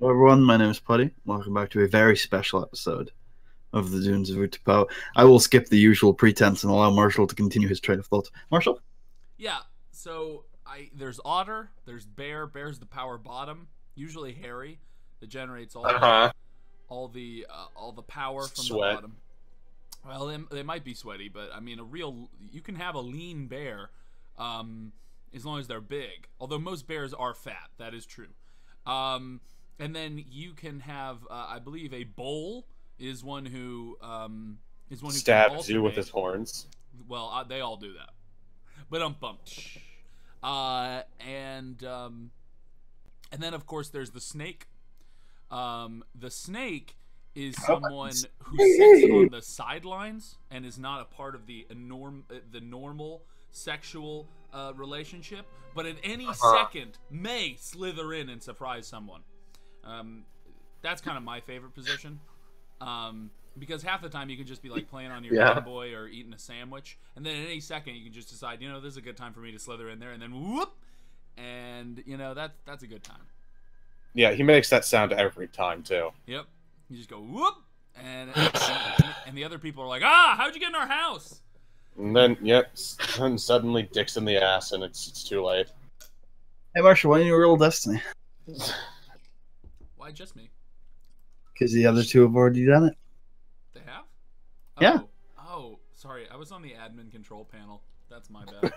Hello everyone, my name is Putty. Welcome back to a very special episode of the Dunes of Utapau. I will skip the usual pretense and allow Marshall to continue his train of thought. Marshall? Yeah, so there's otter, there's bear. Bear's the power bottom, usually hairy, that generates all the power from the bottom. Well, they might be sweaty, but I mean, you can have a lean bear, as long as they're big. Although most bears are fat, that is true. And then you can have, I believe, a bull is one who stabs you with his horns. Well, they all do that, but and then of course there's the snake. The snake is someone who sits on the sidelines and is not a part of the normal sexual relationship, but at any second may slither in and surprise someone. That's kind of my favorite position, because half the time you can just be like playing on your Game Boy or eating a sandwich, and then at any second you can just decide, this is a good time for me to slither in there, and then whoop, and that's a good time. Yeah, he makes that sound every time too. Yep, you just go whoop, and the other people are like, how'd you get in our house? And then and suddenly Dick's in the ass, and it's too late. Hey Marshall, why didn't you roll Destiny? Why just me? Because the other two have already done it. They have? Yeah. Oh, sorry. I was on the admin control panel. That's my bad.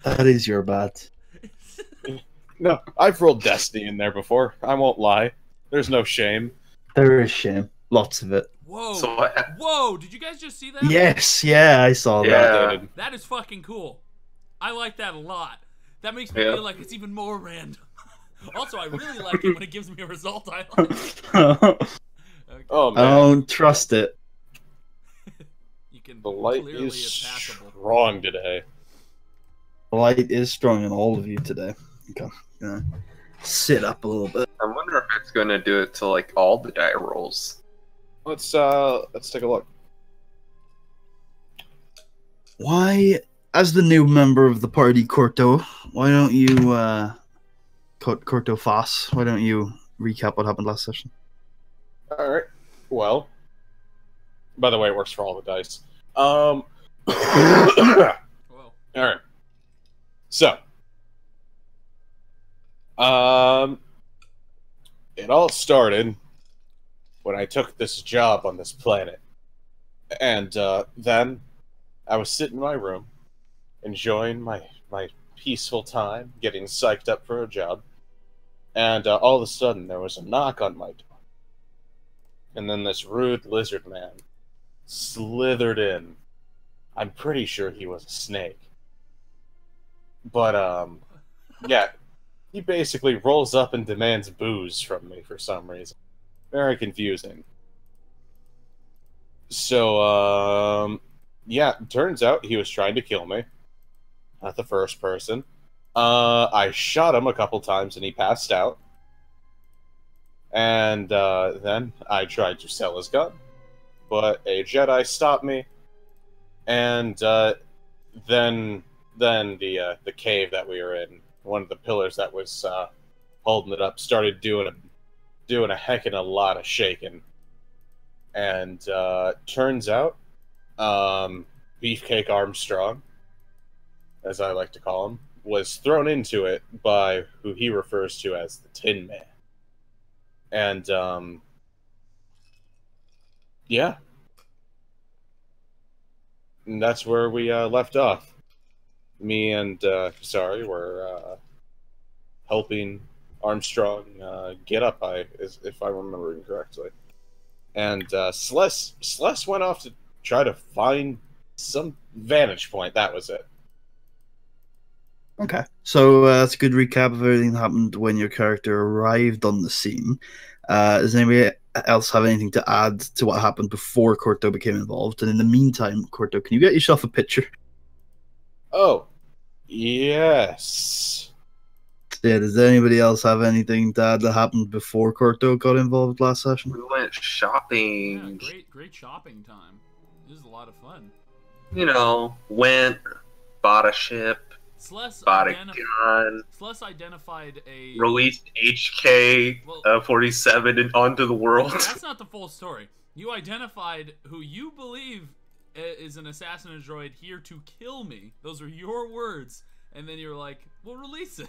That is your bad. No, I've rolled Destiny in there before. I won't lie. There's no shame. There is shame. Lots of it. Whoa. Whoa, did you guys just see that? Yes, yeah, I saw that. That is fucking cool. I like that a lot. That makes me feel like it's even more random. Also, I really like it when it gives me a result I like. Okay. Oh, man. I don't trust it. The light is strong today. The light is strong in all of you today. Okay. Sit up a little bit. I wonder if it's going to do it to like all the die rolls. Let's take a look. Why, as the new member of the party, Corto, why don't you Corto Foss, why don't you recap what happened last session? Alright. Well, by the way, it works for all the dice. Alright. So, it all started when I took this job on this planet. And then I was sitting in my room, enjoying my peaceful time, getting psyched up for a job. And all of a sudden, there was a knock on my door. And then this rude lizard man slithered in. I'm pretty sure he was a snake. But, yeah, he basically rolls up and demands booze from me for some reason. Very confusing. So, yeah, turns out he was trying to kill me. Not the first person. I shot him a couple times and he passed out. And then I tried to sell his gun, but a Jedi stopped me. And then the cave that we were in, one of the pillars that was holding it up, started doing a heck of a lot of shaking. And turns out, Beefcake Armstrong, as I like to call him, was thrown into it by who he refers to as the Tin Man. And, yeah. And that's where we left off. Me and Kasari were helping Armstrong get up, if I'm remembering correctly. And Celeste went off to try to find some vantage point. That was it. Okay, so that's a good recap of everything that happened when your character arrived on the scene. Does anybody else have anything to add to what happened before Corto became involved? And in the meantime, Corto, can you get yourself a picture? Oh, yes. Yeah, does anybody else have anything to add that happened before Corto got involved last session? We went shopping. Yeah, great shopping time. This is a lot of fun. Went, bought a ship. Bodygon. Sluss identified a Released HK 47 and onto the world. That's not the full story. You identified who you believe is an assassin android here to kill me. Those are your words. And then you're like, we'll release it.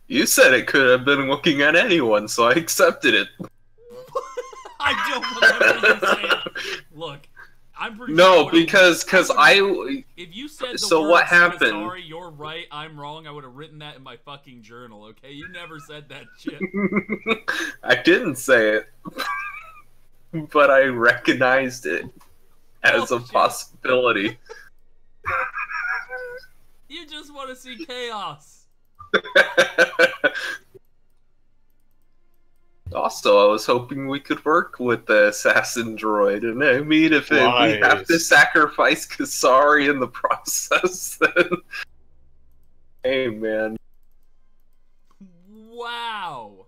You said it could have been looking at anyone, so I accepted it. I don't remember you saying. Look, I'm pretty no, sure because if you said the so words, what happened? Sorry, you're right, I'm wrong, I would have written that in my fucking journal, okay? You never said that shit. I didn't say it, but I recognized it as a possibility. You just want to see chaos. Also, I was hoping we could work with the assassin droid, and I mean, if we have to sacrifice Kasari in the process, then hey, man. Wow.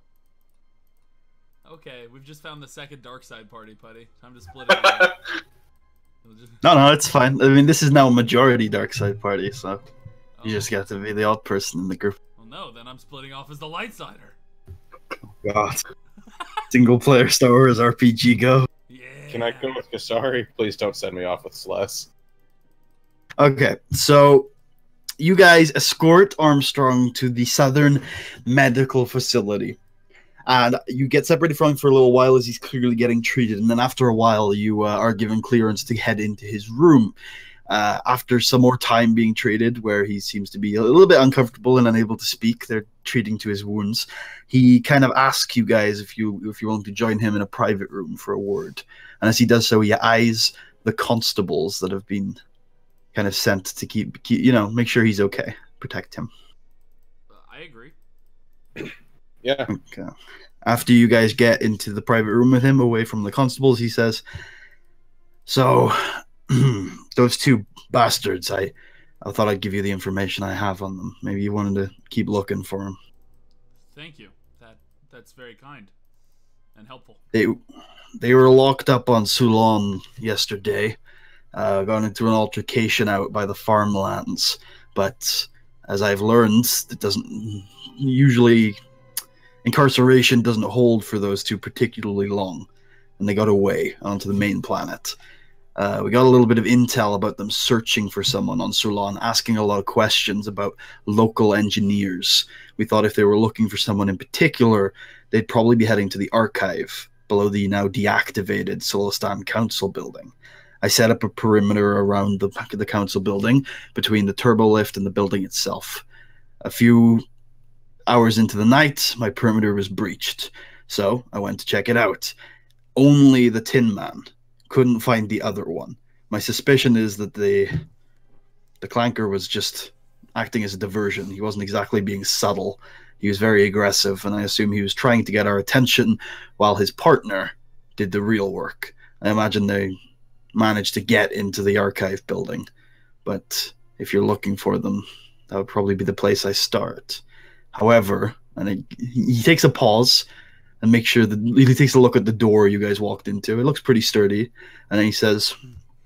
Okay, we've just found the second dark side party, Putty. Time to split it up. No, it's fine. I mean, this is now a majority dark side party, so you just got to be the odd person in the group. Well, no, then I'm splitting off as the light sider. God. Single player Star Wars RPG go. Yeah. Can I go with Kasari? Please don't send me off with Sluss. Okay, so you guys escort Armstrong to the Southern Medical Facility. And you get separated from him for a little while as he's clearly getting treated. And then after a while, you are given clearance to head into his room. After some more time being treated, where he seems to be a little bit uncomfortable and unable to speak, they're treating to his wounds. He kind of asks you guys if you're willing to join him in a private room for a word. And as he does so, he eyes the constables that have been kind of sent to keep make sure he's okay, protect him. I agree. Yeah. Okay. After you guys get into the private room with him, away from the constables, he says, "So, those two bastards, I thought I'd give you the information I have on them. Maybe you wanted to keep looking for them." Thank you. That's very kind and helpful. They were locked up on Sullust yesterday, got into an altercation out by the farmlands. But as I've learned, it doesn't usually incarceration doesn't hold for those two particularly long, and they got away onto the main planet. We got a little bit of intel about them searching for someone on Sullust, asking a lot of questions about local engineers. We thought if they were looking for someone in particular, they'd probably be heading to the archive below the now deactivated Sullust Council building. I set up a perimeter around the council building between the turbo lift and the building itself. A few hours into the night, my perimeter was breached, so I went to check it out. Only the Tin Man. Couldn't find the other one. My suspicion is that the clanker was just acting as a diversion. He wasn't exactly being subtle. He was very aggressive, and I assume he was trying to get our attention while his partner did the real work. I imagine they managed to get into the archive building, but if you're looking for them, that would probably be the place I start. However, and he takes a pause and makes sure that he takes a look at the door you guys walked into. It looks pretty sturdy, and then he says,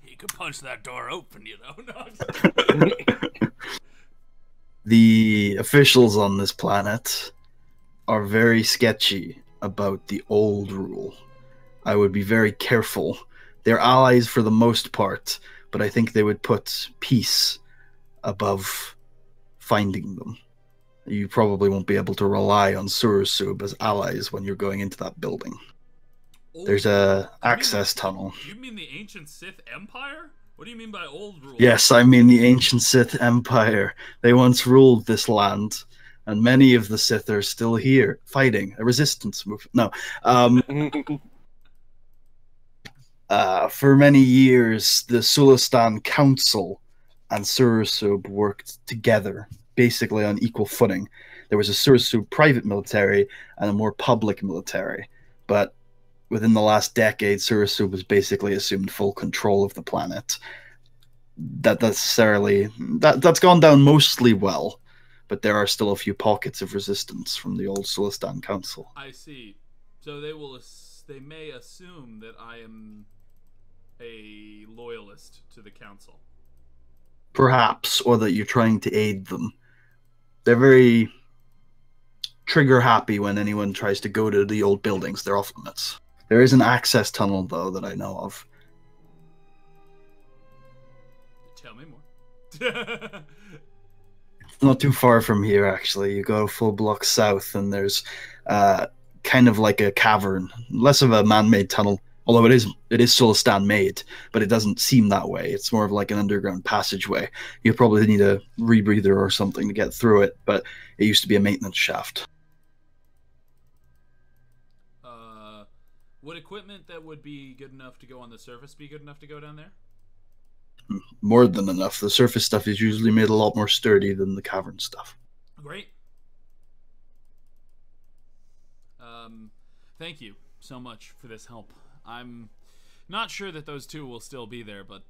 "He could punch that door open, you know." No, the officials on this planet are very sketchy about the old rule. I would be very careful. They're allies for the most part, but I think they would put peace above finding them. You probably won't be able to rely on Sullust as allies when you're going into that building. There's a access tunnel. You mean the ancient Sith Empire? What do you mean by old rule? Yes, I mean the ancient Sith Empire. They once ruled this land, and many of the Sith are still here, fighting a resistance movement. No. For many years, the Sullust Council and Sullust worked together, basically on equal footing. There was a Sullust private military and a more public military, but within the last decade, Sullust has basically assumed full control of the planet. That's gone down mostly well, but there are still a few pockets of resistance from the old Sullust Council. I see. So they may assume that I am a loyalist to the council. perhaps, or that you're trying to aid them. They're very trigger happy when anyone tries to go to the old buildings. They're off limits. There is an access tunnel, though, that I know of. Tell me more. Not too far from here, actually. You go a full block south, and there's kind of like a cavern, less of a man-made tunnel. Although it is Sullust made, but it doesn't seem that way. It's more of like an underground passageway. You probably need a rebreather or something to get through it, but it used to be a maintenance shaft. Would equipment that would be good enough to go on the surface be good enough to go down there? More than enough. The surface stuff is usually made a lot more sturdy than the cavern stuff. Great. Thank you so much for this help. I'm not sure that those two will still be there, but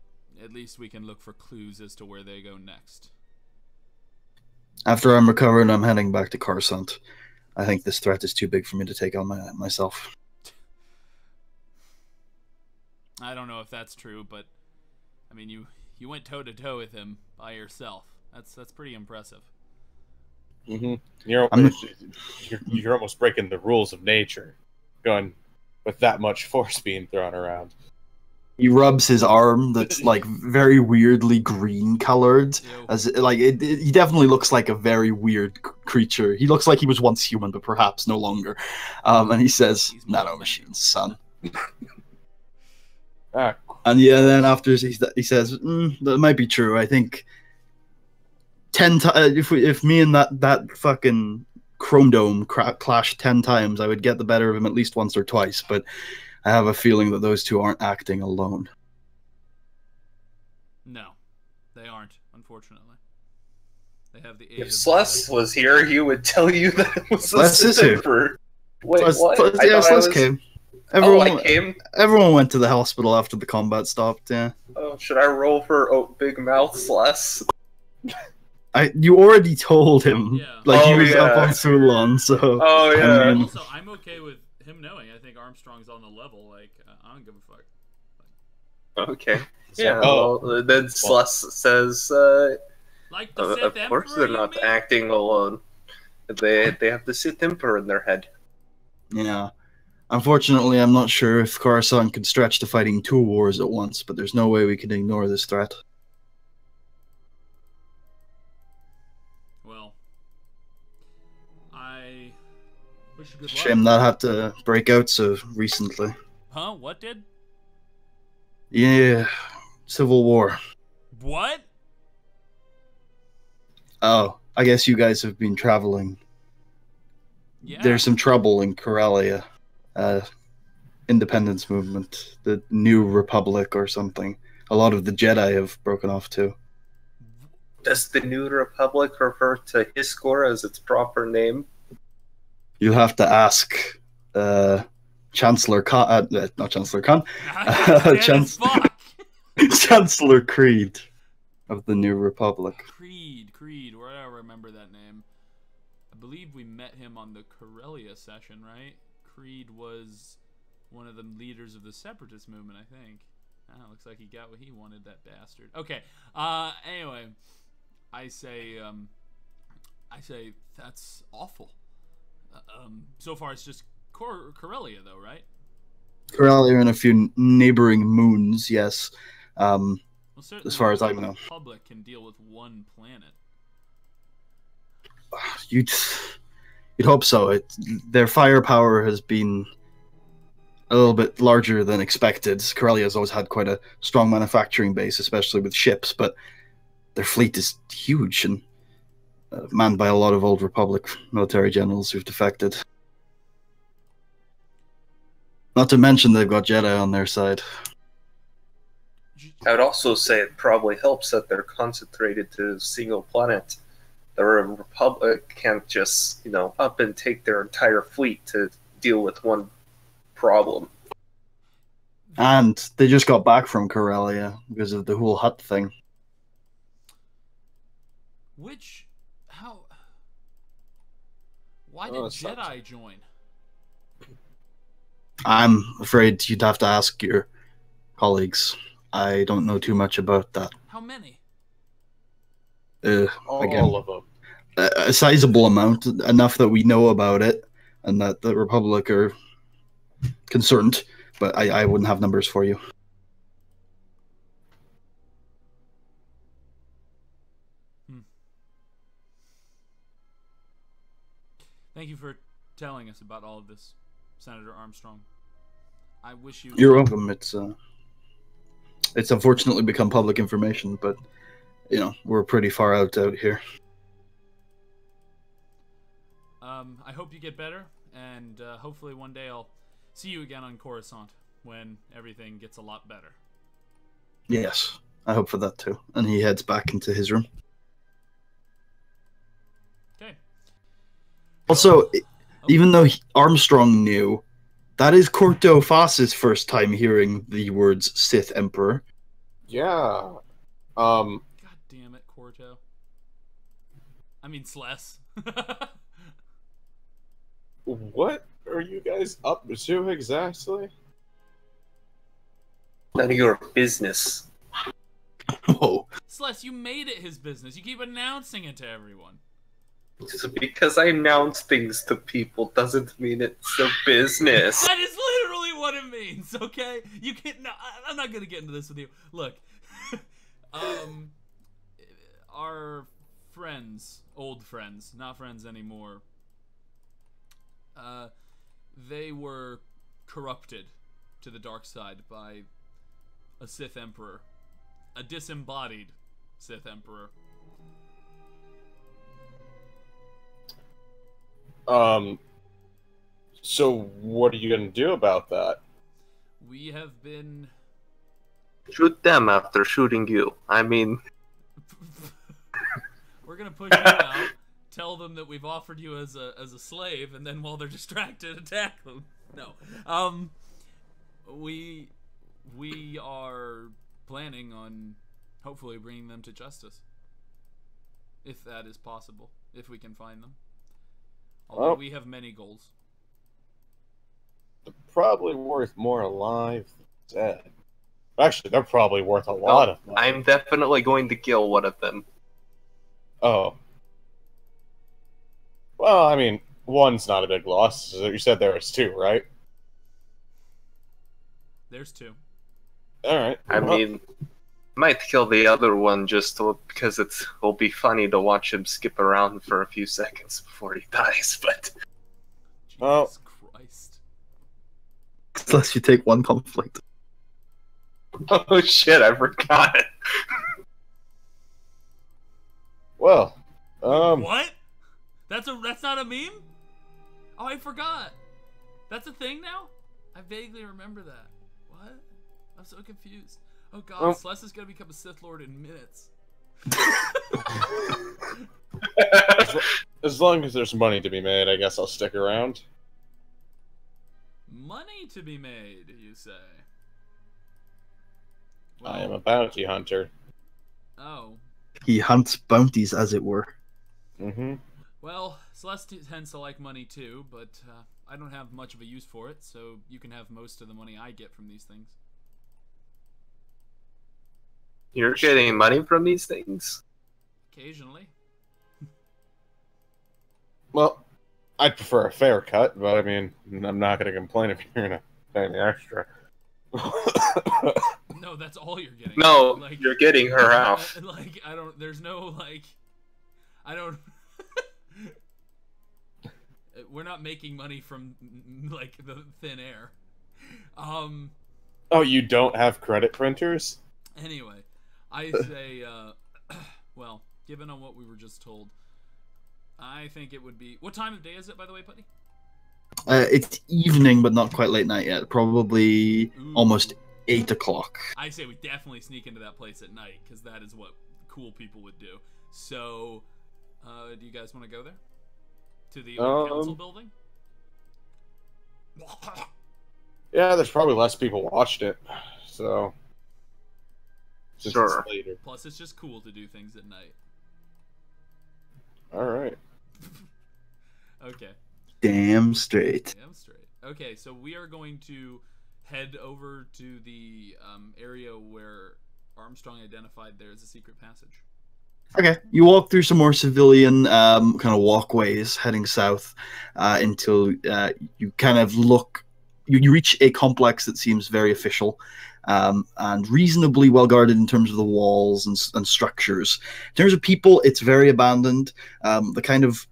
at least we can look for clues as to where they go next. After I'm recovered, I'm heading back to Coruscant. I think this threat is too big for me to take on myself. I don't know if that's true, but I mean, you went toe-to-toe with him by yourself. That's pretty impressive. Mm-hmm. You're almost breaking the rules of nature, going with that much force being thrown around. He rubs his arm that's like very weirdly green colored. As he definitely looks like a very weird creature. He looks like he was once human, but perhaps no longer. And he says, "Nano machines, son." And yeah, then after he says, "That might be true. I think 10 times if me and that fucking Chrome Dome clashed 10 times, I would get the better of him at least once or twice, but I have a feeling that those two aren't acting alone." No, they aren't, unfortunately. They have the aid If of Sullust was here, he would tell you that it was Sullust is here. Wait, what? Yeah, Sullust came. I came? Everyone went to the hospital after the combat stopped, yeah. Oh, should I roll for Big Mouth Sullust? You already told him, yeah. he was up on Thulon, so... Oh, yeah. I mean, also, I'm okay with him knowing. I think Armstrong's on the level, like, I don't give a fuck. Okay. Yeah. Well, then Sullust says, like the Sith of course Emperor, they're not mean? acting alone. They have the Sith Emperor in their head. yeah. Unfortunately, I'm not sure if Coruscant could stretch to fighting 2 wars at once, but there's no way we can ignore this threat. Well, I wish you good luck. Shame that had to break out so recently. Huh? What did? Yeah, Civil War. What? Oh, I guess you guys have been traveling. Yeah. There's some trouble in Corellia. Independence movement, the New Republic or something. A lot of the Jedi have broken off too. Does the New Republic refer to Hiscore as its proper name? You'll have to ask Chancellor Khan, not Chancellor Khan, Chancellor Creed of the New Republic. Creed, where do I remember that name? I believe we met him on the Corellia session, right? Creed was one of the leaders of the Separatist movement, I think. Looks like he got what he wanted, that bastard. Okay. Anyway, I say that's awful. So far, it's just Corellia, though, right? Corellia and a few neighboring moons, yes. Well, as far as I know, the Republic can deal with one planet. You'd hope so. Their firepower has been a little bit larger than expected. Corellia has always had quite a strong manufacturing base, especially with ships, but their fleet is huge and manned by a lot of old Republic military generals who've defected. Not to mention they've got Jedi on their side. I would also say it probably helps that they're concentrated to a single planet. The Republic can't just, up and take their entire fleet to deal with one problem. And they just got back from Corellia because of the whole Hutt thing. Why did Jedi join? I'm afraid you'd have to ask your colleagues. I don't know too much about that. How many? Again, All of them. a sizable amount, enough that we know about it, and that the Republic are concerned. But I wouldn't have numbers for you. Thank you for telling us about all of this, Senator Armstrong. I wish you... You're welcome. It's unfortunately become public information, but, you know, we're pretty far out here. I hope you get better, and hopefully one day I'll see you again on Coruscant when everything gets a lot better. Yes, I hope for that too. And he heads back into his room. Okay. Also, even though Armstrong knew, that is Corto Fass's first time hearing the words Sith Emperor. Yeah. God damn it, Corto. I mean, Sless. What are you guys up to exactly? None of your business. Oh, Sless, you made it his business. You keep announcing it to everyone. Just because I announce things to people doesn't mean it's a business. That is literally what it means, okay? You can't... No, I'm not going to get into this with you. Look. Our friends, old friends, not friends anymore, they were corrupted to the dark side by a Sith Emperor. A disembodied Sith Emperor. So what are you gonna do about that? We have been... Shoot them after shooting you. I mean... We're gonna push you out, tell them that we've offered you as a slave, and then while they're distracted, attack them. No. We are planning on hopefully bringing them to justice. If that is possible. If we can find them. Although we have many goals. They're probably worth more alive than dead. Actually, they're probably worth a lot of money. I'm definitely going to kill one of them. Oh. Well, I mean, one's not a big loss. You said there was two, right? There's two. Alright. I mean, might kill the other one just because it'll be funny to watch him skip around for a few seconds before he dies, but... Jesus Christ. unless you take one conflict. Oh shit, I forgot. Well, What? That's not a meme? Oh, I forgot. That's a thing now? I vaguely remember that. What? I'm so confused. Oh god, Celeste is gonna become a Sith Lord in minutes. as long as there's money to be made, I guess I'll stick around. Money to be made, you say? Well, I am a bounty hunter. Oh. He hunts bounties, as it were. Mm-hmm. Well, Celeste tends to like money too, but I don't have much of a use for it, so you can have most of the money I get from these things. You're getting money from these things? Occasionally. Well, I'd prefer a fair cut, but I mean, I'm not going to complain if you're going to pay me extra. No, that's all you're getting. No, like, you're getting her half. Like, there's no, like, I don't... We're not making money from, like, the thin air. Oh, you don't have credit printers? Anyway, I say, well, given on what we were just told, I think it would be... What time of day is it, by the way, Putty? It's evening, but not quite late night yet. Probably almost 8 o'clock. I say we definitely sneak into that place at night, because that is what cool people would do. So, do you guys want to go there? To the council building? Yeah, there's probably less people watched it, so... Sure. Later. Plus, it's just cool to do things at night. Alright. Okay. Damn straight. Damn straight. Okay, so we are going to head over to the area where Armstrong identified there as a secret passage. Okay, you walk through some more civilian kind of walkways heading south until you kind of look. You reach a complex that seems very official and reasonably well guarded in terms of the walls and structures. In terms of people, it's very abandoned. The kind of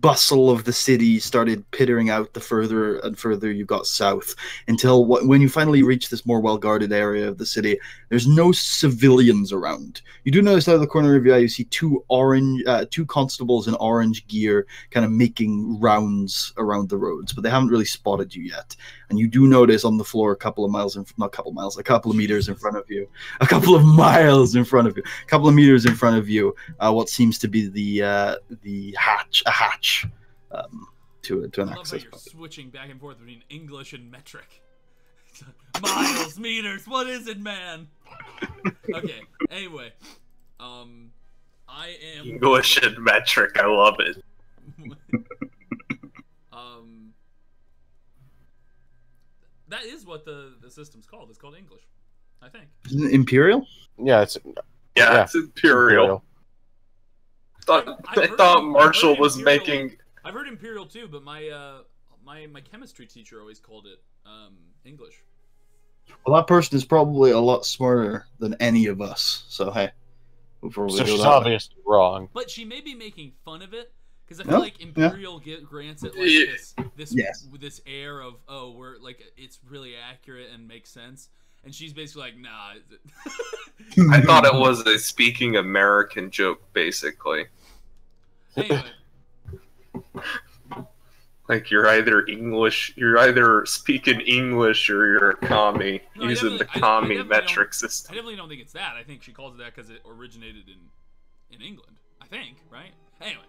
bustle of the city started pittering out the further and further you got south until when you finally reach this more well-guarded area of the city, there's no civilians around. You do notice out of the corner of your eye you see two constables in orange gear kind of making rounds around the roads, but they haven't really spotted you yet. And you do notice on the floor a couple of meters in front of you, a couple of meters in front of you, what seems to be the hatch to an I love access how you're point. switching back and forth between English and metric. Miles, meters, what is it, man? Okay, anyway. I am... English and metric, I love it. That is what the system's called. It's called English, I think. Isn't it Imperial? Yeah, it's It's Imperial. I thought Marshall was making... I've heard Imperial too, but my my chemistry teacher always called it English. Well, that person is probably a lot smarter than any of us. So hey, so she's obviously wrong. But she may be making fun of it because I feel like Imperial grants it like this air of we're like it's really accurate and makes sense, and she's basically like nah. I thought it was a speaking American joke, basically. Anyway. Like you're either speaking English or you're a commie, using the commie metric system. I definitely don't think it's that. I think she calls it that because it originated in England. I think, right? Anyway.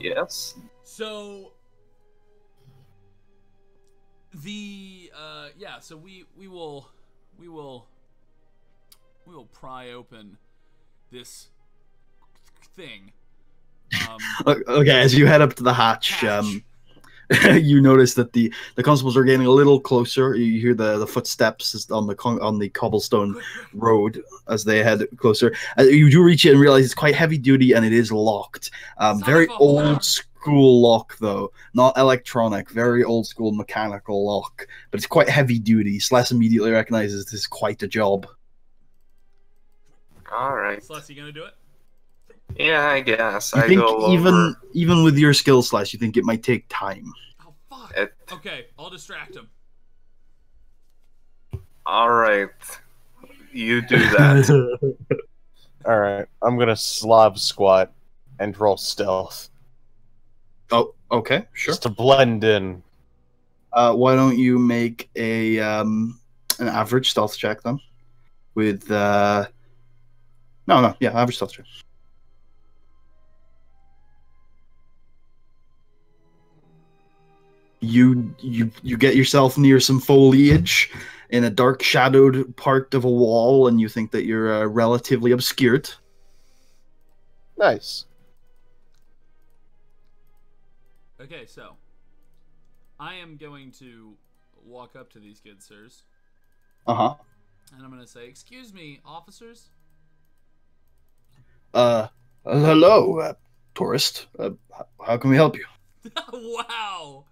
Yes. So the so we will pry open this thing. Okay, as you head up to the hatch. You notice that the constables are getting a little closer. You hear the footsteps on the cobblestone road as they head closer. You do reach it and realize it's quite heavy duty and it is locked. Very old school lock though, not electronic. Very old school mechanical lock, but it's quite heavy duty. Celeste immediately recognizes this is quite a job. All right. Celeste, you gonna do it? Yeah, I guess. I think even with your skill slash, you think it might take time. Oh fuck! Okay, I'll distract him. All right, you do that. All right, I'm gonna Slav squat and roll stealth. Oh, okay, sure. Just to blend in. Why don't you make a an average stealth check then? With average stealth check. You get yourself near some foliage in a dark shadowed part of a wall, and you think that you're relatively obscured. Nice. Okay, so I am going to walk up to these good sirs. And I'm going to say, "Excuse me, officers." Hello, tourist. How can we help you? Wow.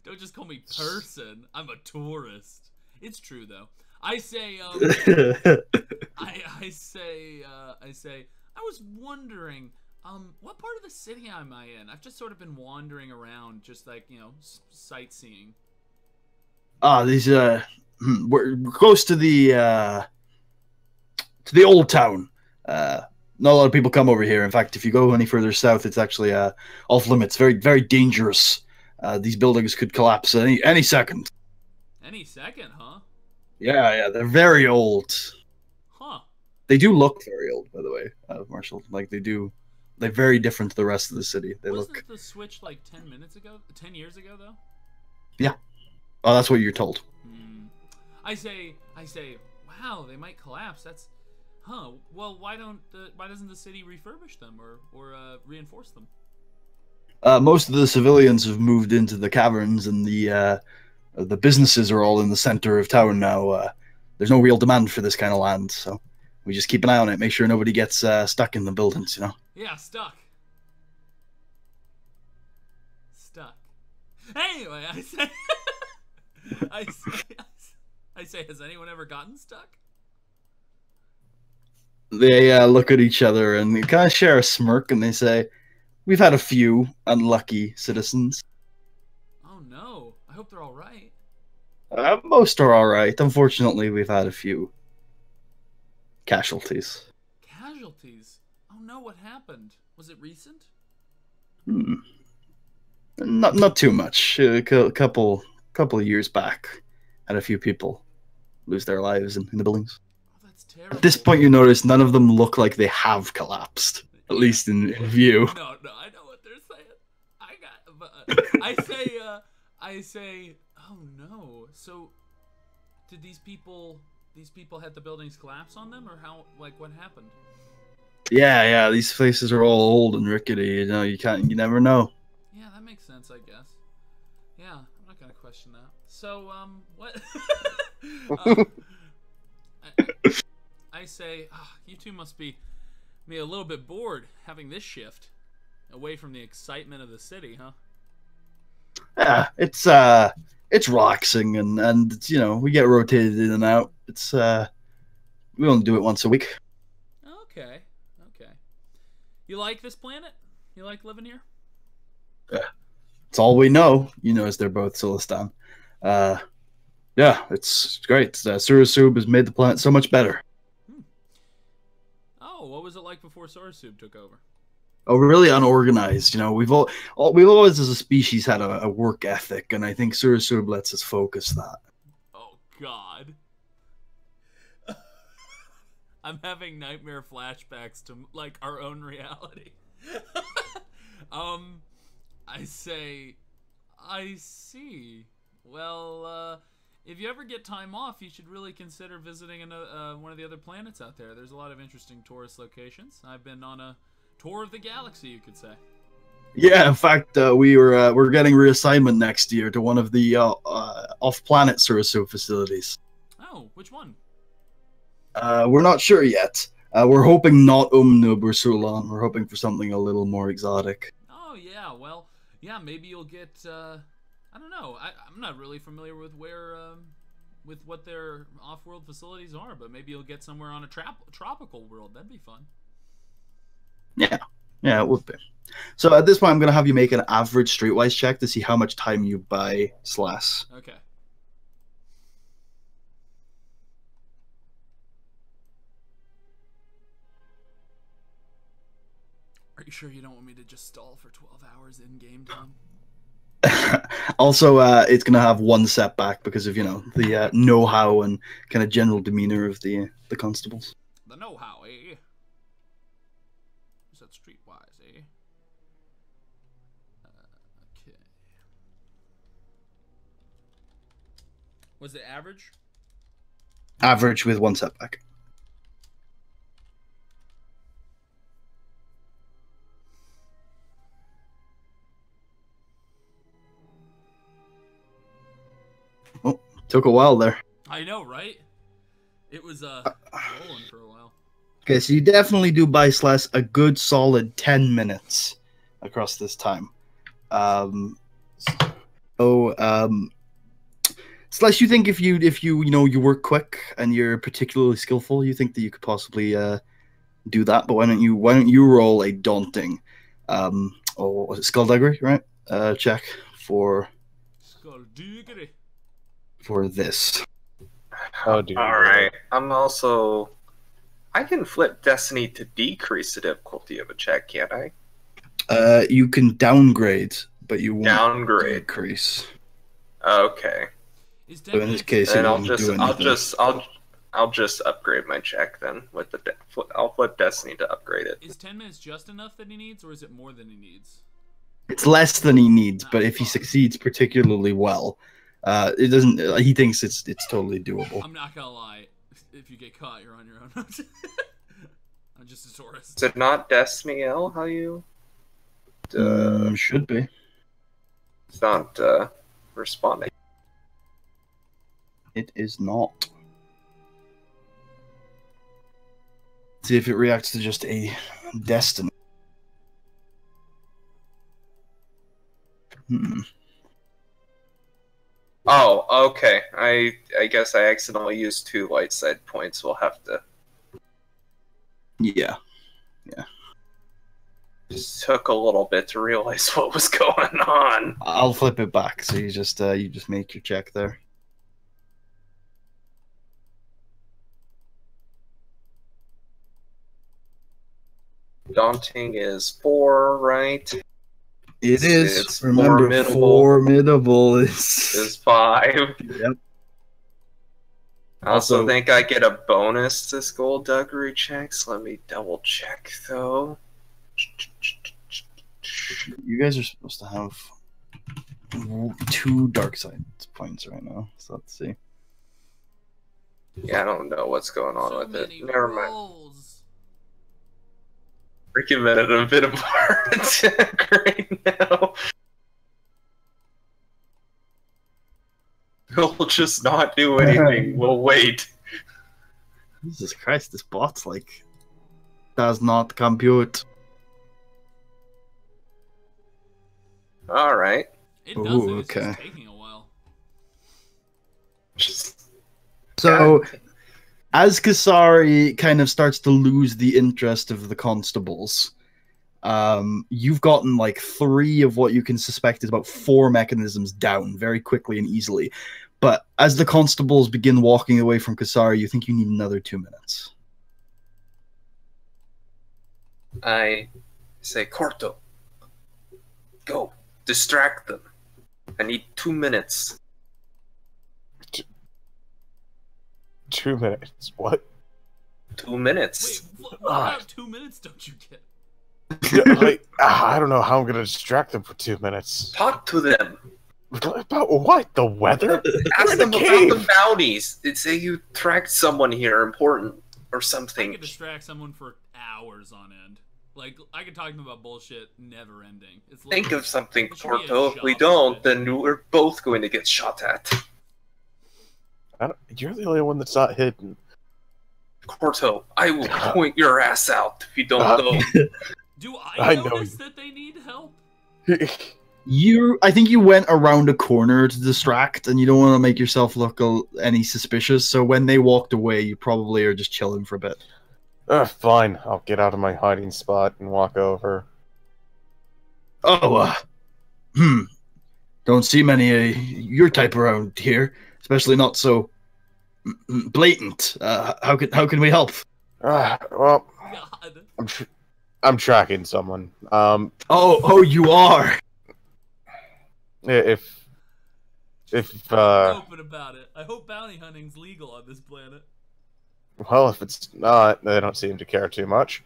Don't just call me person. I'm a tourist. It's true though. I say I say I was wondering what part of the city am I in? I've just sort of been wandering around just like, you know, sightseeing. These we're close to the old town. Not a lot of people come over here. In fact, if you go any further south, it's actually off limits. Very, very dangerous. These buildings could collapse any second. Any second, huh? Yeah, they're very old. Huh. They do look very old, by the way, Marshall. Like they're very different to the rest of the city. Wasn't the switch like 10 minutes ago? 10 years ago, though? Yeah. Oh, that's what you're told. I say, wow, they might collapse. That's, huh? Well, why doesn't the city refurbish them or reinforce them? Most of the civilians have moved into the caverns, and the businesses are all in the center of town now. There's no real demand for this kind of land, so we just keep an eye on it, make sure nobody gets stuck in the buildings, you know? Yeah, stuck. Anyway, I say, has anyone ever gotten stuck? They look at each other and they kind of share a smirk, and they say, "We've had a few unlucky citizens. Oh no, I hope they're all right." Most are all right. Unfortunately, we've had a few casualties. Casualties? Oh no, what happened? Was it recent? Not too much. A couple of years back, had a few people lose their lives in the buildings. Oh, that's terrible. At this point, you notice none of them look like they have collapsed, at least in view. No, I know what they're saying. I say, oh no. So, did these people had the buildings collapse on them, or how? Like, what happened? Yeah. These places are all old and rickety. You know, you never know. Yeah, that makes sense, I guess. Yeah, I'm not gonna question that. So, what? I say, you two must be a little bit bored having this shift away from the excitement of the city, huh? Yeah, it's relaxing and you know, we get rotated in and out. It's we only do it once a week. Okay. You like this planet? You like living here? Yeah, it's all we know. You know, as they're both Sullust. Yeah, it's great. Sullust has made the planet so much better. Oh, what was it like before Sullust took over? Oh, really unorganized. You know, we've always as a species had a work ethic, and I think Sullust lets us focus that. Oh God, I'm having nightmare flashbacks to like our own reality. I say, I see. Well, if you ever get time off, you should really consider visiting one of the other planets out there. There's a lot of interesting tourist locations. I've been on a tour of the galaxy, you could say. Yeah, in fact, we're getting reassignment next year to one of the off-planet Sullust facilities. Oh, which one? We're not sure yet. We're hoping not Umnub or Sulan. We're hoping for something a little more exotic. Oh yeah, well, yeah, maybe you'll get. I don't know. I'm not really familiar with with what their off-world facilities are, but maybe you'll get somewhere on a tropical world. That'd be fun. Yeah, it would be. So at this point, I'm going to have you make an average streetwise check to see how much time you buy Slash. Okay. Are you sure you don't want me to just stall for 12 hours in game time? Also, it's going to have one setback because of, you know, the know-how and kind of general demeanor of the constables. The know-how, eh? Is that streetwise, eh? Okay. Was it average? Average with one setback. Oh, took a while there. I know, right? It was rolling for a while. Okay, so you definitely do buy Slash a good solid 10 minutes across this time. Slash, you think if you you work quick and you're particularly skillful, you think that you could possibly do that? But why don't you roll a daunting was it skullduggery, right? Check for Skullduggery. For this. Oh, dude. All right. I can flip Destiny to decrease the difficulty of a check, can't I? You can downgrade, but you won't downgrade. Decrease. Okay. So in this case, and I'll just upgrade my check then with I'll flip Destiny to upgrade it. Is 10 minutes just enough that he needs, or is it more than he needs? It's less than he needs, but if he succeeds particularly well, it doesn't. He thinks it's totally doable. I'm not gonna lie. If you get caught, you're on your own. I'm just a tourist. Is it not Destiny L? How you? Should be. It's not responding. It is not. See if it reacts to just a destiny. Oh, okay. I guess I accidentally used 2 light side points. We'll have to. Yeah. Just took a little bit to realize what was going on. I'll flip it back. So you just make your check there. Daunting is 4, right? It is. It's Remember, formidable is 5. Yep. I also think I get a bonus to skullduggery checks. Let me double check though. You guys are supposed to have 2 dark side points right now. So let's see. Yeah, I don't know what's going on with it. Never mind. Freaking minute, I'm a bit of a heart attack right now. We'll just not do anything. We'll wait. Jesus Christ, this bot like does not compute. All right. It does. Ooh, It's okay. just taking a while. So, as Kasari kind of starts to lose the interest of the constables, you've gotten like 3 of what you can suspect is about 4 mechanisms down very quickly and easily. But as the constables begin walking away from Kasari, you think you need another 2 minutes. I say, Corto, go. Distract them. I need 2 minutes. 2 minutes. What? 2 minutes. Wait, what about 2 minutes don't you get? I don't know how I'm gonna distract them for 2 minutes. Talk to them. About what? The weather? Ask them about the bounties. They'd say you tracked someone here important or I something. could distract someone for hours on end. Like, I could talk to them about bullshit never ending. It's like, Think of something, it should be a Porto. If we job don't, shit. then we're both going to get shot at. You're the only one that's not hidden. Corto, I will point your ass out if you don't go. Do I I know notice you. that they need help? I think you went around a corner to distract, and you don't want to make yourself look any suspicious. So when they walked away, you probably are just chilling for a bit. Fine. I'll get out of my hiding spot and walk over. Oh, don't see many your type around here, especially not so blatant. How can we help? Well, God. I'm tracking someone. Oh, you are. If Open about it. I hope bounty hunting's legal on this planet. well, if it's not, they don't seem to care too much.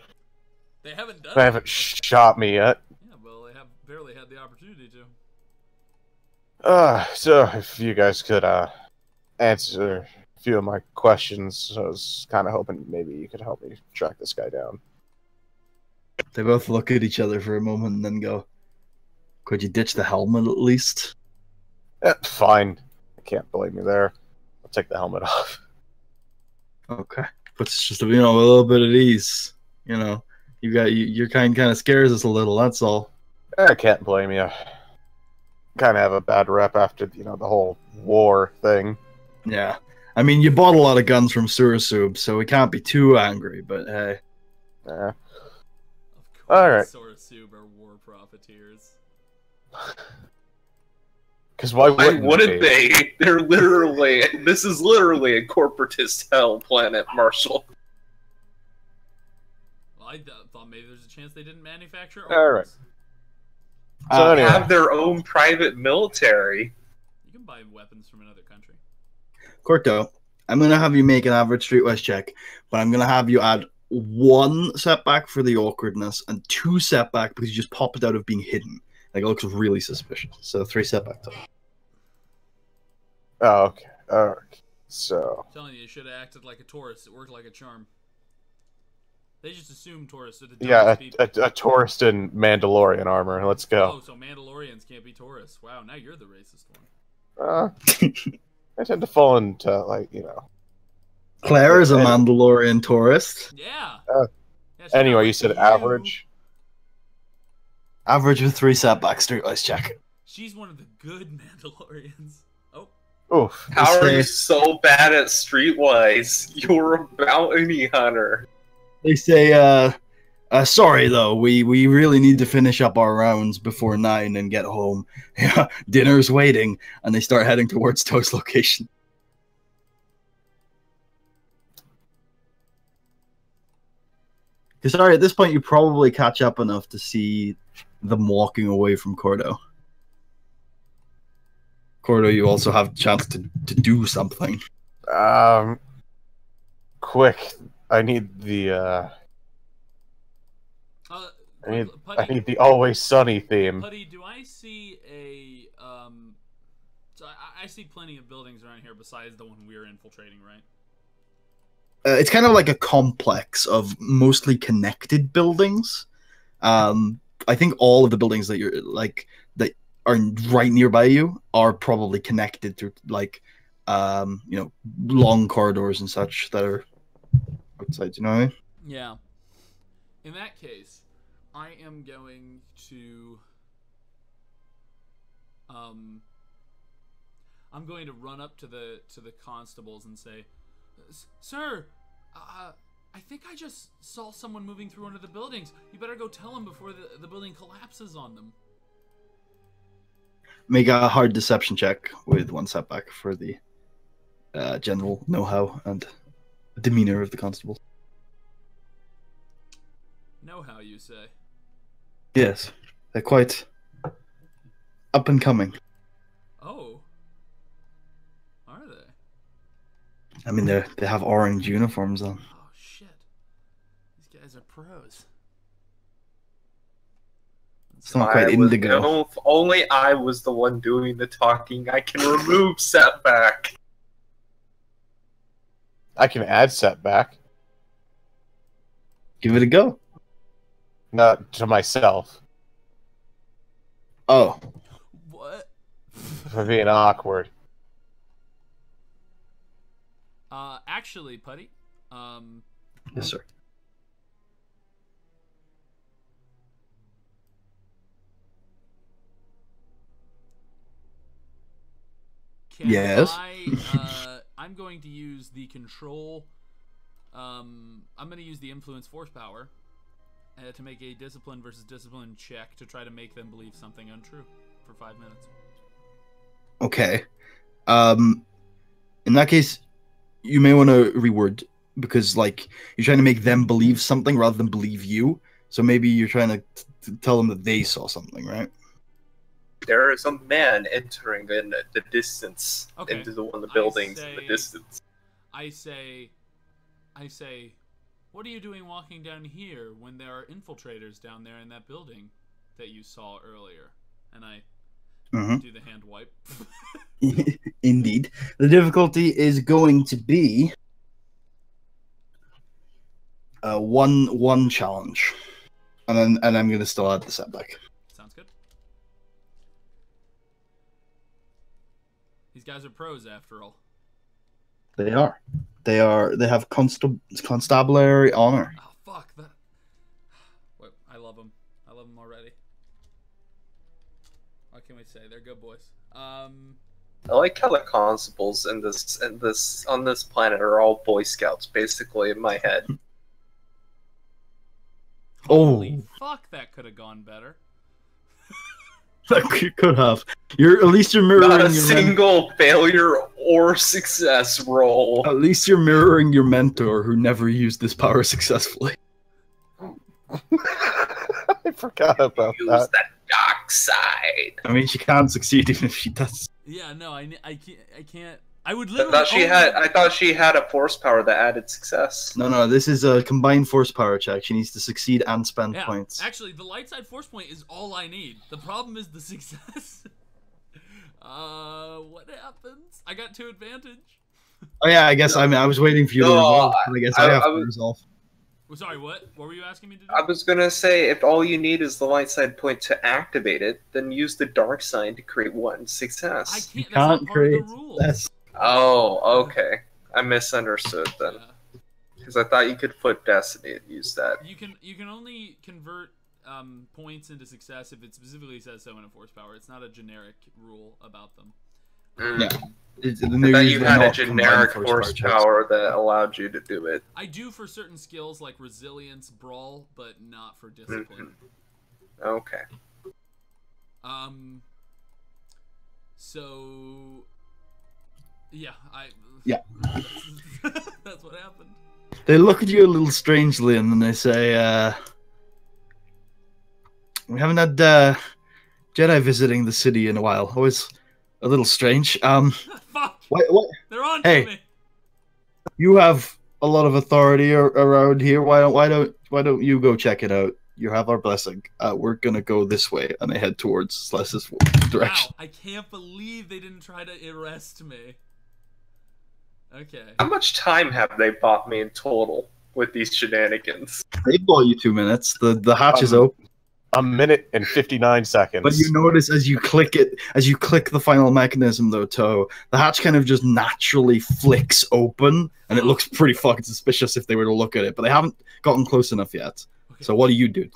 They haven't done They it. haven't shot me yet. Yeah, well, they have barely had the opportunity to. So if you guys could answer a few of my questions, I was kind of hoping maybe you could help me track this guy down. They both look at each other for a moment and then go, "Could you ditch the helmet at least?" Fine. I can't blame you there. I'll take the helmet off. Okay, puts just a little bit at ease. You know, your kind of scares us a little. That's all. I can't blame you. Kind of have a bad rep after the whole war thing. Yeah, I mean, you bought a lot of guns from Sullust, so we can't be too angry. But hey, Yeah. Of course, Alright. Sorasub are war profiteers. Because why Why wouldn't, wouldn't they? They're literally. This is literally a corporatist hell planet, Marshall. Well, I thought maybe there's a chance they didn't manufacture Alright. arms. So They anyway, have their own private military. You can buy weapons from another country. Corto, I'm gonna have you make an average streetwise check, but I'm gonna have you add 1 setback for the awkwardness and 2 setback because you just popped out of being hidden. Like, it looks really suspicious. So 3 setback total. oh, okay. Alright. So, I'm telling you, you should have acted like a tourist. It worked like a charm. They just assume tourists are the yeah, dumbest people. a tourist in Mandalorian armor. Let's go. Oh, so Mandalorians can't be tourists. Wow, now you're the racist one. I tend to fall into, Claire is a Mandalorian tourist. Yeah. Yeah, she's Anyway, not you like said average. Average with 3 setbacks. Streetwise check. She's one of the good Mandalorians. Oh. Oof. How are you so bad at Streetwise? You're a bounty hunter. They say, sorry though, we really need to finish up our rounds before 9 and get home. Yeah, dinner's waiting, and they start heading towards Toast location. Sorry, at this point you probably catch up enough to see them walking away from Cordo. Cordo, you also have a chance to do something. Quick. I need the, I need the Always Sunny theme. Putty, do I see a, so I see plenty of buildings around here besides the one we're infiltrating, right? It's kind of like a complex of mostly connected buildings. I think all of the buildings that you're that are right nearby you are probably connected through long corridors and such that are outside. You know what I mean? Yeah. In that case, I am going to I'm going to run up to the constables and say, "Sir, I think I just saw someone moving through one of the buildings. You better go tell them before the building collapses on them." Make a hard deception check with 1 setback for the general know-how and demeanor of the constables. Know-how, you say? Yes, they're quite up and coming. Oh. Are they? I mean, they have orange uniforms on. Oh, shit. These guys are pros. It's not quite indigo. If only I was the one doing the talking, I can remove setback. I can add setback. Give it a go. Not to myself. Oh. What? For being awkward. Actually, Putty, Yes, sir. Yes. I'm going to use the control. I'm going to use the influence force power to make a discipline versus discipline check to try to make them believe something untrue for 5 minutes. Okay. In that case, you may want to reword because, like, you're trying to make them believe something rather than believe you. So maybe you're trying to tell them that they saw something, right? There is a man entering in the distance into one of the buildings in the distance. I say, what are you doing walking down here when there are infiltrators down there in that building that you saw earlier? And I do the hand wipe. Indeed. The difficulty is going to be one challenge. And I'm going to still add the setback. Sounds good. These guys are pros, after all. They are. They have constabulary honor. Oh, fuck that. Wait, I love them. I love them already. What can we say? They're good boys. I like how the constables on this planet are all Boy Scouts, basically, in my head. Holy fuck, that could have gone better. That could have. At least you're mirroring. Not a single failure or success roll. At least you're mirroring your mentor, who never used this power successfully. I forgot about Use that. that dark side. I mean, she can't succeed even if she does. Yeah, no, I can't. I would literally. I thought she had a force power that added success. No, this is a combined force power check. She needs to succeed and spend points. Actually, the light side force point is all I need. The problem is the success. What happens? I got 2 advantage. Oh yeah, I guess. I mean, I was waiting for you to resolve. I guess I have to resolve. Sorry, what? What were you asking me to do? I was gonna say, if all you need is the light side point to activate it, then use the dark side to create 1 success. I can't. That's not part of the rules. Oh, okay. I misunderstood then. Yeah. Because I thought you could flip Destiny and use that. You can only convert points into success if it specifically says so in a force power. It's not a generic rule about them. Mm. Yeah. I thought you had a generic horsepower that allowed you to do it. I do for certain skills like resilience, brawl, but not for discipline. Okay. So yeah, that's what happened. They look at you a little strangely, and then they say, "We haven't had Jedi visiting the city in a while. Always a little strange." Fuck! What? They're on Hey, to me. You have a lot of authority around here. Why don't you go check it out? You have our blessing. We're gonna go this way, and I head towards Celeste's direction. Wow, I can't believe they didn't try to arrest me. Okay. How much time have they bought me in total with these shenanigans? They bought you 2 minutes. The hatch is open. 1 minute and 59 seconds. But you notice as you click the final mechanism, though, Toe, the hatch kind of just naturally flicks open, and it looks pretty fucking suspicious if they were to look at it. But they haven't gotten close enough yet. Okay. So what do you do?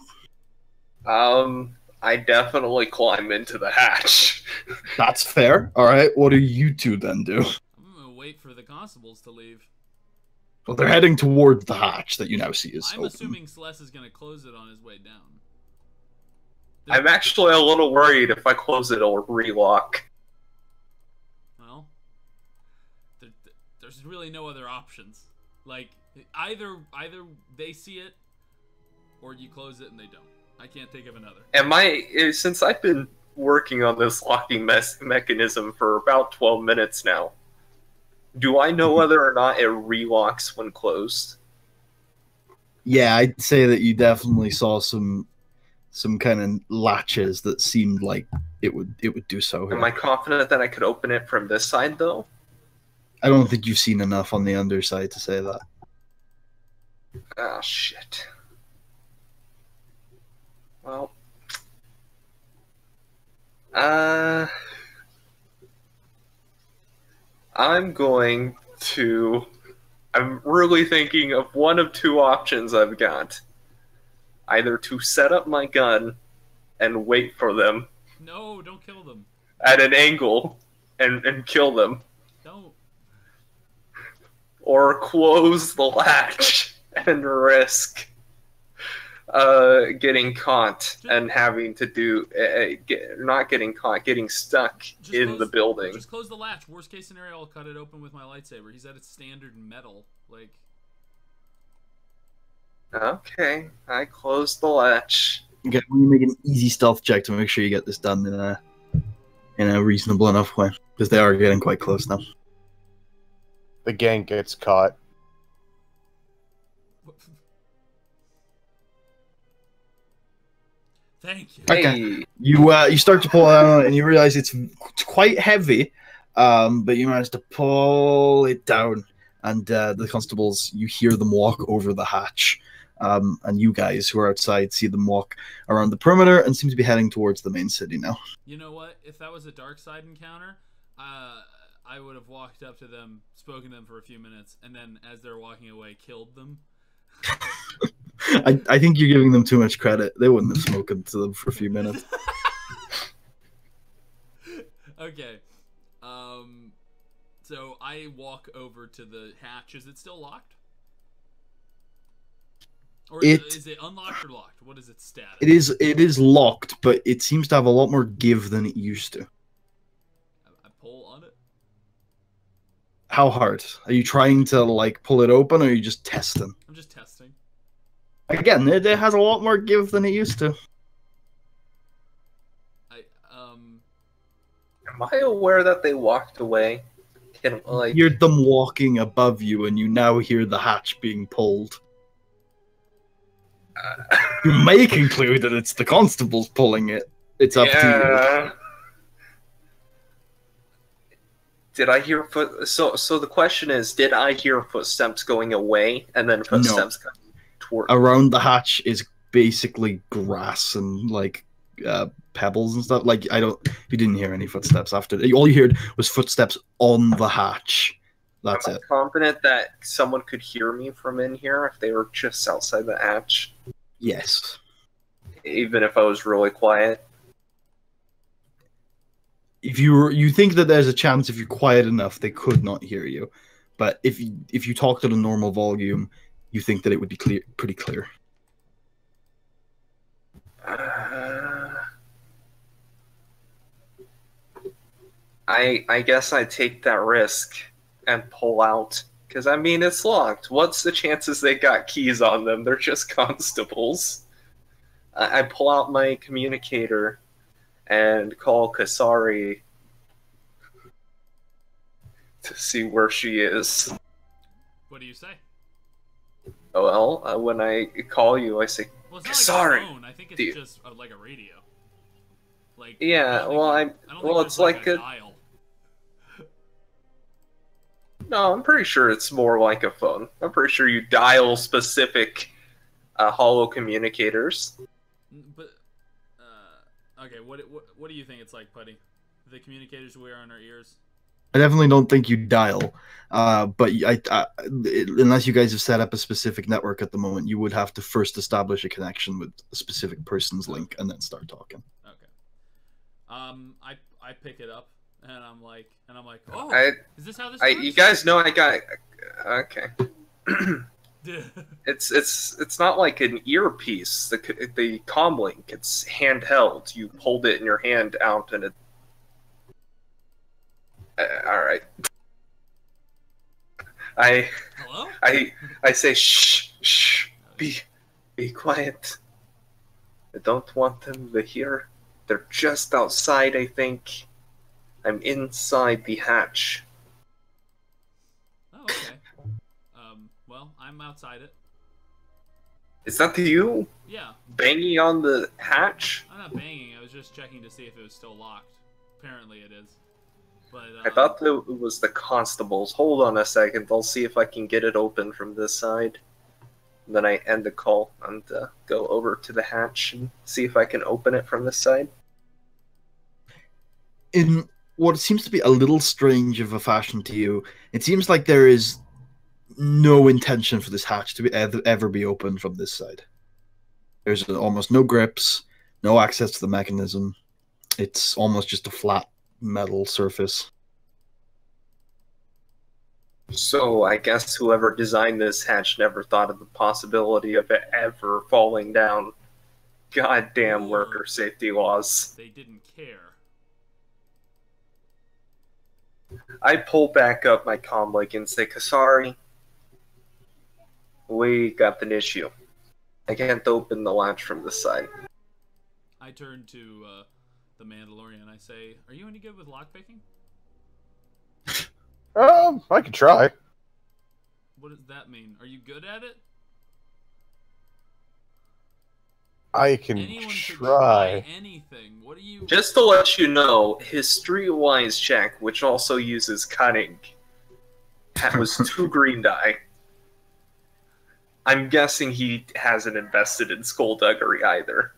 I definitely climb into the hatch. That's fair. All right. What do you two then do? I'm gonna wait for the constables to leave. Well, they're heading towards the hatch that you now see is I'm open. assuming Celeste is gonna close it on his way down. I'm actually a little worried if I close it, it'll relock. Well, there's really no other options. Like, either they see it, or you close it and they don't. I can't think of another. Since I've been working on this locking mechanism for about 12 minutes now, do I know whether or not it relocks when closed? Yeah, I'd say that you definitely saw some kind of latches that seemed like it would do so. Am I confident that I could open it from this side, though? I don't think you've seen enough on the underside to say that. Oh, shit. Well, I'm really thinking of one of two options I've got. Either to set up my gun and wait for them. No, don't kill them. At an angle and kill them. Don't. Or close the latch and risk getting caught and having to do not getting caught, getting stuck in the building. Just close the latch. Worst case scenario, I'll cut it open with my lightsaber. He said it's standard metal. Like. Okay, I closed the latch. Okay, I'm gonna make an easy stealth check to make sure you get this done in a reasonable enough way, because they are getting quite close now. The gang gets caught. Thank you. Okay. You start to pull it out and you realize it's quite heavy, but you manage to pull it down, and the constables, you hear them walk over the hatch, and you guys who are outside see them walk around the perimeter and seem to be heading towards the main city now. You know what? If that was a dark side encounter, I would have walked up to them, spoken to them for a few minutes, and then as they're walking away, killed them. I think you're giving them too much credit. They wouldn't have spoken to them for a few minutes. Okay. So I walk over to the hatch. Is it still locked? Or is it unlocked or locked? What is its status? It is locked, but it seems to have a lot more give than it used to. I pull on it. How hard? Are you trying to like pull it open, or are you just testing? I'm just testing. Again, it has a lot more give than it used to. Am I aware that they walked away? You hear them walking above you, and you now hear the hatch being pulled. You may conclude that it's the constables pulling it. It's up to you. Did I hear So the question is, did I hear footsteps going away and then footsteps coming toward? Around the hatch is basically grass and like pebbles and stuff. Like you didn't hear any footsteps after. All you heard was footsteps on the hatch, That's Am I it. confident that someone could hear me from in here if they were just outside the hatch? Yes. Even if I was really quiet? If you think that there's a chance if you're quiet enough, they could not hear you. But if you talked at a normal volume, you think that it would be pretty clear. I guess I take that risk and pull out. Because, I mean, it's locked. What's the chances they got keys on them? They're just constables. I pull out my communicator and call Kasari to see where she is. What do you say? Oh, well, when I call you, I say, Well, it's not Kasari. like a phone. I think it's just like a radio. Like Yeah, it's like a dial. No, I'm pretty sure it's more like a phone. I'm pretty sure you dial specific hollow communicators. But okay, what do you think it's like, Putty? The communicators we wear on our ears. I definitely don't think you dial, but unless you guys have set up a specific network at the moment, you would have to first establish a connection with a specific person's link and then start talking. Okay. I pick it up and I'm like, oh, is this how this works? You guys know I got okay. It's not like an earpiece. The comm link, it's handheld. You hold it in your hand out and it. All right. Hello? I say shh, be quiet. I don't want them to hear. They're just outside, I think. I'm inside the hatch. Oh, okay. Well, I'm outside it. Is that you? Yeah. Banging on the hatch? I'm not banging. I was just checking to see if it was still locked. Apparently it is. But, I thought that it was the constables. Hold on a second. I'll see if I can get it open from this side. And then I end the call and go over to the hatch and see if I can open it from this side. In what seems to be a little strange of a fashion to you, it seems like there is no intention for this hatch to be ever be opened from this side. There's almost no grips, no access to the mechanism. It's almost just a flat metal surface. So I guess whoever designed this hatch never thought of the possibility of it ever falling down. Goddamn worker safety laws. They didn't care. I pull back up my comm link and say, Kasari, we got an issue. I can't open the latch from this side. I turn to the Mandalorian. I say, "Are you any good with lockpicking?" I could try. What does that mean? Are you good at it? I can Anyone try. could try anything. What do you? Just to let you know, his streetwise check, which also uses cunning, was 2 green die. I'm guessing he hasn't invested in skullduggery either.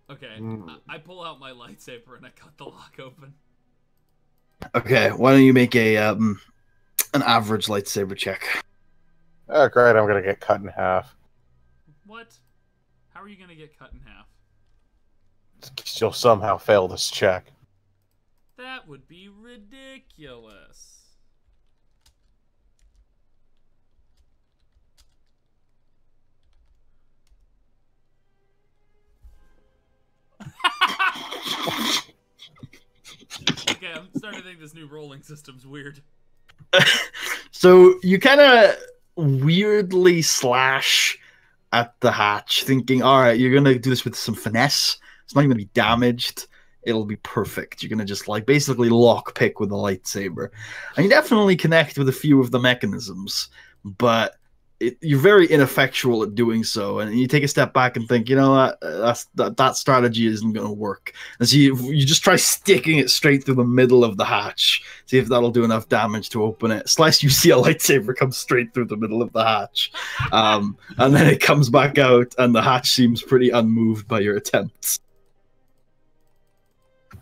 Okay, I pull out my lightsaber and I cut the lock open. Okay, why don't you make a an average lightsaber check? Oh, great! I'm gonna get cut in half. What? How are you gonna get cut in half? You'll somehow fail this check. That would be ridiculous. Okay, I'm starting to think this new rolling system's weird. So you kind of weirdly slash at the hatch, thinking, all right, you're going to do this with some finesse. It's not going to be damaged. It'll be perfect. You're going to just like basically lock pick with a lightsaber. And you definitely connect with a few of the mechanisms, but you're very ineffectual at doing so. And you take a step back and think, you know, that strategy isn't going to work. And so you just try sticking it straight through the middle of the hatch, see if that'll do enough damage to open it. Slice, you see a lightsaber come straight through the middle of the hatch. And then it comes back out, and the hatch seems pretty unmoved by your attempts.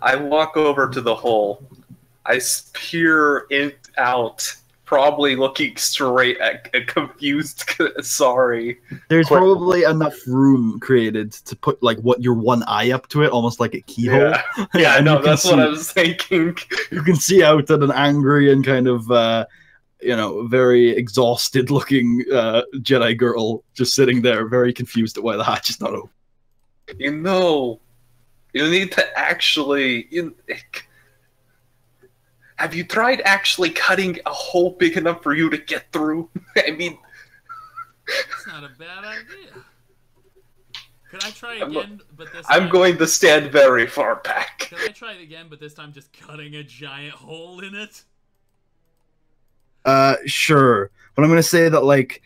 I walk over to the hole. I peer it out, probably looking straight at a confused Sorry. There's probably enough room created to put like what your one eye up to it, almost like a keyhole. Yeah, And no, that's what I was thinking. You can see out at an angry and kind of very exhausted looking Jedi girl just sitting there, very confused at why the hatch is not open. You need to actually. Have you tried actually cutting a hole big enough for you to get through? I mean, it's not a bad idea. Could I try again, but this time... I'm going to stand very far back. Could I try it again, but this time just cutting a giant hole in it? Sure. But I'm going to say that, like,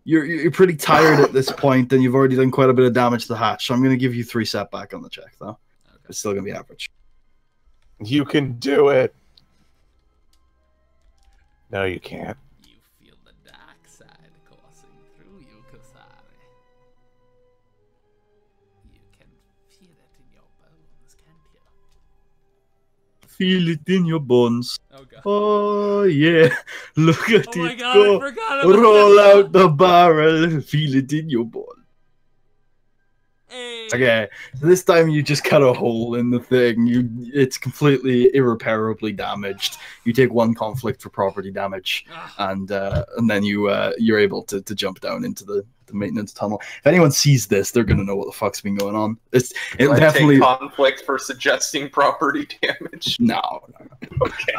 you're pretty tired at this point, and you've already done quite a bit of damage to the hatch, so I'm going to give you 3 setback on the check, though. Okay. It's still going to be average. You can do it. No, you can't. You feel the dark side coursing through you, Kasari. You can feel it in your bones, can't you? Feel it in your bones. Oh, God. Oh, yeah. Look at it my God, go. I forgot about Roll that. out the barrel. Feel it in your bones. Hey. Okay, so this time you just cut a hole in the thing. It's completely irreparably damaged. You take 1 conflict for property damage, and then you're able to jump down into the maintenance tunnel. If anyone sees this, they're gonna know what the fuck's been going on. It definitely take conflict for suggesting property damage. No. Okay.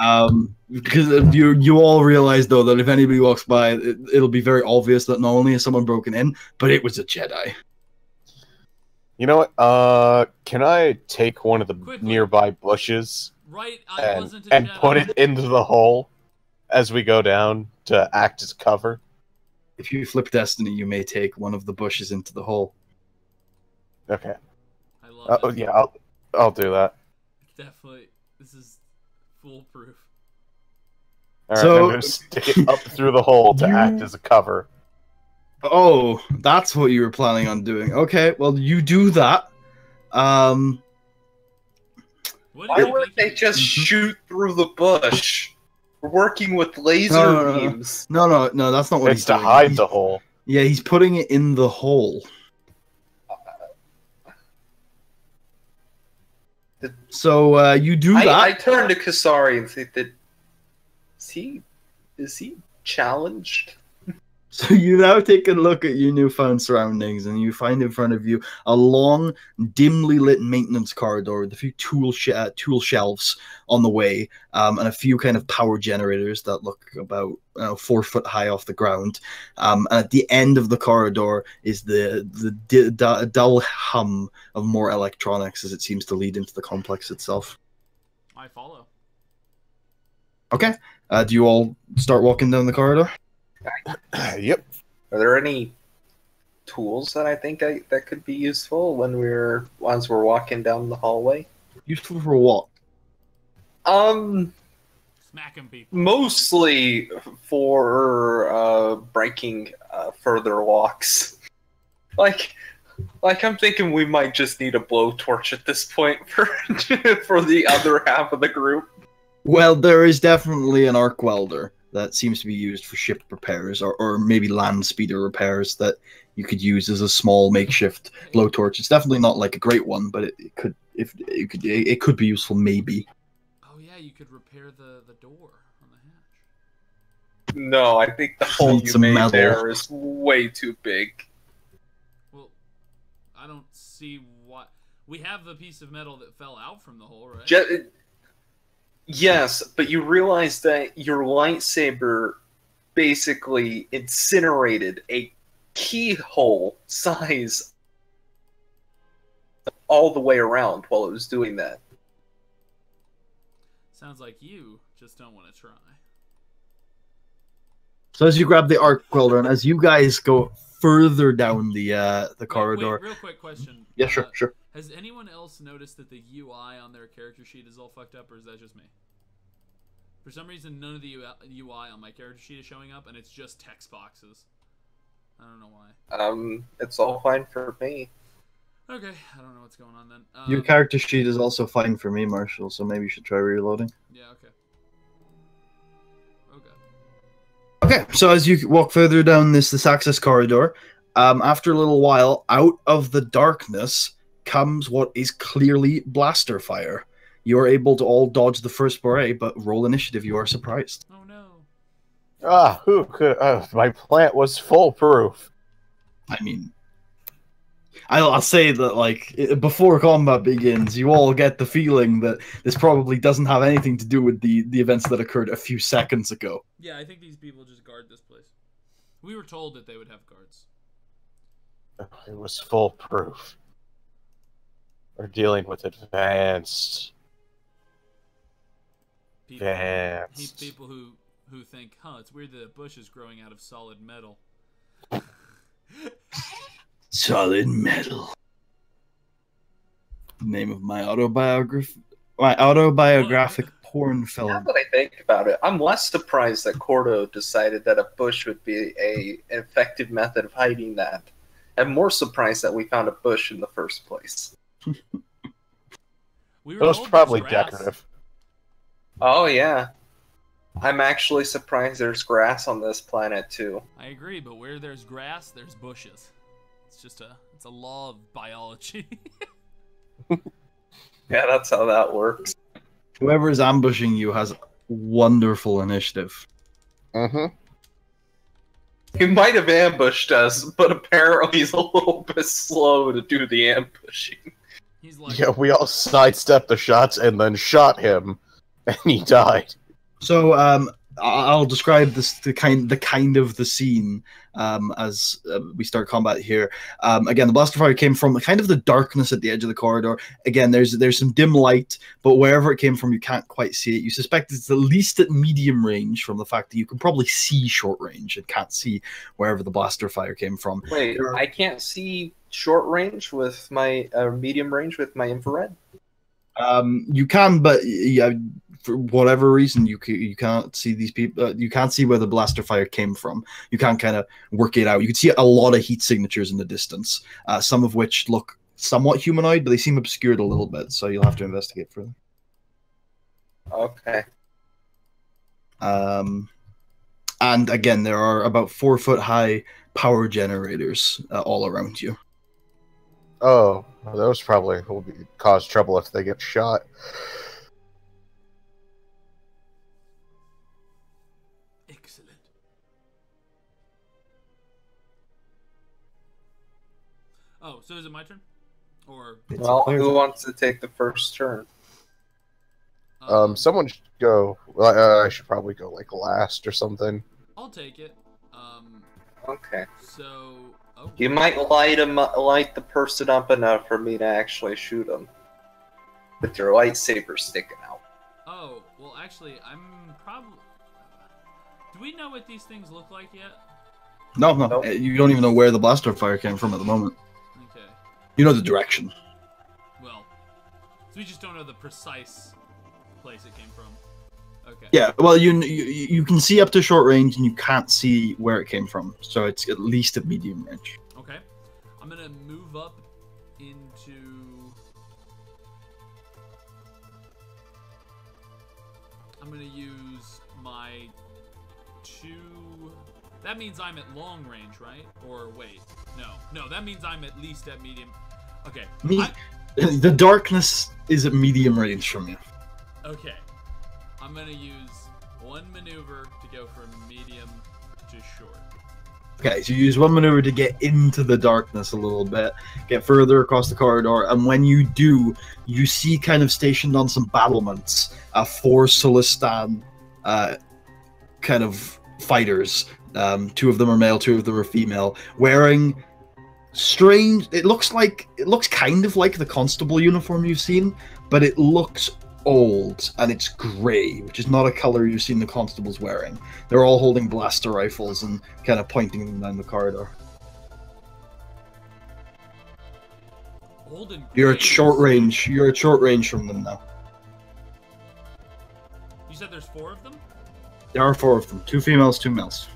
Because you all realize though that if anybody walks by, it'll be very obvious that not only is someone broken in, but it was a Jedi. You know what? Can I take one of the nearby bushes and put it into the hole as we go down to act as cover? If you flip Destiny, you may take one of the bushes into the hole. Okay. I love it. Yeah, I'll do that. Definitely. This is foolproof. All right, I'm going to stick it up through the hole to act as a cover. Oh, that's what you were planning on doing. Okay, well, you do that. Why wouldn't they just shoot through the bush? We're working with laser beams. No, that's not what he's doing. It's to hide the hole. Yeah, he's putting it in the hole. So, you do that. I turn to Kasari and say that... Is he challenged? So you now take a look at your newfound surroundings, and you find in front of you a long, dimly lit maintenance corridor with a few tool shelves on the way, and a few kind of power generators that look about 4 foot high off the ground. And at the end of the corridor is the dull hum of more electronics as it seems to lead into the complex itself. I follow. Okay. Do you all start walking down the corridor? Yep. Are there any tools that I think that could be useful once we're walking down the hallway? Useful for what? Smacking people. Mostly for breaking further locks. Like I'm thinking we might just need a blowtorch at this point for the other half of the group. Well, there is definitely an arc welder that seems to be used for ship repairs or maybe land speeder repairs that you could use as a small makeshift blowtorch. It's definitely not like a great one, but it could be useful maybe. Oh yeah, you could repair the door on the hatch. No, I think the hole you made there is way too big. Well, I don't see what... We have the piece of metal that fell out from the hole, right? Yes, but you realize that your lightsaber basically incinerated a keyhole size all the way around while it was doing that. Sounds like you just don't want to try. So as you grab the arc welder and as you guys go further down the corridor... Wait, real quick question. Yeah, sure. Has anyone else noticed that the UI on their character sheet is all fucked up, or is that just me? For some reason, none of the UI on my character sheet is showing up, and it's just text boxes. I don't know why. It's all fine for me. Okay, I don't know what's going on then. Your character sheet is also fine for me, Marshall, so maybe you should try reloading. Yeah, okay. Okay, so as you walk further down this access corridor, after a little while, out of the darkness comes what is clearly blaster fire. You are able to all dodge the first foray, but roll initiative. You are surprised. Oh no. Who could... my plant was foolproof. I mean, I'll say that, like, before combat begins, you all get the feeling that this probably doesn't have anything to do with the events that occurred a few seconds ago. Yeah, I think these people just guard this place. We were told that they would have guards. It was foolproof. We're dealing with advanced... People who think, huh, it's weird that a bush is growing out of solid metal. Solid metal. Name of my autobiographic porn film. Now that I think about it, I'm less surprised that Cordo decided that a bush would be an effective method of hiding that. I'm more surprised that we found a bush in the first place. It was probably decorative. Oh, yeah. I'm actually surprised there's grass on this planet, too. I agree, but where there's grass, there's bushes. It's a law of biology. Yeah, that's how that works. Whoever is ambushing you has wonderful initiative. Mm-hmm. He might have ambushed us, but apparently he's a little bit slow to do the ambushing. He's like, Yeah, we all sidestepped the shots and then shot him, and he died. So I'll describe the kind of the scene as we start combat here. Again, the blaster fire came from kind of the darkness at the edge of the corridor. Again, there's some dim light, but wherever it came from, you can't quite see it. You suspect it's at least at medium range from the fact that you can probably see short range and can't see wherever the blaster fire came from. Wait, I can't see short range with my medium range with my infrared? You can, but yeah, for whatever reason, you can't see these people. You can't see where the blaster fire came from. You can't kind of work it out. You can see a lot of heat signatures in the distance, some of which look somewhat humanoid, but they seem obscured a little bit. So you'll have to investigate further. Okay. And again, there are about 4-foot-high power generators all around you. Oh, those probably will cause trouble if they get shot. excellent. Oh, so is it my turn? Or Well, who wants to take the first turn? Someone should go. I should probably go like last or something. I'll take it. Okay. So You might light the person up enough for me to actually shoot him. With your lightsaber sticking out. Oh, well, actually, I'm probably... Do we know what these things look like yet? No. Nope. You don't even know where the blaster fire came from at the moment. Okay. You know the direction. Well, so we just don't know the precise place it came from. Okay. Yeah, well, you can see up to short range, and you can't see where it came from. So it's at least at medium range. Okay. I'm gonna move up into... I'm gonna use my 2... That means I'm at long range, right? Or wait, no, that means I'm at least at medium. Okay. The darkness is at medium range from you. Okay. I'm gonna use one maneuver to go from medium to short. Okay, so you use one maneuver to get into the darkness a little bit, get further across the corridor, and when you do, you see kind of stationed on some battlements, 4 Sullustan kind of fighters. 2 of them are male, 2 of them are female, wearing strange... It looks kind of like the constable uniform you've seen, but it looks old, and it's grey, which is not a color you've seen the constables wearing. They're all holding blaster rifles and kind of pointing them down the corridor. Old and You're at grey. short range. You're at short range from them now. You said there's 4 of them? There are 4 of them. 2 females, 2 males.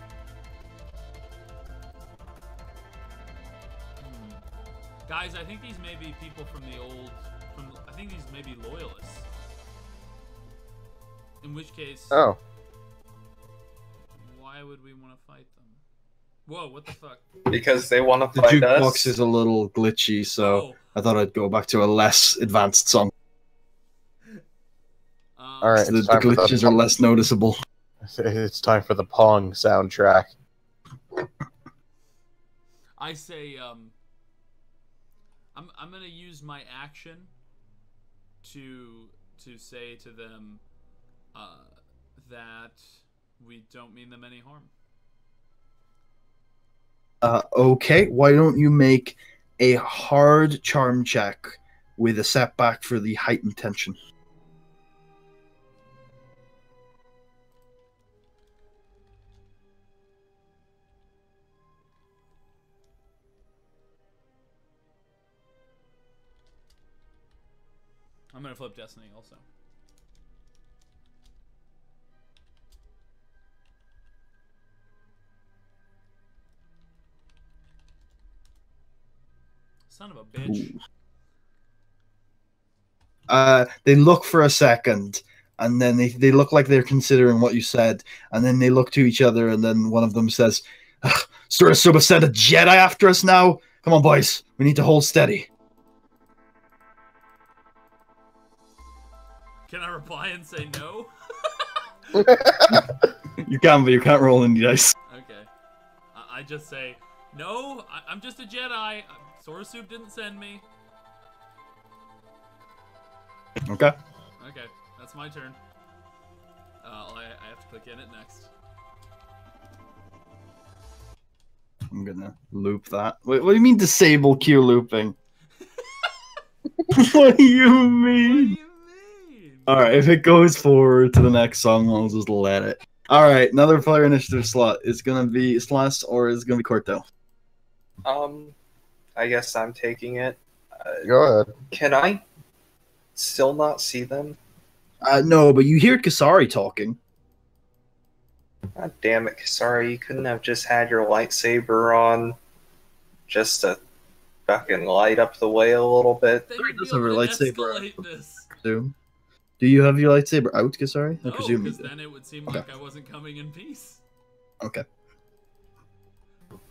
Guys, I think these may be people from the old. I think these may be loyalists. In which case, Oh. why would we want to fight them? Whoa, what the fuck? Because they want to The fight us. jukebox is a little glitchy, so Oh. I thought I'd go back to a less advanced song. All right, So the it's time for glitches are less noticeable. It's time for the Pong soundtrack. I say, I'm gonna use my action to say to them, that we don't mean them any harm. Okay, why don't you make a hard charm check with a setback for the heightened tension? I'm gonna flip Destiny also. Son of a bitch. They look for a second, and then they look like they're considering what you said, and then they look to each other, and then one of them says, Sullust sent a Jedi after us now? Come on, boys. We need to hold steady. Can I reply and say no? You can, but you can't roll any dice. Okay. I just say, no, I'm just a Jedi. Sullust didn't send me. Okay. Okay, that's my turn. I have to click in it next. I'm gonna loop that. Wait, what do you mean disable queue looping? What do you What do mean? you mean? Alright, if it goes forward to the next song, I'll just let it. Alright, another player initiative slot. Is gonna be Sullust or is it gonna be Corto? I guess I'm taking it. Go ahead. Can I still not see them? No, but you hear Kasari talking. God damn it, Sorry, you couldn't have just had your lightsaber on just to fucking light up the way a little bit. Then Sorry, you'd be does have her able to lightsaber escalate this. Presume. Do you have your lightsaber out, Kasari? I No, presume you because do. then it would seem Okay. like I wasn't coming in peace. Okay.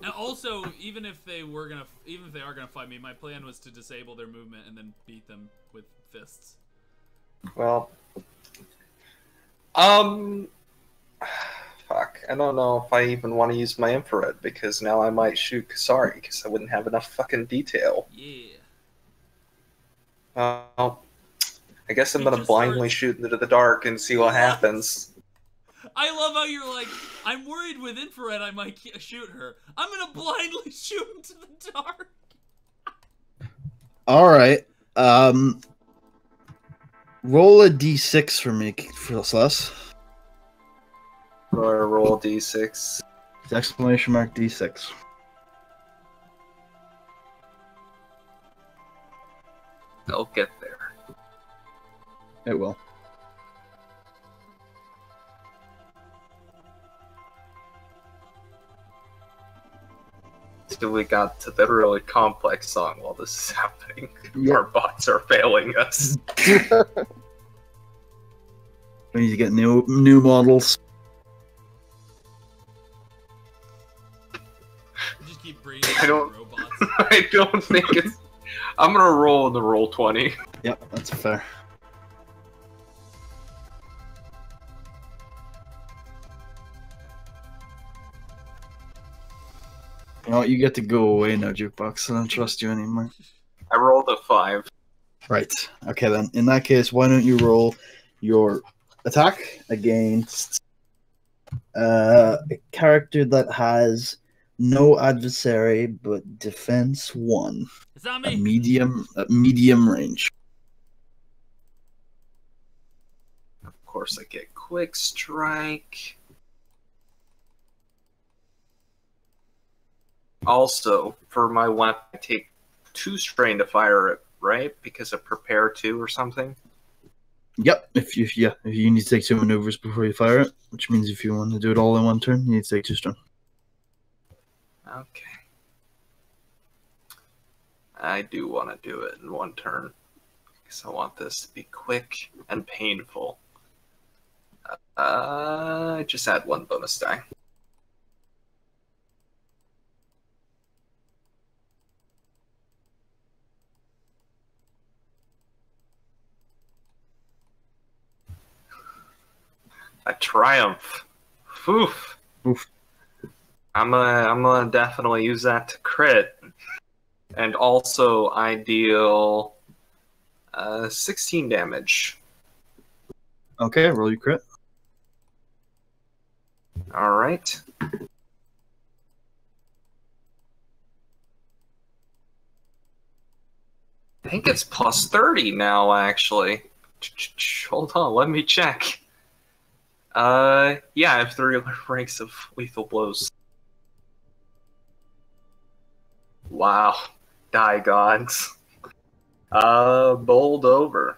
And also, even if they are gonna fight me, my plan was to disable their movement and then beat them with fists. Well, fuck. I don't know if I even want to use my infrared because now I might shoot Kasari because I wouldn't have enough fucking detail. Yeah. Well, I guess I'm He gonna just blindly starts- shoot into the dark and see what happens. I love how you're like, I'm worried with infrared I might shoot her. I'm gonna blindly shoot into the dark. Alright. Roll a d6 for me, for Sullust. Or roll d6. Exclamation mark d6. I'll get there. It will. Till we got to the really complex song while this is happening. Yeah. Our bots are failing us. We need to get new models. You just keep breeding I don't- robots. I don't think it's. I'm gonna roll in the roll 20. Yep, that's fair. You know what, you get to go away now, Jukebox. I don't trust you anymore. I rolled a 5. Right. Okay, then. In that case, why don't you roll your attack against a character that has no adversary but defense 1 It's not at me. medium range. Of course, I get quick strike. Also, for my weapon, I take 2 strain to fire it, right? Because of prepare 2 or something. Yep. If you need to take 2 maneuvers before you fire it, which means if you want to do it all in one turn, you need to take 2 stun. Okay. I do want to do it in one turn. Because I want this to be quick and painful. Just add 1 bonus die. A triumph. Oof. Oof. I'm gonna definitely use that to crit. And also I deal 16 damage. Okay, roll your crit. Alright. I think it's plus 30 now, actually. Hold on, let me check. Yeah, I have 3 ranks of lethal blows. Wow. Die gods. Bowled over.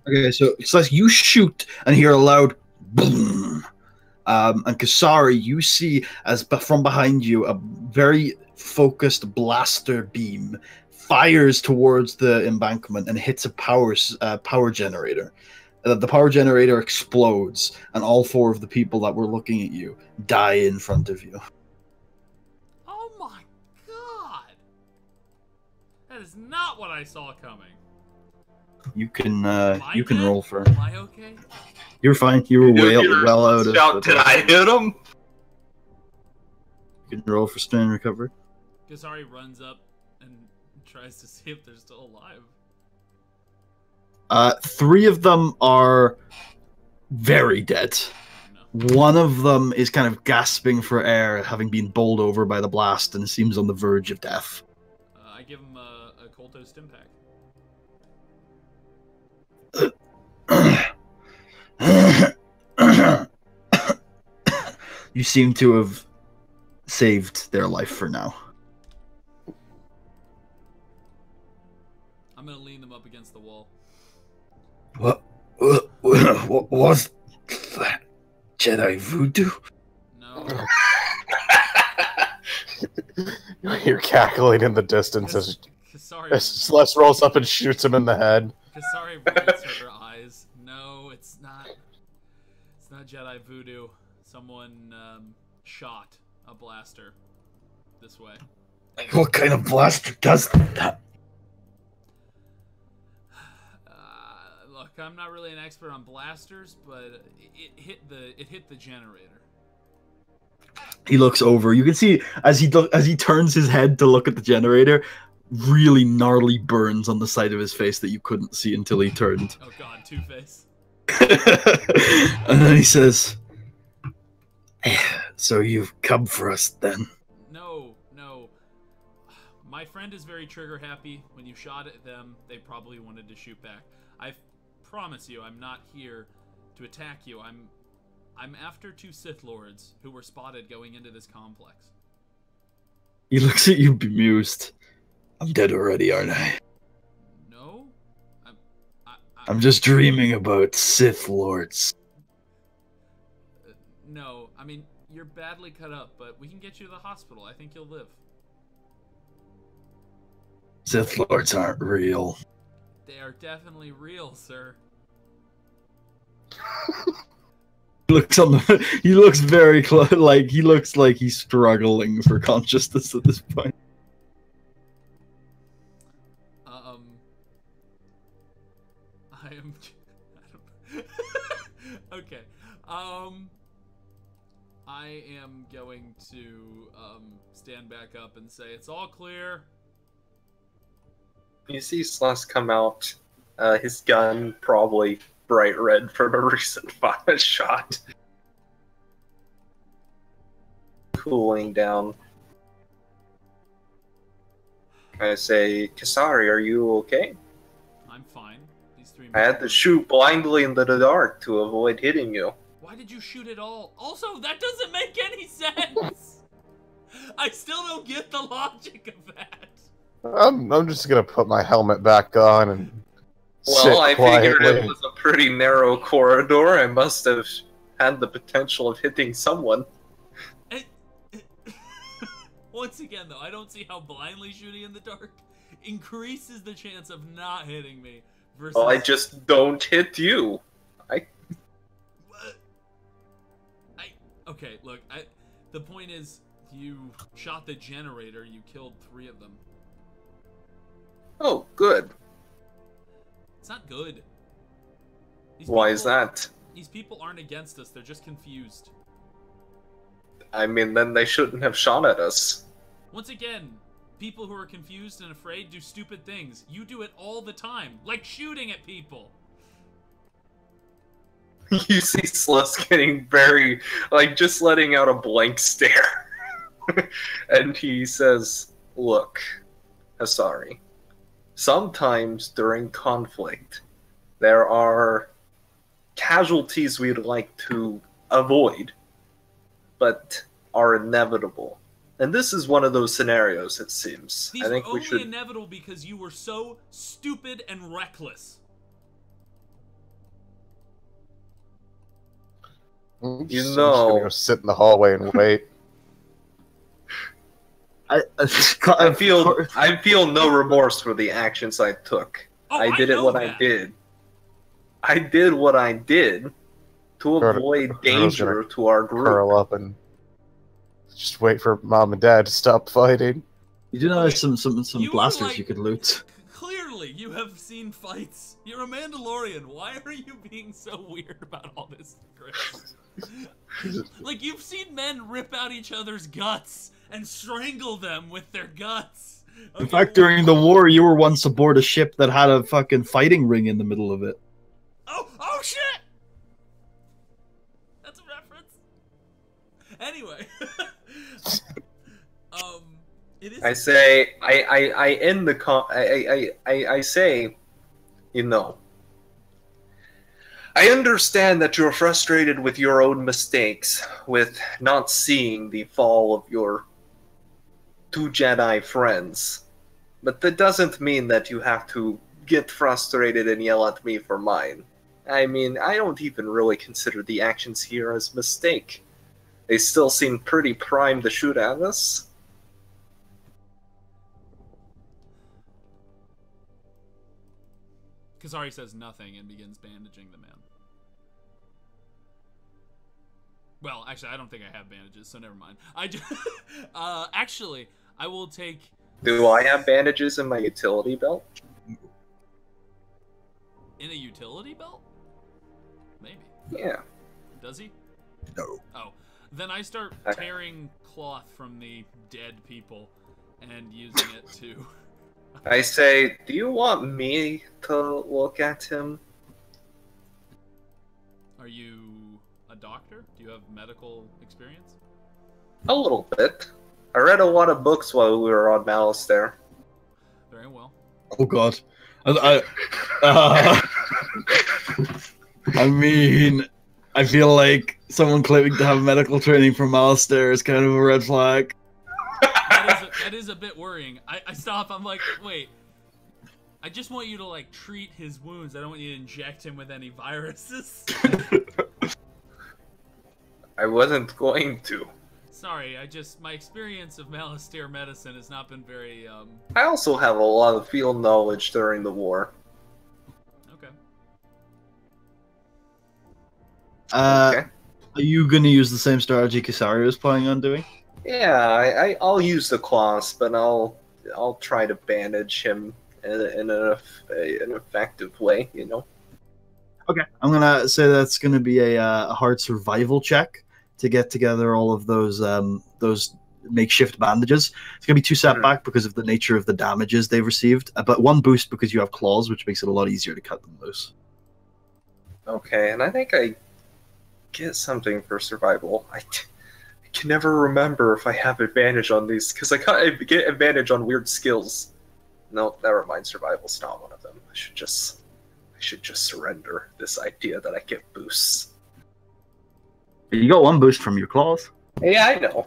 Okay, so it's like you shoot and hear a loud boom. And Kasari, you see as from behind you a very focused blaster beam fires towards the embankment and hits a power generator. The power generator explodes, and all 4 of the people that were looking at you die in front of you. Oh my god! That is not what I saw coming. You can roll for. Am I okay? You're fine. You were well out of. Shout, did I hit him? You can roll for strain recovery. Kasari runs up and tries to see if they're still alive. 3 of them are very dead. No. One of them is kind of gasping for air, having been bowled over by the blast, and seems on the verge of death. I give him a Colto stim pack. You seem to have saved their life for now. I'm gonna lean them up against the wall. What was that? Jedi voodoo? No. You're cackling in the distance as Kasari Celeste rolls up and shoots him in the head. Kasari rolls her eyes. No, it's not. It's not Jedi voodoo. Someone shot a blaster this way. What kind of blaster does that? Look, I'm not really an expert on blasters, but it hit the generator. He looks over. You can see as he turns his head to look at the generator, really gnarly burns on the side of his face that you couldn't see until he turned. Oh god, Two-Face. And then he says, "So you've come for us then?" No. My friend is very trigger happy. When you shot at them, they probably wanted to shoot back. I promise you, I'm not here to attack you. I'm after 2 Sith Lords who were spotted going into this complex. He looks at you bemused. I'm dead already, aren't I? No? I'm just dreaming about Sith Lords. No, I mean, you're badly cut up, but we can get you to the hospital. I think you'll live. Sith Lords aren't real. They are definitely real, sir. He looks very close. Like he looks like he's struggling for consciousness at this point. I am. Okay. I am going to stand back up and say it's all clear. You see Sluss come out, his gun probably bright red from a recent fire shot. Cooling down. I say, Kasari, are you okay? I'm fine. These 3 I had to shoot blindly into the dark to avoid hitting you. Why did you shoot at all? Also, that doesn't make any sense! I still don't get the logic of that. I'm just gonna put my helmet back on and Well, I figured quietly. it was a pretty narrow corridor. I must have had the potential of hitting someone. Once again, though, I don't see how blindly shooting in the dark increases the chance of not hitting me. Versus... Well, I just don't hit you. Okay, look, the point is, you shot the generator, you killed 3 of them. Oh, good. It's not good. Why is that? These people aren't against us, they're just confused. I mean, then they shouldn't have shot at us. Once again, people who are confused and afraid do stupid things. You do it all the time, like shooting at people. You see Sullust getting very, like, just letting out a blank stare. And he says, look, Hasari, sometimes during conflict, there are casualties we'd like to avoid, but are inevitable. And this is one of those scenarios, it seems. These were only inevitable because you were so stupid and reckless. I'm just gonna go sit in the hallway and wait. I feel no remorse for the actions I took. Oh, I did what I did. I did what I did to avoid danger to our group. Curl up and just wait for Mom and Dad to stop fighting. You do know there's some blasters you could loot. Clearly, you have seen fights. You're a Mandalorian. Why are you being so weird about all this, Chris? Like, you've seen men rip out each other's guts and strangle them with their guts. Okay. In fact, during the war, you were once aboard a ship that had a fucking fighting ring in the middle of it. Oh shit! That's a reference. Anyway, it is. I say, I end the I say, you know, I understand that you're frustrated with your own mistakes, with not seeing the fall of your 2 Jedi friends, but that doesn't mean that you have to get frustrated and yell at me for mine. I mean, I don't even really consider the actions here as mistake. They still seem pretty primed to shoot at us. Kazari says nothing and begins bandaging the man. Well, actually, I don't think I have bandages, so never mind. I just, actually, I will take... Do I have bandages in my utility belt? In a utility belt? Maybe. Yeah. Does he? No. Oh. Then I start tearing cloth from the dead people and using it to... I say, do you want me to look at him? Are you a doctor? Do you have medical experience? A little bit. I read a lot of books while we were on Malastare. Very well. Oh god. I mean, I feel like someone claiming to have medical training from Malastare is kind of a red flag. That is a bit worrying. I stop, I'm like, wait. I just want you to, like, treat his wounds. I don't want you to inject him with any viruses. I wasn't going to. Sorry, my experience of Malastare medicine has not been very, I also have a lot of field knowledge during the war. Okay. Okay. Are you going to use the same strategy Kasari was planning on doing? Yeah, I'll use the cloths, but I'll try to bandage him in an effective way, you know. Okay, I'm gonna say that's gonna be a hard survival check to get together all of those makeshift bandages. It's gonna be 2 setback because of the nature of the damages they've received, but 1 boost because you have claws, which makes it a lot easier to cut them loose. Okay, and I think I get something for survival. I can never remember if I have advantage on these, because I get advantage on weird skills. No, never mind. Survival's not one of them. I should just surrender this idea that I get boosts. You got 1 boost from your claws. Yeah, I know.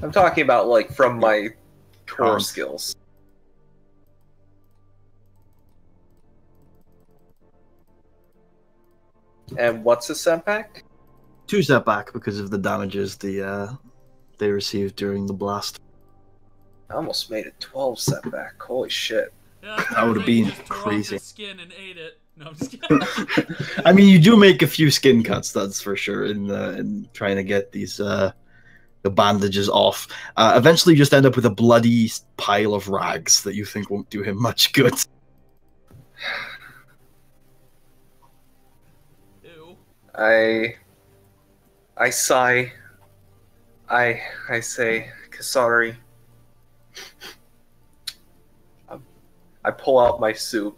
I'm talking about, like, from my core skills. And what's a setback? 2 setback because of the damages they received during the blast. I almost made a 12 setback. Holy shit. Yeah, That would have been just tore off crazy. his skin and ate it. No, I'm just kidding. I mean, you do make a few skin cuts, that's for sure, in trying to get these the bandages off. Eventually, you just end up with a bloody pile of rags that you think won't do him much good. Ew. I sigh. I say, Kasari. I pull out my suit.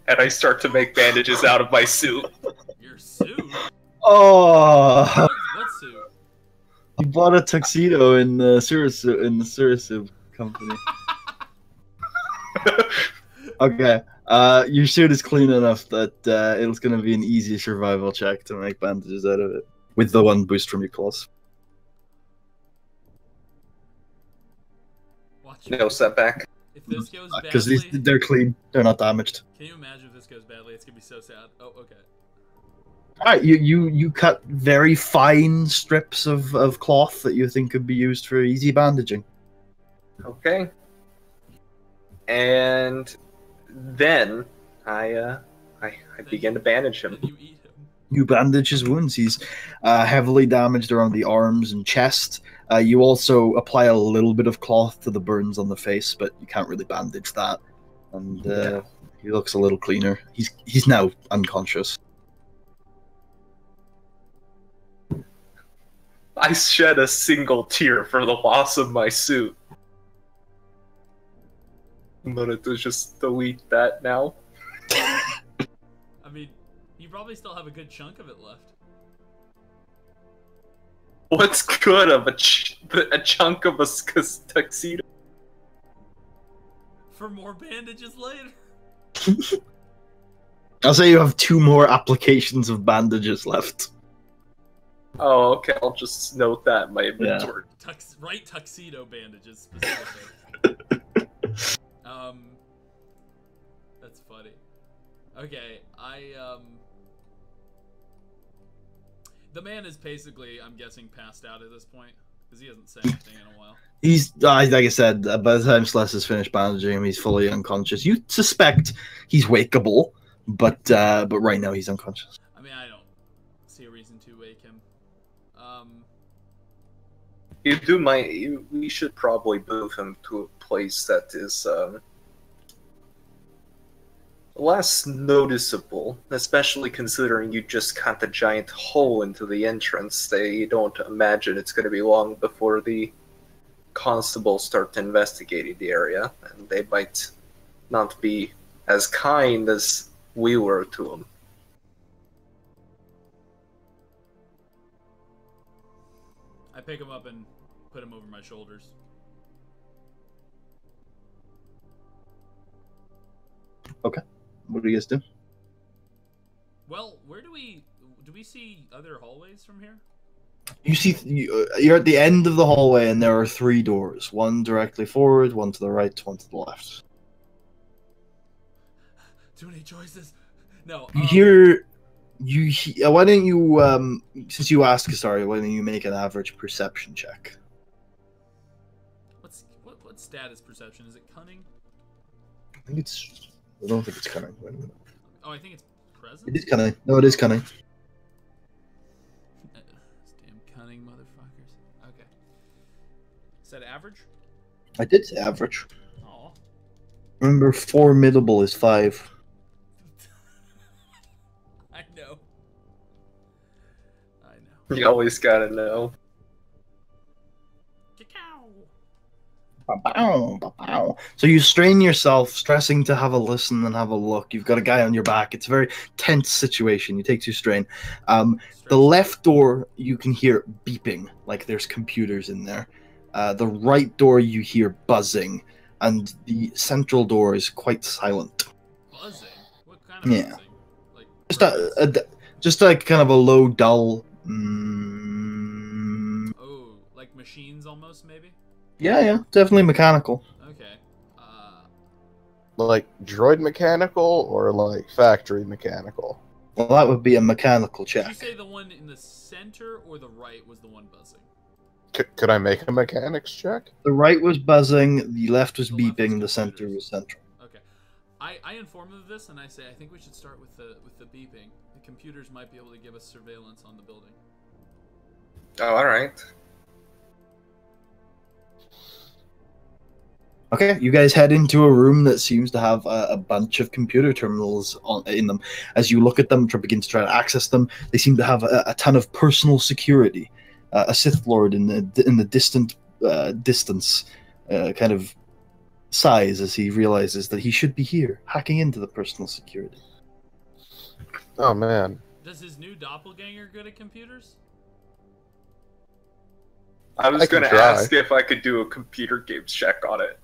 And I start to make bandages out of my suit. Your suit? Oh, What suit? you bought a tuxedo in the Sullust company. Okay, your suit is clean enough that it's going to be an easy survival check to make bandages out of it with the one boost from your claws. Watch No setback. If this goes Because badly, they're clean, they're not damaged. can you imagine if this goes badly? It's gonna be so sad. Oh, okay. All right, you cut very fine strips of cloth that you think could be used for easy bandaging. Okay. And then I begin to bandage him. Then you eat him. You bandage his wounds. He's heavily damaged around the arms and chest. You also apply a little bit of cloth to the burns on the face, but you can't really bandage that. And he looks a little cleaner. He's now unconscious. I shed a single tear for the loss of my suit. I'm gonna just delete that now. I mean, you probably still have a good chunk of it left. What's good of a chunk of a tuxedo? For more bandages later. I'll say you have 2 more applications of bandages left. Oh, okay. I'll just note that in my inventory. Right tuxedo bandages specifically. That's funny. Okay, the man is basically, I'm guessing, passed out at this point because he hasn't said anything in a while. He's, like I said, by the time Celeste has finished bandaging him, he's fully unconscious. You suspect he's wakeable, but right now he's unconscious. I mean, I don't see a reason to wake him. We should probably move him to a place that is less noticeable, especially considering you just cut a giant hole into the entrance. They don't imagine it's going to be long before the constables start investigating the area, and they might not be as kind as we were to him. I pick him up and put him over my shoulders. Okay. What do you guys do? Well, where do we see other hallways from here? You see, you're at the end of the hallway, and there are 3 doors. One directly forward, one to the right, one to the left. Too many choices. No. Why don't you, since you asked, sorry, why don't you make an average perception check? What status perception? Is it cunning? I don't think it's cunning. Wait a minute. Oh, I think it's presence? It is cunning. No, it is cunning. Damn cunning motherfuckers. Okay. Is that average? I did say average. Aw. Remember, formidable is 5. I know. You always gotta know. So you strain yourself, stressing to have a listen and have a look. You've got a guy on your back. It's a very tense situation. You take 2 strain. The left door, you can hear beeping, like there's computers in there. The right door, you hear buzzing. And the central door is quite silent. Buzzing? What kind of buzzing? Like just like kind of a low, dull... Oh, like machines almost, maybe? Yeah, definitely mechanical. Okay. Like droid mechanical or like factory mechanical? Well, that would be a mechanical check. Did you say the one in the center or the right was the one buzzing? Could I make a mechanics check? The right was buzzing, the left was The left beeping, was the center computers. was central. Okay. I inform them of this and I say I think we should start with the beeping. The computers might be able to give us surveillance on the building. Oh, all right. Okay, you guys head into a room that seems to have a bunch of computer terminals in them. As you look at them, begin to try to access them, they seem to have a ton of personal security. A Sith Lord in the distant distance, kind of sighs as he realizes that he should be here, hacking into the personal security. Oh man. Does his new doppelganger good at computers? I was I can going to try. ask if I could do a computer games check on it.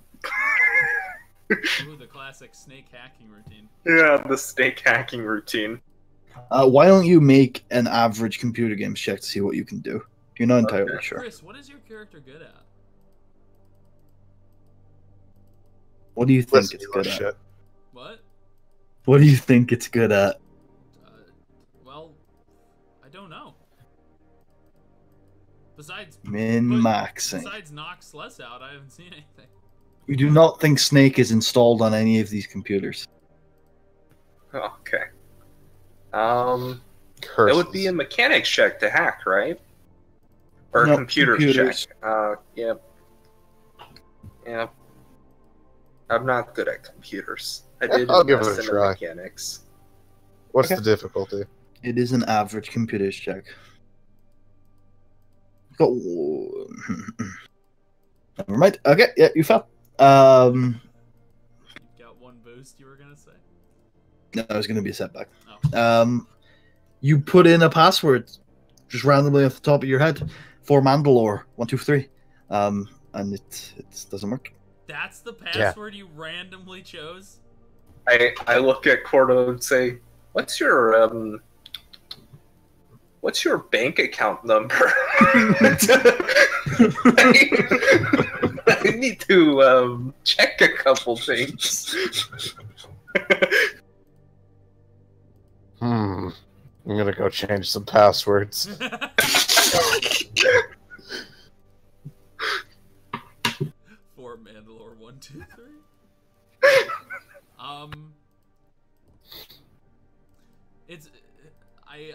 Ooh, the classic snake hacking routine. Yeah, the snake hacking routine. Why don't you make an average computer games check to see what you can do? You're not entirely sure. Chris, what is your character good at? What do you think Listen it's to good that at? shit. What? What do you think it's good at? Well, I don't know. Besides Min-maxing. Besides knock Sless out, I haven't seen anything. We do not think Snake is installed on any of these computers. Okay. Curses. It would be a mechanics check to hack, right? Or No, a computer computers. check. Yeah. Yeah. I'm not good at computers. I did I'll give invest it a in try. mechanics. What's Okay. the difficulty? It is an average computers check. Go. Never mind. Okay, yeah, you fell. You've got one boost, you were gonna say? No, it was going to be a setback. Oh. You put in a password just randomly off the top of your head for Mandalore 123, and it doesn't work. That's the password you randomly chose? I look at Cordo and say, what's your bank account number? I need to check a couple things. I'm gonna go change some passwords. For Mandalore 123. It's I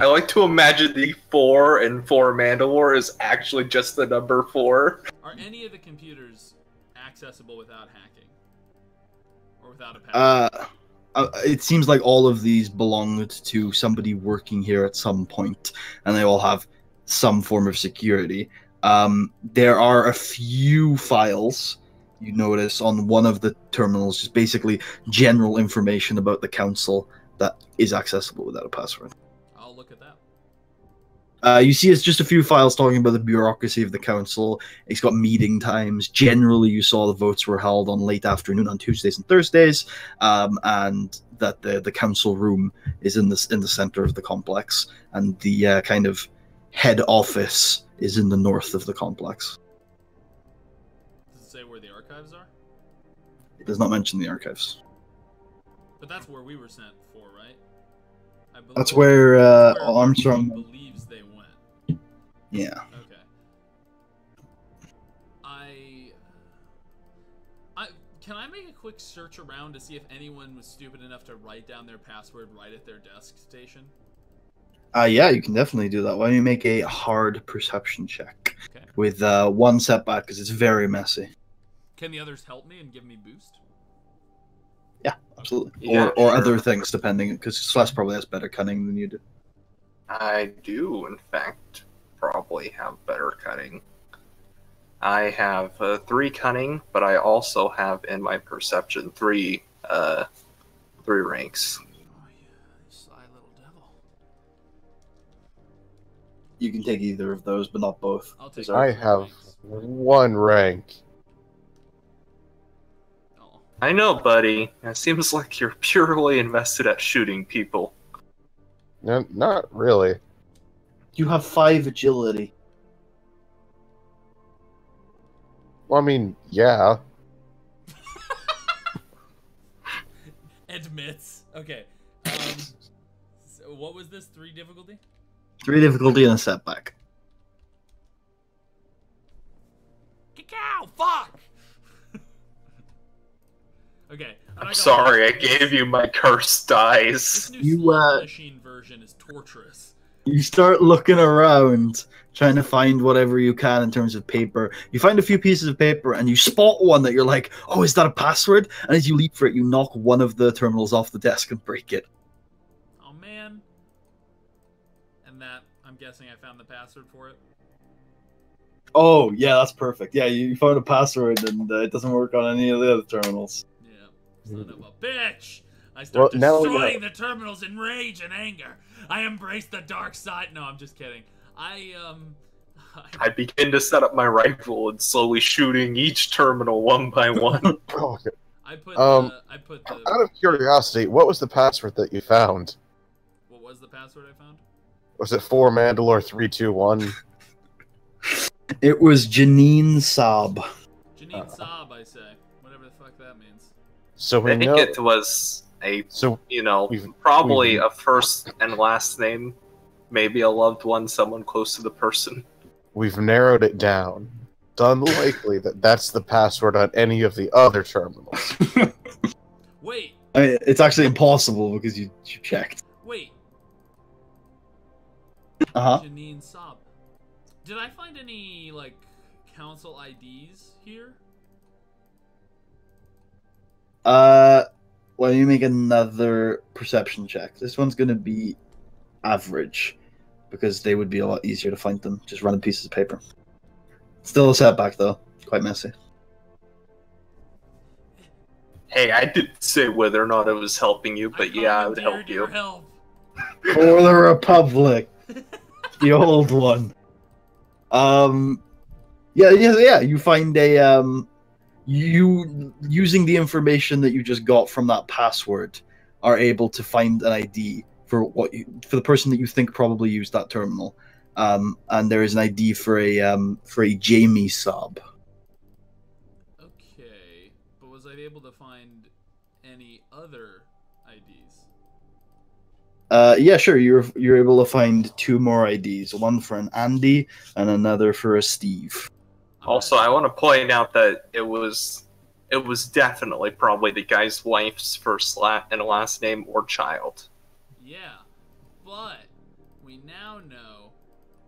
like to imagine the 4 and 4 Mandalore is actually just the number 4. Are any of the computers accessible without hacking? Or without a password? It seems like all of these belonged to somebody working here at some point, and they all have some form of security. There are a few files you notice on one of the terminals, just basically general information about the council that is accessible without a password. I'll look at that. You see it's just a few files talking about the bureaucracy of the council. It's got meeting times. Generally, you saw the votes were held on late afternoon on Tuesdays and Thursdays, and that the council room is in the center of the complex, and the kind of head office is in the north of the complex. Does it say where the archives are? It does not mention the archives. But that's where we were sent for, right? I believe That's where that's where Armstrong. Armstrong believes they went. Yeah. Okay. Can I make a quick search around to see if anyone was stupid enough to write down their password right at their desk station? Yeah, you can definitely do that. Why don't you make a hard perception check Okay. with one setback because it's very messy. Can the others help me and give me boost? Yeah, absolutely. Yeah, or sure. other things depending, because Celeste probably has better cunning than you do. I do, in fact, probably have better cunning. I have 3 cunning, but I also have in my perception 3 ranks. Oh yeah, sly little devil. You can take either of those, but not both. I'll take I both have ranks. 1 rank. Oh. I know, buddy. It seems like you're purely invested at shooting people. No, not really. You have 5 agility. Well, I mean, yeah. Admits. Okay. So what was this? 3 difficulty? 3 difficulty and a setback. Cacao! Fuck! Okay. I'm sorry, I gave you my cursed dice. This new slot machine version is torturous. You start looking around, trying to find whatever you can in terms of paper. You find a few pieces of paper, and you spot one that you're like, oh, is that a password? And as you leap for it, you knock one of the terminals off the desk and break it. Oh, man. And that, I'm guessing I found the password for it. Oh, yeah, that's perfect. Yeah, you found a password, and it doesn't work on any of the other terminals. Yeah, son of a bitch! I start Well, destroying the terminals in rage and anger. I embrace the dark side. No, I'm just kidding. I begin to set up my rifle and slowly shooting each terminal one by one. Okay. I put Out the. of curiosity, what was the password that you found? What was the password I found? Was it 4 Mandalore 321? It was Janine Saab. Janine Saab, I say. Whatever the fuck that means. So we I think know. it was a, So probably a first and last name, maybe a loved one, someone close to the person. we've narrowed it down. It's unlikely that that's the password on any of the other terminals. Wait. I mean, it's actually impossible because you checked. Wait. Janine Saab. Did I find any, like, council IDs here? Let me make another perception check. This one's going to be average, because they would be a lot easier to find them. Just random pieces of paper. Still a setback, though. Quite messy. Hey, I didn't say whether or not I was helping you, but yeah, I would help you. Help. For the Republic. The old one. Yeah, you find a, you, using the information that you just got from that password, are able to find an ID for for the person that you think probably used that terminal. And there is an ID for a Jamie Saab. Okay, but was I able to find any other IDs? Yeah, sure. You're able to find 2 more IDs. One for an Andy and another for a Steve. Also, I want to point out that it was definitely probably the guy's wife's first and last name or child. Yeah, but we now know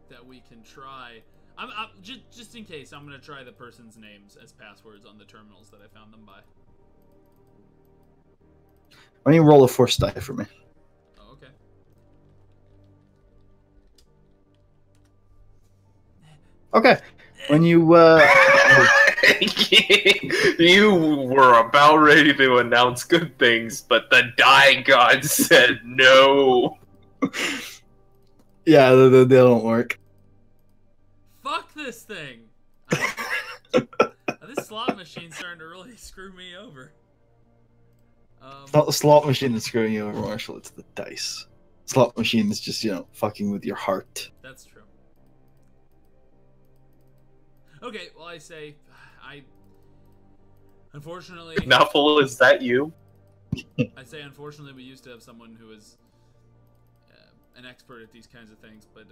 that we can try. Just in case, I'm gonna try the person's names as passwords on the terminals that I found them by. Why don't you roll a force die for me? Oh, okay. Okay. When you you were about ready to announce good things, but the die god said no. Yeah, they don't work. Fuck this thing. This slot machine's starting to really screw me over. It's not the slot machine that's screwing you over, Marshall. It's the dice. Slot machine is just, fucking with your heart. That's true. Okay, well, I say, unfortunately... Knuffle, is that you? I say, unfortunately, we used to have someone who was an expert at these kinds of things, but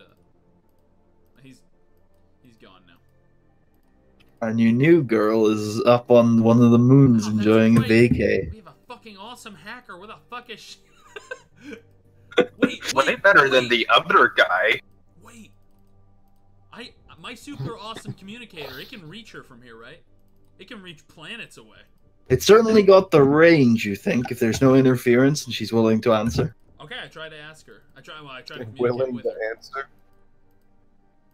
he's gone now. And your new girl is up on one of the moons enjoying a vacay. We have a fucking awesome hacker. Where the fuck is she? Wait, way better than the other guy. Wait. My super awesome communicator, it can reach her from here, right? It can reach planets away. It's certainly got the range, you think, if there's no interference and she's willing to answer. Okay, I try to ask her. I try to communicate Willing with to her.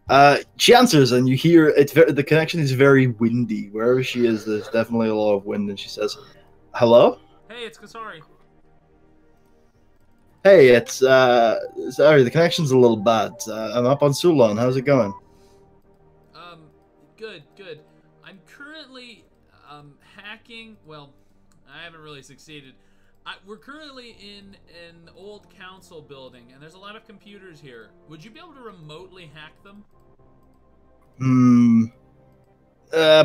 answer? She answers, and you hear the connection is very windy. Wherever she is, there's definitely a lot of wind, and she says, "Hello? Hey, it's Kasari. Hey, it's sorry, the connection's a little bad. I'm up on Sulon. How's it going?" Good. I'm currently hacking. Well, I haven't really succeeded. We're currently in an old council building, and there's a lot of computers here. Would you be able to remotely hack them?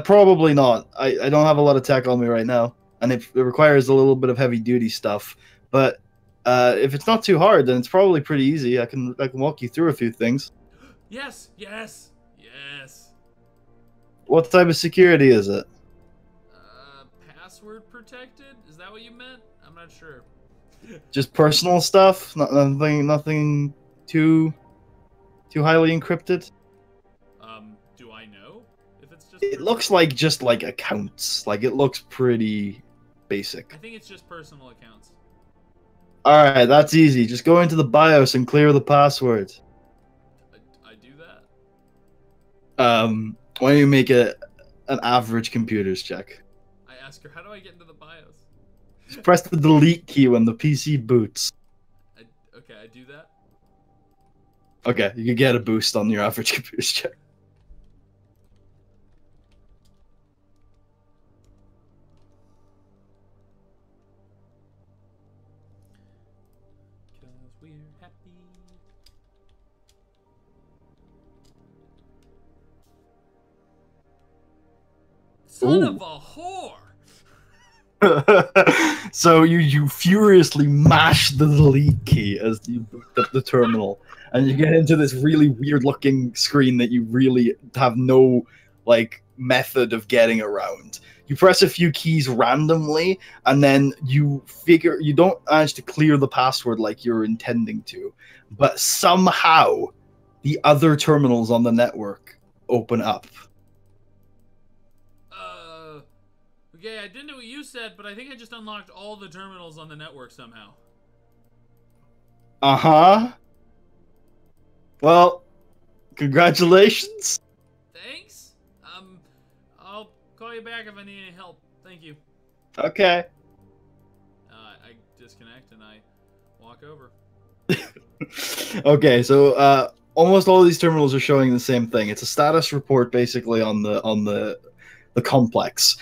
Probably not. I don't have a lot of tech on me right now, and it requires a little bit of heavy duty stuff. But If it's not too hard, then it's probably pretty easy. I can walk you through a few things. Yes, yes, yes. What type of security is it? Password protected? Is that what you meant? I'm not sure. Just personal stuff? Nothing too highly encrypted? Do I know if it's just... It looks like just like accounts. Like, it looks pretty basic. I think it's just personal accounts. Alright, that's easy. Just go into the BIOS and clear the password. I do that? Why don't you make an average computers check? I ask her, how do I get into the BIOS? Just press the delete key when the PC boots. Okay, I do that. Okay, you can get a boost on your average computers check. Because we're happy. Son of a whore! So you furiously mash the delete key as you boot up the terminal, and you get into this really weird looking screen that you really have no like method of getting around. You press a few keys randomly, and then you figure you don't manage to clear the password like you're intending to, but somehow the other terminals on the network open up. Okay, I didn't know what you said, but I think I just unlocked all the terminals on the network somehow. Uh-huh. Well, congratulations. Thanks. I'll call you back if I need any help. Thank you. Okay. I disconnect and I walk over. Okay, so almost all of these terminals are showing the same thing. It's a status report basically on the complex.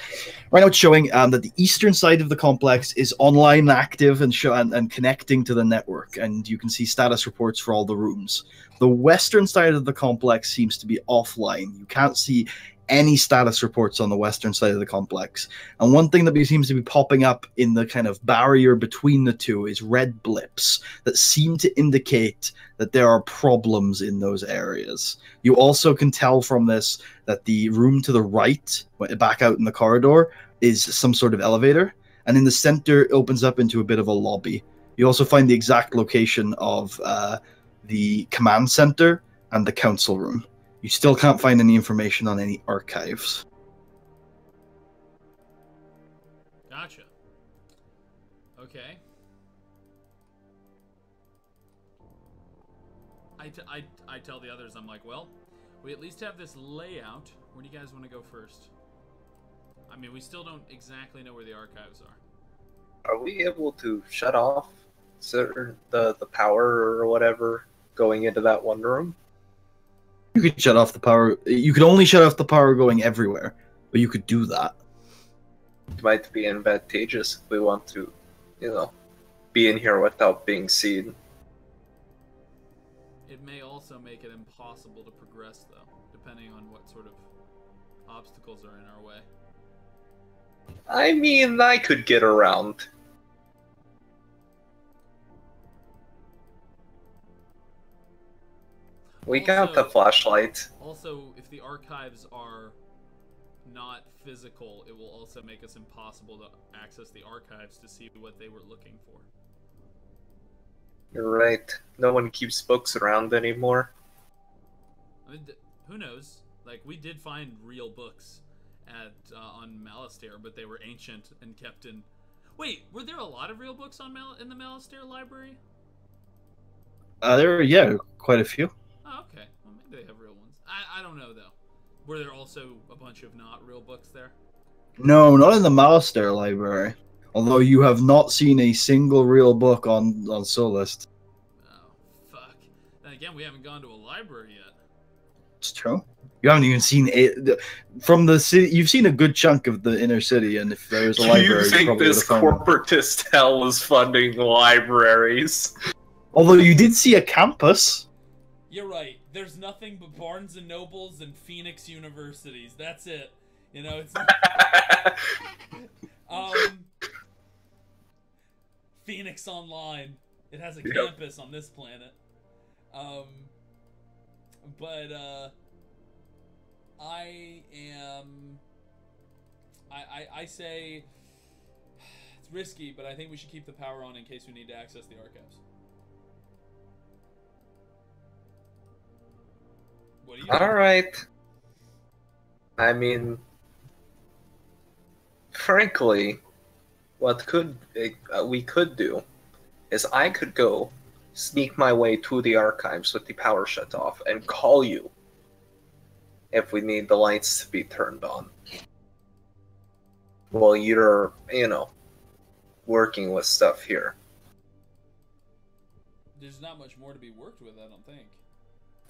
Right now it's showing that the eastern side of the complex is online active and connecting to the network, and you can see status reports for all the rooms. The western side of the complex seems to be offline. You can't see any status reports on the western side of the complex. And one thing that seems to be popping up in the kind of barrier between the two is red blips that seem to indicate that there are problems in those areas. You also can tell from this that the room to the right, back out in the corridor, is some sort of elevator. And in the center, it opens up into a bit of a lobby. You also find the exact location of the command center and the council room. You still can't find any information on any archives. Gotcha. Okay. I tell the others, I'm like, well, we at least have this layout. Where do you guys want to go first? I mean, we still don't exactly know where the archives are. Are we able to shut off the power or whatever going into that one room? You could shut off the power. You could only shut off the power going everywhere, but you could do that. It might be advantageous if we want to, be in here without being seen. It may also make it impossible to progress, though, depending on what sort of obstacles are in our way. I mean, I could get around. We got the flashlight. Also, if the archives are not physical, it will also make us impossible to access the archives to see what they were looking for. You're right. No one keeps books around anymore. I mean, who knows? Like, we did find real books on Malastair, but they were ancient and kept in... Wait, were there a lot of real books in the Malastair library? Yeah, quite a few. Oh, okay. Well, maybe they have real ones. I don't know, though. Were there also a bunch of not real books there? No, not in the Malastair library. Although you have not seen a single real book on Sullust. Oh, fuck. Then again, we haven't gone to a library yet. It's true. You haven't even seen from the city. You've seen a good chunk of the inner city, and if there's a library, you think this corporatist hell is funding libraries? Although you did see a campus. You're right. There's nothing but Barnes and Nobles and Phoenix universities. That's it. It's Phoenix Online. It has a campus on this planet. But I say it's risky, but I think we should keep the power on in case we need to access the archives. What do you think? All right. I mean, frankly, what we could do is I could go sneak my way to the archives with the power shut off and call you if we need the lights to be turned on. Well, you're, working with stuff here. There's not much more to be worked with, I don't think.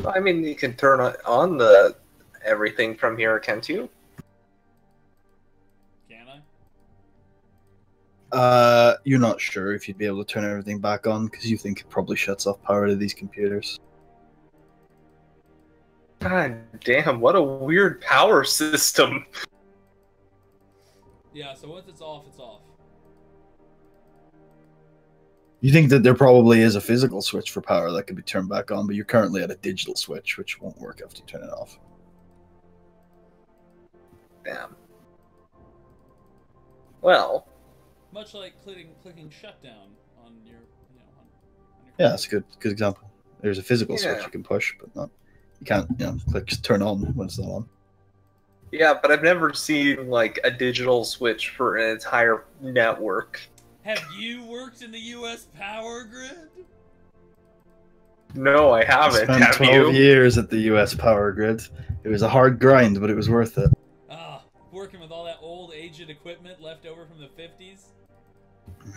I mean, you can turn on the everything from here, can't you? Can I? You're not sure if you'd be able to turn everything back on because you think it probably shuts off power to these computers. God damn, what a weird power system. Yeah, so once it's off, it's off. You think that there probably is a physical switch for power that could be turned back on, but you're currently at a digital switch, which won't work after you turn it off. Damn. Well. Much like clicking shutdown on your, on your Yeah, that's a good example. There's a physical switch Yeah. you can push, but you can't, click turn on when it's not on. Yeah, but I've never seen, like, a digital switch for an entire network. Have you worked in the U.S. power grid? No, I haven't. Spent Have 12 you? years at the U.S. power grid. It was a hard grind, but it was worth it. Working with all that old, aged equipment left over from the 50s?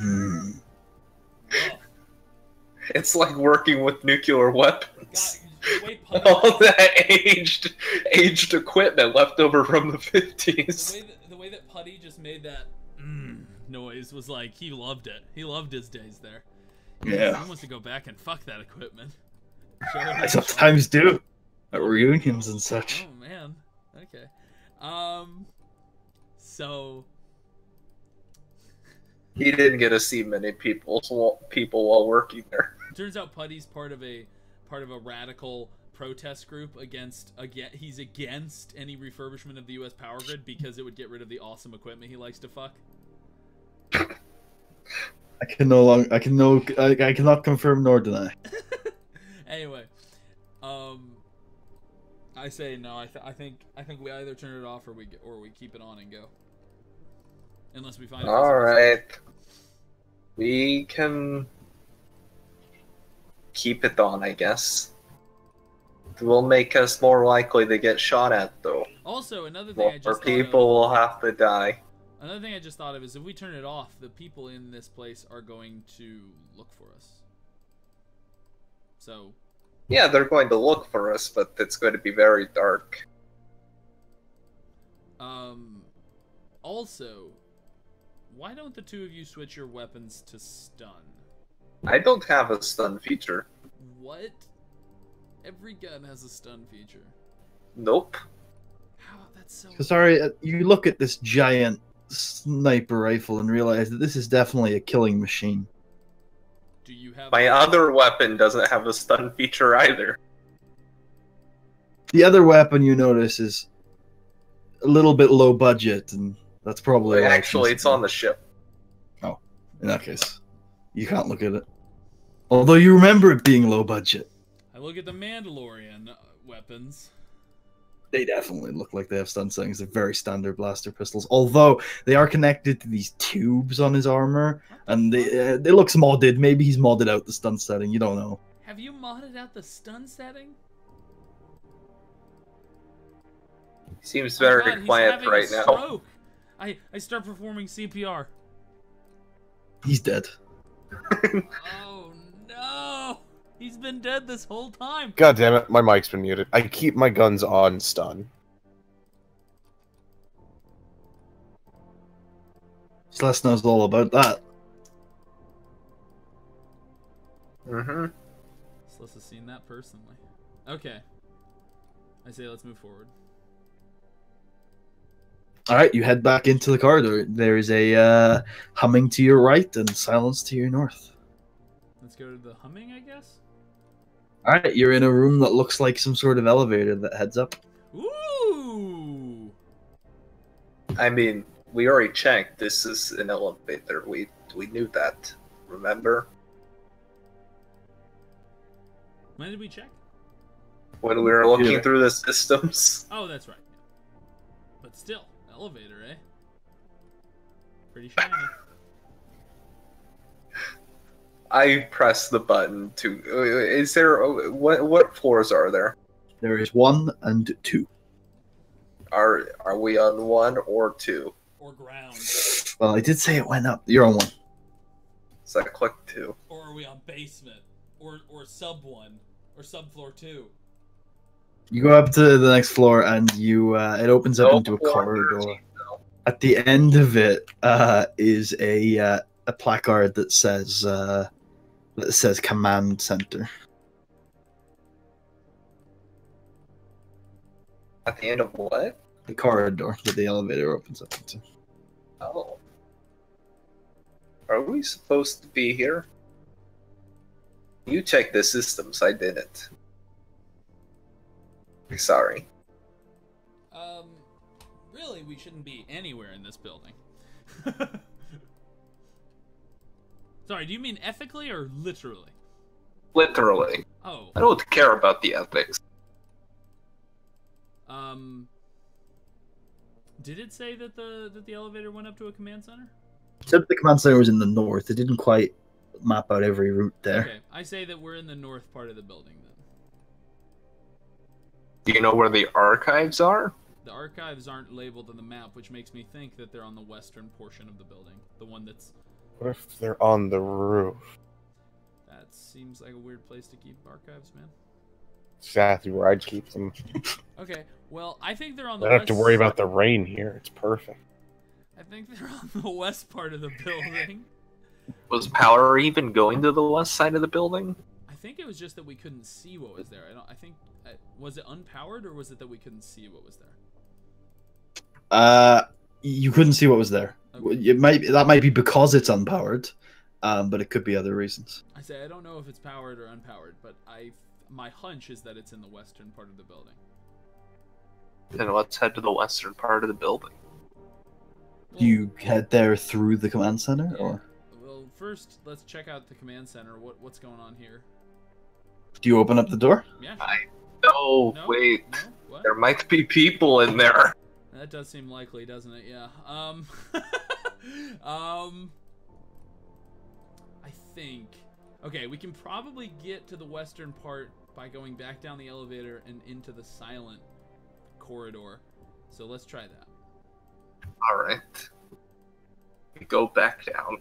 Oh. It's like working with nuclear weapons. God, wait, All that aged equipment left over from the 50s. The way that Putty just made that noise was like, he loved it. He loved his days there. Yeah. He wants to go back and fuck that equipment. I sometimes do. At reunions and such. Oh, man. Okay. So... He didn't get to see many people while working there. Turns out Putty's part of a radical protest group he's against any refurbishment of the U.S. power grid because it would get rid of the awesome equipment he likes to fuck. I cannot confirm nor deny. Anyway, I say no. I think we either turn it off or we keep it on and go. Unless we find. All right, we can keep it on, I guess. It will make us more likely to get shot at, though. Also, another thing I just thought people will have to die. Another thing I just thought of is if we turn it off, the people in this place are going to look for us. So. Yeah, they're going to look for us, but it's going to be very dark. Also, why don't the two of you switch your weapons to stun? I don't have a stun feature. What? Every gun has a stun feature. Nope. How? That's so... Sorry, you look at this giant sniper rifle and realize that this is definitely a killing machine. Do you have... My other weapon doesn't have a stun feature either. The other weapon you notice is a little bit low budget, and that's probably... Actually, it's on the ship. Oh, in that case, you can't look at it. Although you remember it being low budget. I look at the Mandalorian weapons. They definitely look like they have stun settings. They're very standard blaster pistols. Although they are connected to these tubes on his armor, and they looks modded. Maybe he's modded out the stun setting. You don't know. Have you modded out the stun setting? He seems very quiet right now. I start performing CPR. He's dead. Oh no! He's been dead this whole time. God damn it, my mic's been muted. I keep my guns on stun. Celeste knows all about that. Mm-hmm. Celeste has seen that personally. Okay. I say let's move forward. Alright, you head back into the corridor. There is a humming to your right and silence to your north. Let's go to the humming, I guess. All right, you're in a room that looks like some sort of elevator that heads up. Ooh. I mean, we already checked. This is an elevator. We knew that. Remember? When did we check? When we were looking through the systems. Oh, that's right. But still, elevator, eh? Pretty shiny. I pressed the button to. Is there what floors are there? There is 1 and 2. Are we on 1 or 2? Or ground. Well, I did say it went up. You're on 1. So I clicked 2. Or are we on basement? Or sub 1? Or subfloor 2? You go up to the next floor, and you it opens up into a corridor. 13, no. At the end of it is a placard that says command center. At the end of what? The corridor that the elevator opens up into. Oh. Are we supposed to be here? You checked the systems, I didn't. Sorry. Really, we shouldn't be anywhere in this building. Sorry, do you mean ethically or literally? Literally. Oh. I don't care about the ethics. Did it say that the elevator went up to a command center? It said the command center was in the north. It didn't quite map out every route there. Okay, I say that we're in the north part of the building then. Do you know where the archives are? The archives aren't labeled on the map, which makes me think that they're on the western portion of the building. The one that's... What if they're on the roof? That seems like a weird place to keep archives, man. Exactly where I'd keep them. Okay, well, I think they're on the I don't have to worry about the rain here. It's perfect. I think they're on the west part of the building. Was power even going to the west side of the building? I think it was just that we couldn't see what was there. I think was it unpowered or was it that we couldn't see what was there? You couldn't see what was there. Okay. That might be because it's unpowered, but it could be other reasons. I say I don't know if it's powered or unpowered, but my hunch is that it's in the western part of the building. Then let's head to the western part of the building. Do you head there through the command center, yeah. or? Well, first let's check out the command center. What's going on here? Do you open up the door? Yeah. No, wait. No? What? There might be people in there. That does seem likely, doesn't it? Yeah. I think. Okay, we can probably get to the western part by going back down the elevator and into the silent corridor. So let's try that. All right. We go back down.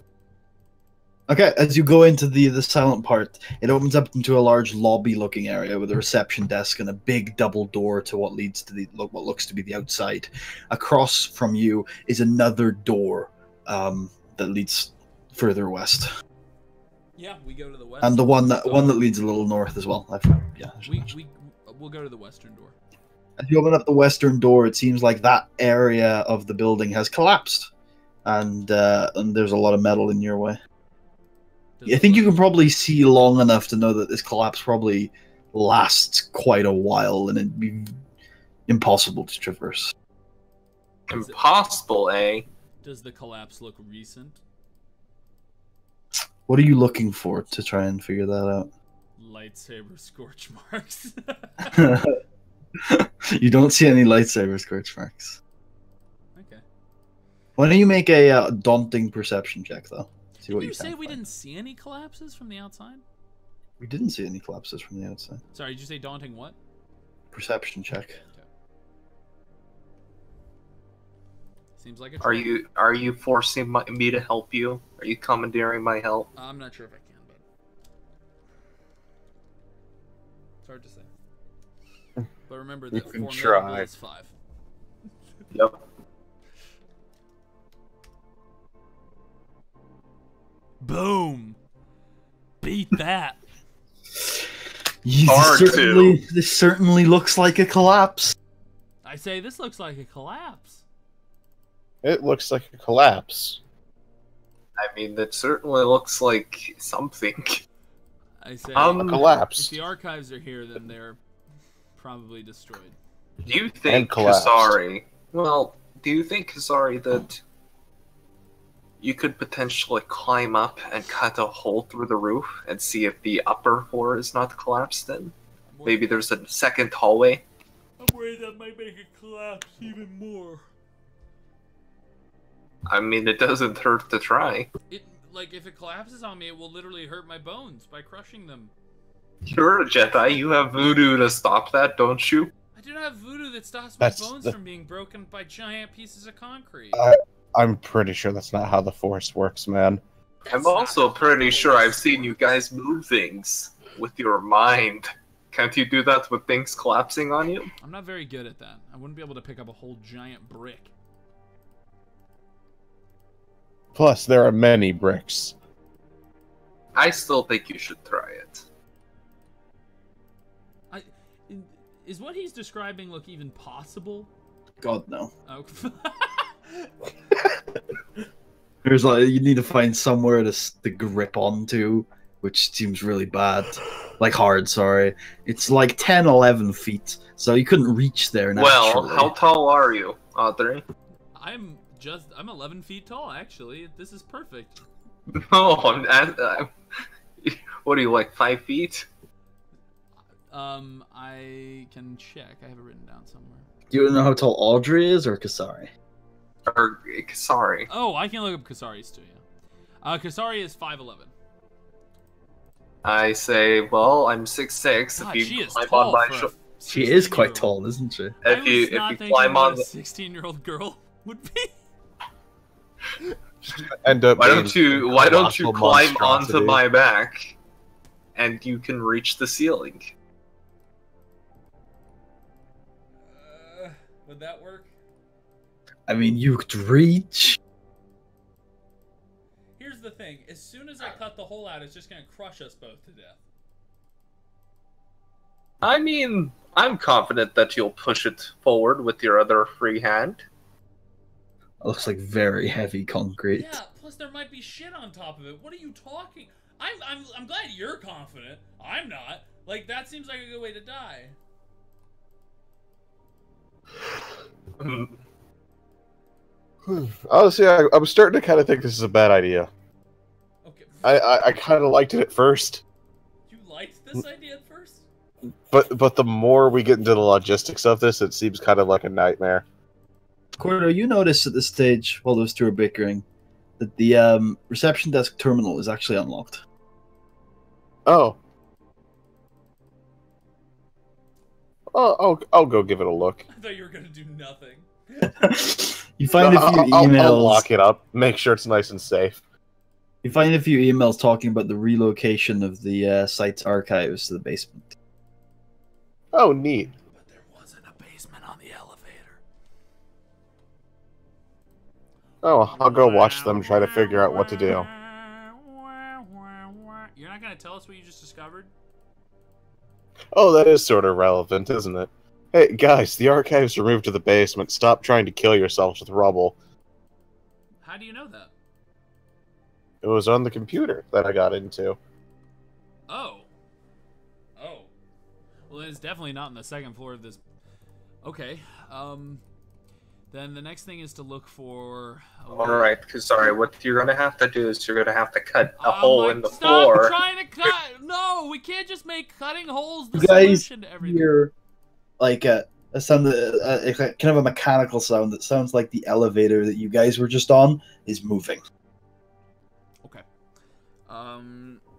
Okay, as you go into the silent part, it opens up into a large lobby-looking area with a reception desk and a big double door to what leads to what looks to be the outside. Across from you is another door that leads further west. Yeah, we go to the west. And the one that leads a little north as well. We'll go to the western door. As you open up the western door, it seems like that area of the building has collapsed, and there's a lot of metal in your way. I think you can probably see long enough to know that this collapse probably lasts quite a while, and it'd be impossible to traverse. Impossible, eh? Does the collapse look recent? What are you looking for to try and figure that out? Lightsaber scorch marks. You don't see any lightsaber scorch marks. Okay. Why don't you make a daunting perception check, though? See what Did you say we find. didn't see any collapses from the outside? We didn't see any collapses from the outside. Sorry, did you say daunting what? Perception check. Okay. Seems like a Are you forcing me to help you? Are you commandeering my help? I'm not sure if I can, but it's hard to say. But remember that You can formidable try. is 5. Yep. Boom! Beat that. This certainly looks like a collapse. I say this looks like a collapse. It looks like a collapse. I mean, that certainly looks like something. I say, collapse. if the archives are here, then they're probably destroyed. Do you think, Kasari... Well, do you think, Kasari, that you could potentially climb up and cut a hole through the roof and see if the upper floor is not collapsed then? Maybe there's a second hallway? I'm worried that might make it collapse even more. I mean, it doesn't hurt to try. Like, if it collapses on me, it will literally hurt my bones by crushing them. You're a Jedi. You have voodoo to stop that, don't you? I do not have voodoo that stops my bones from being broken by giant pieces of concrete. I'm pretty sure that's not how the Force works, man. I'm also pretty sure I've seen you guys move things with your mind. Can't you do that with things collapsing on you? I'm not very good at that. I wouldn't be able to pick up a whole giant brick. Plus, there are many bricks. I still think you should try it. Is what he's describing look even possible? God, no. Oh. There's like, you need to find somewhere to grip onto, which seems really bad. Like hard, sorry. It's like 10, 11 feet, so you couldn't reach there naturally. Well, how tall are you, Audrey? I'm 11 feet tall, actually. This is perfect. No, what are you, like 5 feet? I can check. I have it written down somewhere. Do you know how tall Audrey is, or Kasari? Or Kasari. Oh, I can look up Kasari's too, yeah. Kasari is 5'11". I say, well, I'm 6'6". God, If she you is climb tall on my for a She is quite tall, isn't she? If you climb on the 16-year-old girl would be. End up why don't you climb onto my back, and you can reach the ceiling? Would that work? I mean, you could reach. Here's the thing. As soon as I cut the hole out, it's just going to crush us both to death. I mean, I'm confident that you'll push it forward with your other free hand. It looks like very heavy concrete. Yeah, plus there might be shit on top of it. What are you talking? I'm glad you're confident. I'm not. Like, that seems like a good way to die. Honestly, I'm starting to kind of think this is a bad idea. Okay. I kind of liked it at first. You liked this idea at first? But the more we get into the logistics of this, it seems kind of like a nightmare. Cordo, you notice at this stage, while those two are bickering, that the reception desk terminal is actually unlocked. Oh. I'll go give it a look. I thought you were going to do nothing. You find a few emails. I'll lock it up. Make sure it's nice and safe. You find a few emails talking about the relocation of the site's archives to the basement. Oh, neat. But there wasn't a basement on the elevator. Oh, I'll go watch them try to figure out what to do. You're not going to tell us what you just discovered? Oh, that is sort of relevant, isn't it? Hey, guys, the archives are moved to the basement. Stop trying to kill yourselves with rubble. How do you know that? It was on the computer that I got into. Oh. Oh. Well, it's definitely not on the second floor of this. Okay. Then the next thing is to look for... Alright, sorry, what you're gonna have to do is you're gonna have to cut a hole in the floor. Stop trying to cut! No, we can't just make cutting holes the solution to everything. Hear like a sound, kind of a mechanical sound that sounds like the elevator that you guys were just on is moving. Okay.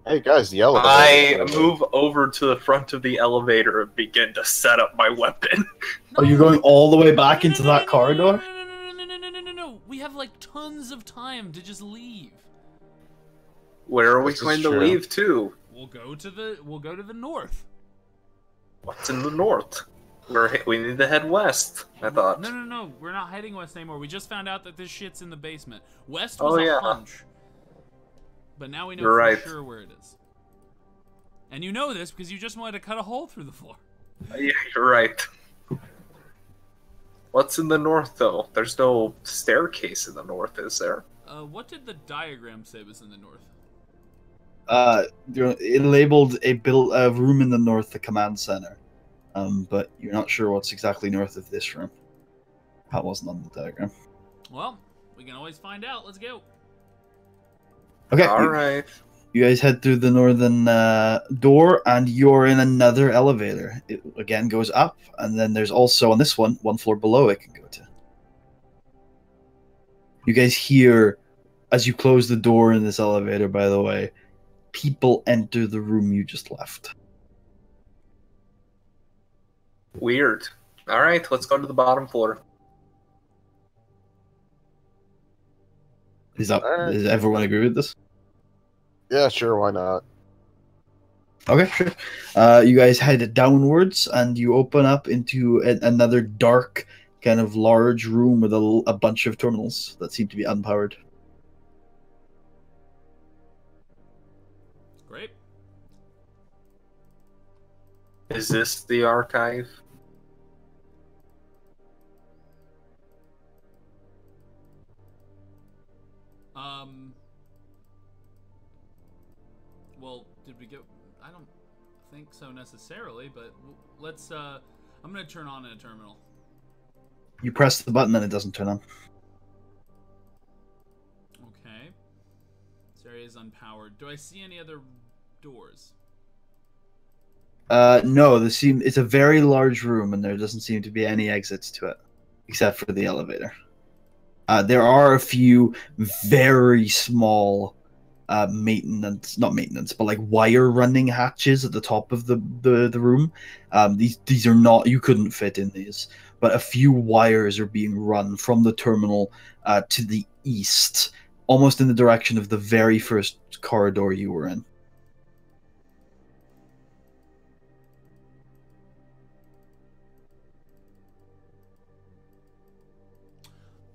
Hey guys, the elevator. I move over to the front of the elevator and begin to set up my weapon. Are you going all the way back into that corridor? No. We have like tons of time to just leave. Where are we going to leave to? We'll go to the north. What's in the north? We need to head west, I thought. No. We're not heading west anymore. We just found out that this shit's in the basement. West was a hunch. But now we know for sure where it is. And you know this because you just wanted to cut a hole through the floor. Yeah, you're right. What's in the north, though? There's no staircase in the north, is there? What did the diagram say was in the north? It labeled a room in the north, the command center. But you're not sure what's exactly north of this room. That wasn't on the diagram. Well, we can always find out. Let's go. Okay. All right. You guys head through the northern door, and you're in another elevator. It again goes up, and then there's also on this one floor below it can go to. You guys hear, as you close the door in this elevator, by the way, people enter the room you just left. Weird. All right, let's go to the bottom floor. Does everyone agree with this? Yeah, sure, why not? Okay, sure. You guys head downwards, and you open up into another dark, kind of large room with a bunch of terminals that seem to be unpowered. Great. Is this the archive? Well, did we get... I don't think so necessarily, but let's, I'm gonna turn on a terminal. You press the button and it doesn't turn on. Okay. This area is unpowered. Do I see any other doors? No, it's a very large room, and there doesn't seem to be any exits to it, except for the elevator. There are a few very small not maintenance, but like wire running hatches at the top of the room. These are not, you couldn't fit in these, but a few wires are being run from the terminal to the east, almost in the direction of the very first corridor you were in.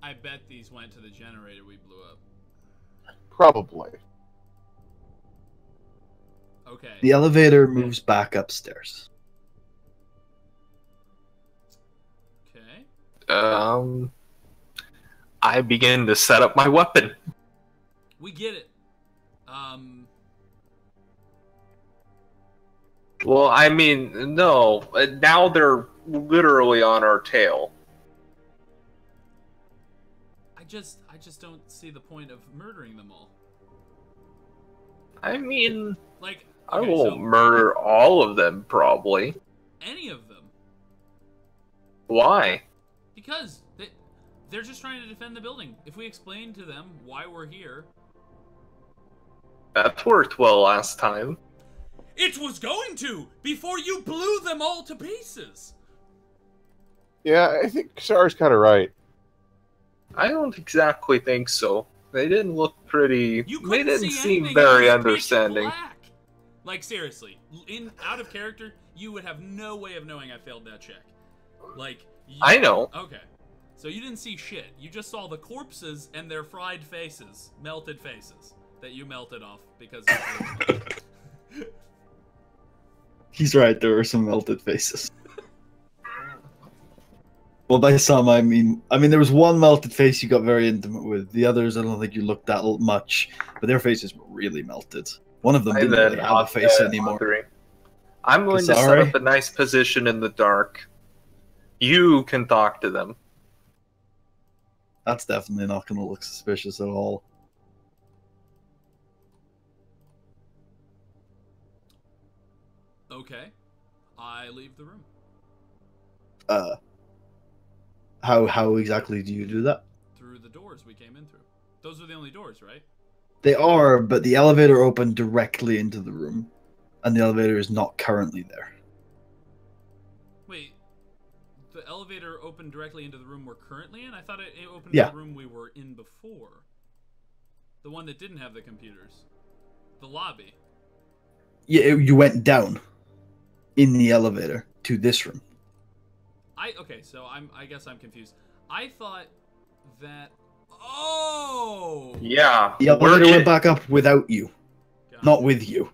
I bet these went to the generator we blew up. Probably. Okay. The elevator moves back upstairs. Okay. I begin to set up my weapon. We get it. Well, I mean, no. Now they're literally on our tail. I just don't see the point of murdering them all. I mean, Like, I okay, won't so murder all of them, probably. any of them. Why? Because they're just trying to defend the building. If we explain to them why we're here... That worked well last time. It was going to! Before you blew them all to pieces! Yeah, I think Sar's kind of right. I don't exactly think so. They didn't look pretty... You They couldn't didn't see seem anything, very it was pitch understanding. black. Like, seriously. Out of character, you would have no way of knowing I failed that check. Like... I know. Okay. So you didn't see shit. You just saw the corpses and their fried faces. Melted faces. That you melted off because... He's right, there were some melted faces. Well, by some, I mean there was one melted face you got very intimate with. The others, I don't think you looked at much, but their faces were really melted. One of them didn't really have a face anymore. I'm going to set up a nice position in the dark. You can talk to them. That's definitely not going to look suspicious at all. Okay. I leave the room. How exactly do you do that? Through the doors we came in through. Those are the only doors, right? They are, but the elevator opened directly into the room, and the elevator is not currently there. Wait, the elevator opened directly into the room we're currently in? I thought it opened Yeah. to the room we were in before. The one that didn't have the computers. The lobby. Yeah, you went down in the elevator to this room. Okay, so I guess I'm confused. I thought that... Oh! Yeah. The elevator went back up without you, not with you.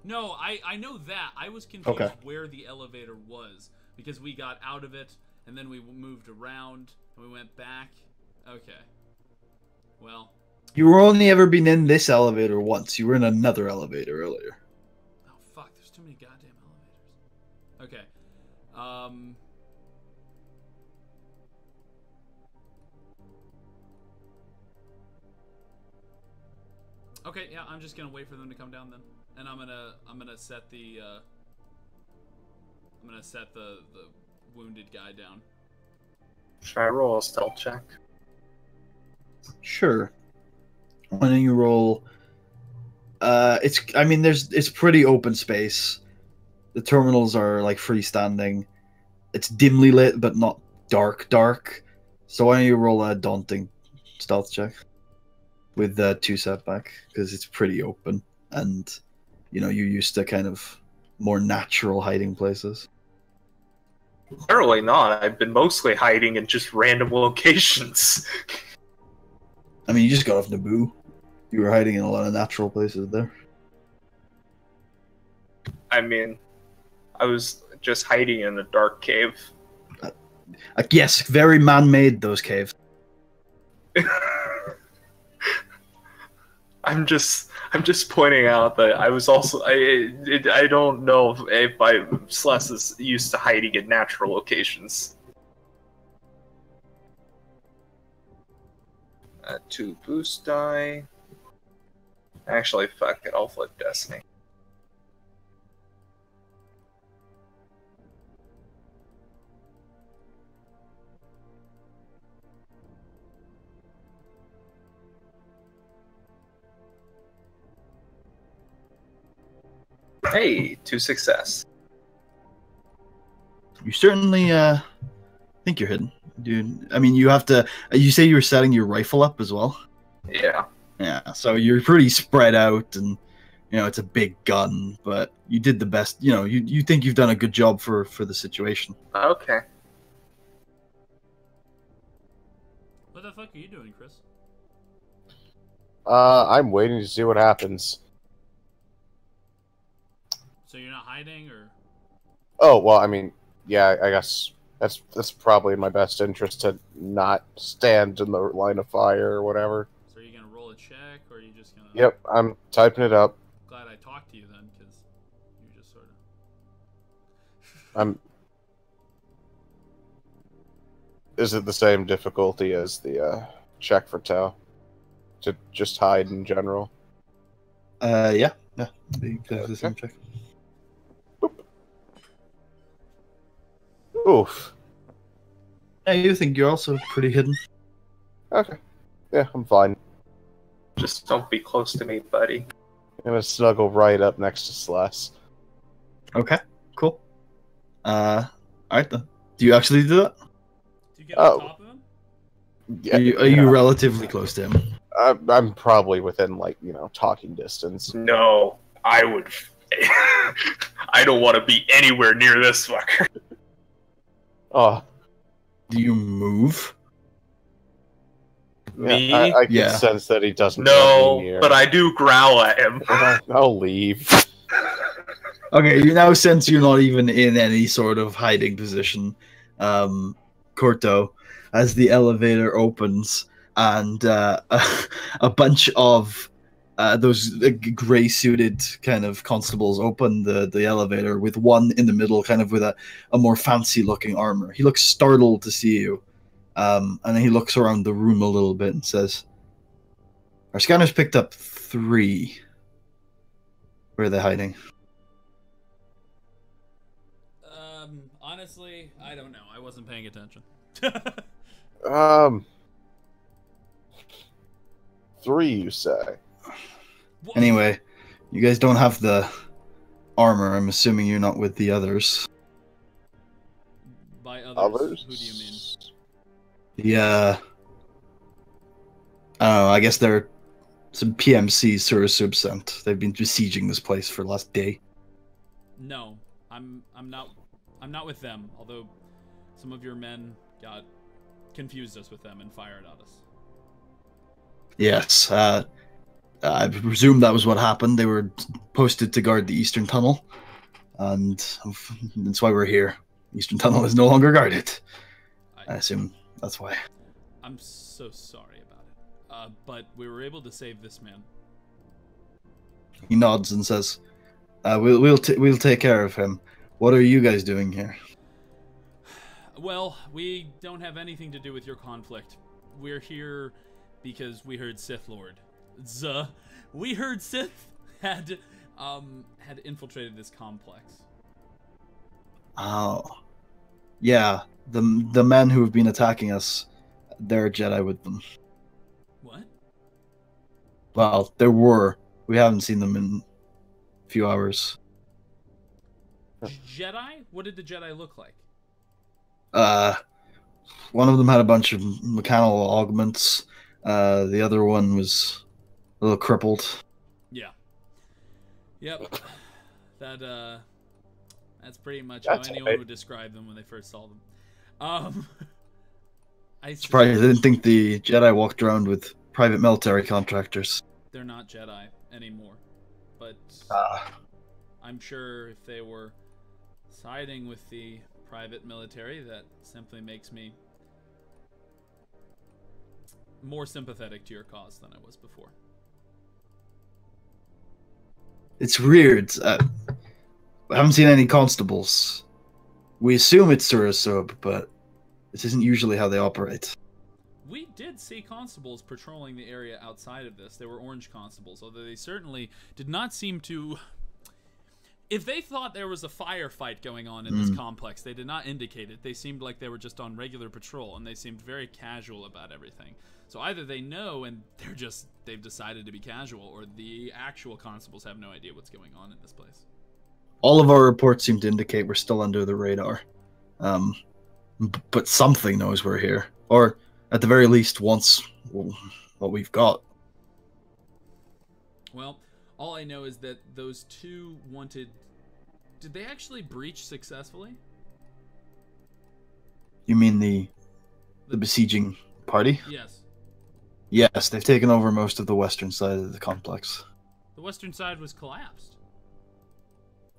No, I know that. I was confused Okay. where the elevator was. Because we got out of it, and then we moved around, and we went back. Okay. Well, You were only ever been in this elevator once. You were in another elevator earlier. Oh fuck! There's too many goddamn elevators. Okay. Okay, yeah, I'm just gonna wait for them to come down then, and I'm gonna set the the wounded guy down. Should I roll a stealth check? Sure. Why don't you roll? It's pretty open space. The terminals are like freestanding. It's dimly lit, but not dark. So why don't you roll a daunting stealth check with 2 setback, because it's pretty open, and you're used to kind of more natural hiding places. Clearly not. I've been mostly hiding in just random locations. I mean, you just got off Naboo. You were hiding in a lot of natural places there. I mean, I was just hiding in a dark cave. Yes, very man-made, those caves. I'm just pointing out that I was also I don't know if Sullust is used to hiding in natural locations. 2 boost die. Actually, fuck it, I'll flip Destiny. Hey, 2 success. You certainly think you're hidden, dude. I mean, you have to. You say you were setting your rifle up as well. Yeah. Yeah, so you're pretty spread out, and it's a big gun, but you did the best. You think you've done a good job for the situation. Okay. What the fuck are you doing, Chris? I'm waiting to see what happens. So you're not hiding, or? Oh, well, I mean, yeah, I guess that's probably in my best interest to not stand in the line of fire or whatever. So are you gonna roll a check, or are you just gonna? Yep, I'm typing it up. Glad I talked to you then, because you're just sort of. Is it the same difficulty as the check for Tau? To just hide in general? Yeah. Because the same check. Oof. Yeah, you think you're also pretty hidden. Okay. Yeah, I'm fine. Just don't be close to me, buddy. I'm gonna snuggle right up next to Sullust. Okay, cool. Alright then. Do you actually do that? Do you get on top of him? Yeah, Are you relatively close to him? I'm probably within, talking distance. No, I would. I don't want to be anywhere near this fucker. Oh. Do you move? Me? Yeah, I can sense that he doesn't. No, but I do growl at him. I'll leave. Okay, you now sense you're not even in any sort of hiding position, Corto, as the elevator opens and a bunch of those gray-suited kind of constables open the elevator, with one in the middle kind of with a more fancy-looking armor. He looks startled to see you, and then he looks around the room a little bit and says, "Our scanners picked up 3. Where are they hiding?" Honestly, I don't know. I wasn't paying attention. 3, you say? What? Anyway, you guys don't have the armor. I'm assuming you're not with the others. By others? Who do you mean? Yeah. I don't know. I guess they're some PMCs sort of sub-sent. They've been besieging this place for the last day. No, I'm not with them. Although some of your men confused us with them and fired at us. Yes. I presume that was what happened. They were posted to guard the Eastern Tunnel, and that's why we're here. Eastern Tunnel is no longer guarded. I assume that's why. I'm so sorry about it. but we were able to save this man. He nods and says, we'll take care of him. What are you guys doing here?" Well, we don't have anything to do with your conflict. We're here because we heard Sith Lord. We heard Sith had infiltrated this complex. Oh. Yeah, the men who have been attacking us, there are Jedi with them. What? Well, there were. We haven't seen them in a few hours. Jedi? What did the Jedi look like? One of them had a bunch of mechanical augments. The other one was a little crippled. Yeah. Yep. That's pretty much how anyone would describe them when they first saw them. Surprised I didn't think the Jedi walked around with private military contractors. They're not Jedi anymore, but I'm sure if they were siding with the private military, that simply makes me more sympathetic to your cause than I was before. It's weird. I haven't seen any constables. We assume it's Surasub, but this isn't usually how they operate. We did see constables patrolling the area outside of this. They were orange constables, although they certainly did not seem to... If they thought there was a firefight going on in this complex, they did not indicate it. They seemed like they were just on regular patrol, and they seemed very casual about everything. So either they know and they've decided to be casual, or the actual constables have no idea what's going on in this place. All of our reports seem to indicate we're still under the radar. But something knows we're here. Or, at the very least, wants what we've got. Well, all I know is that those two wanted... Did they actually breach successfully? You mean the besieging party? Yes. Yes, they've taken over most of the western side of the complex. The western side was collapsed.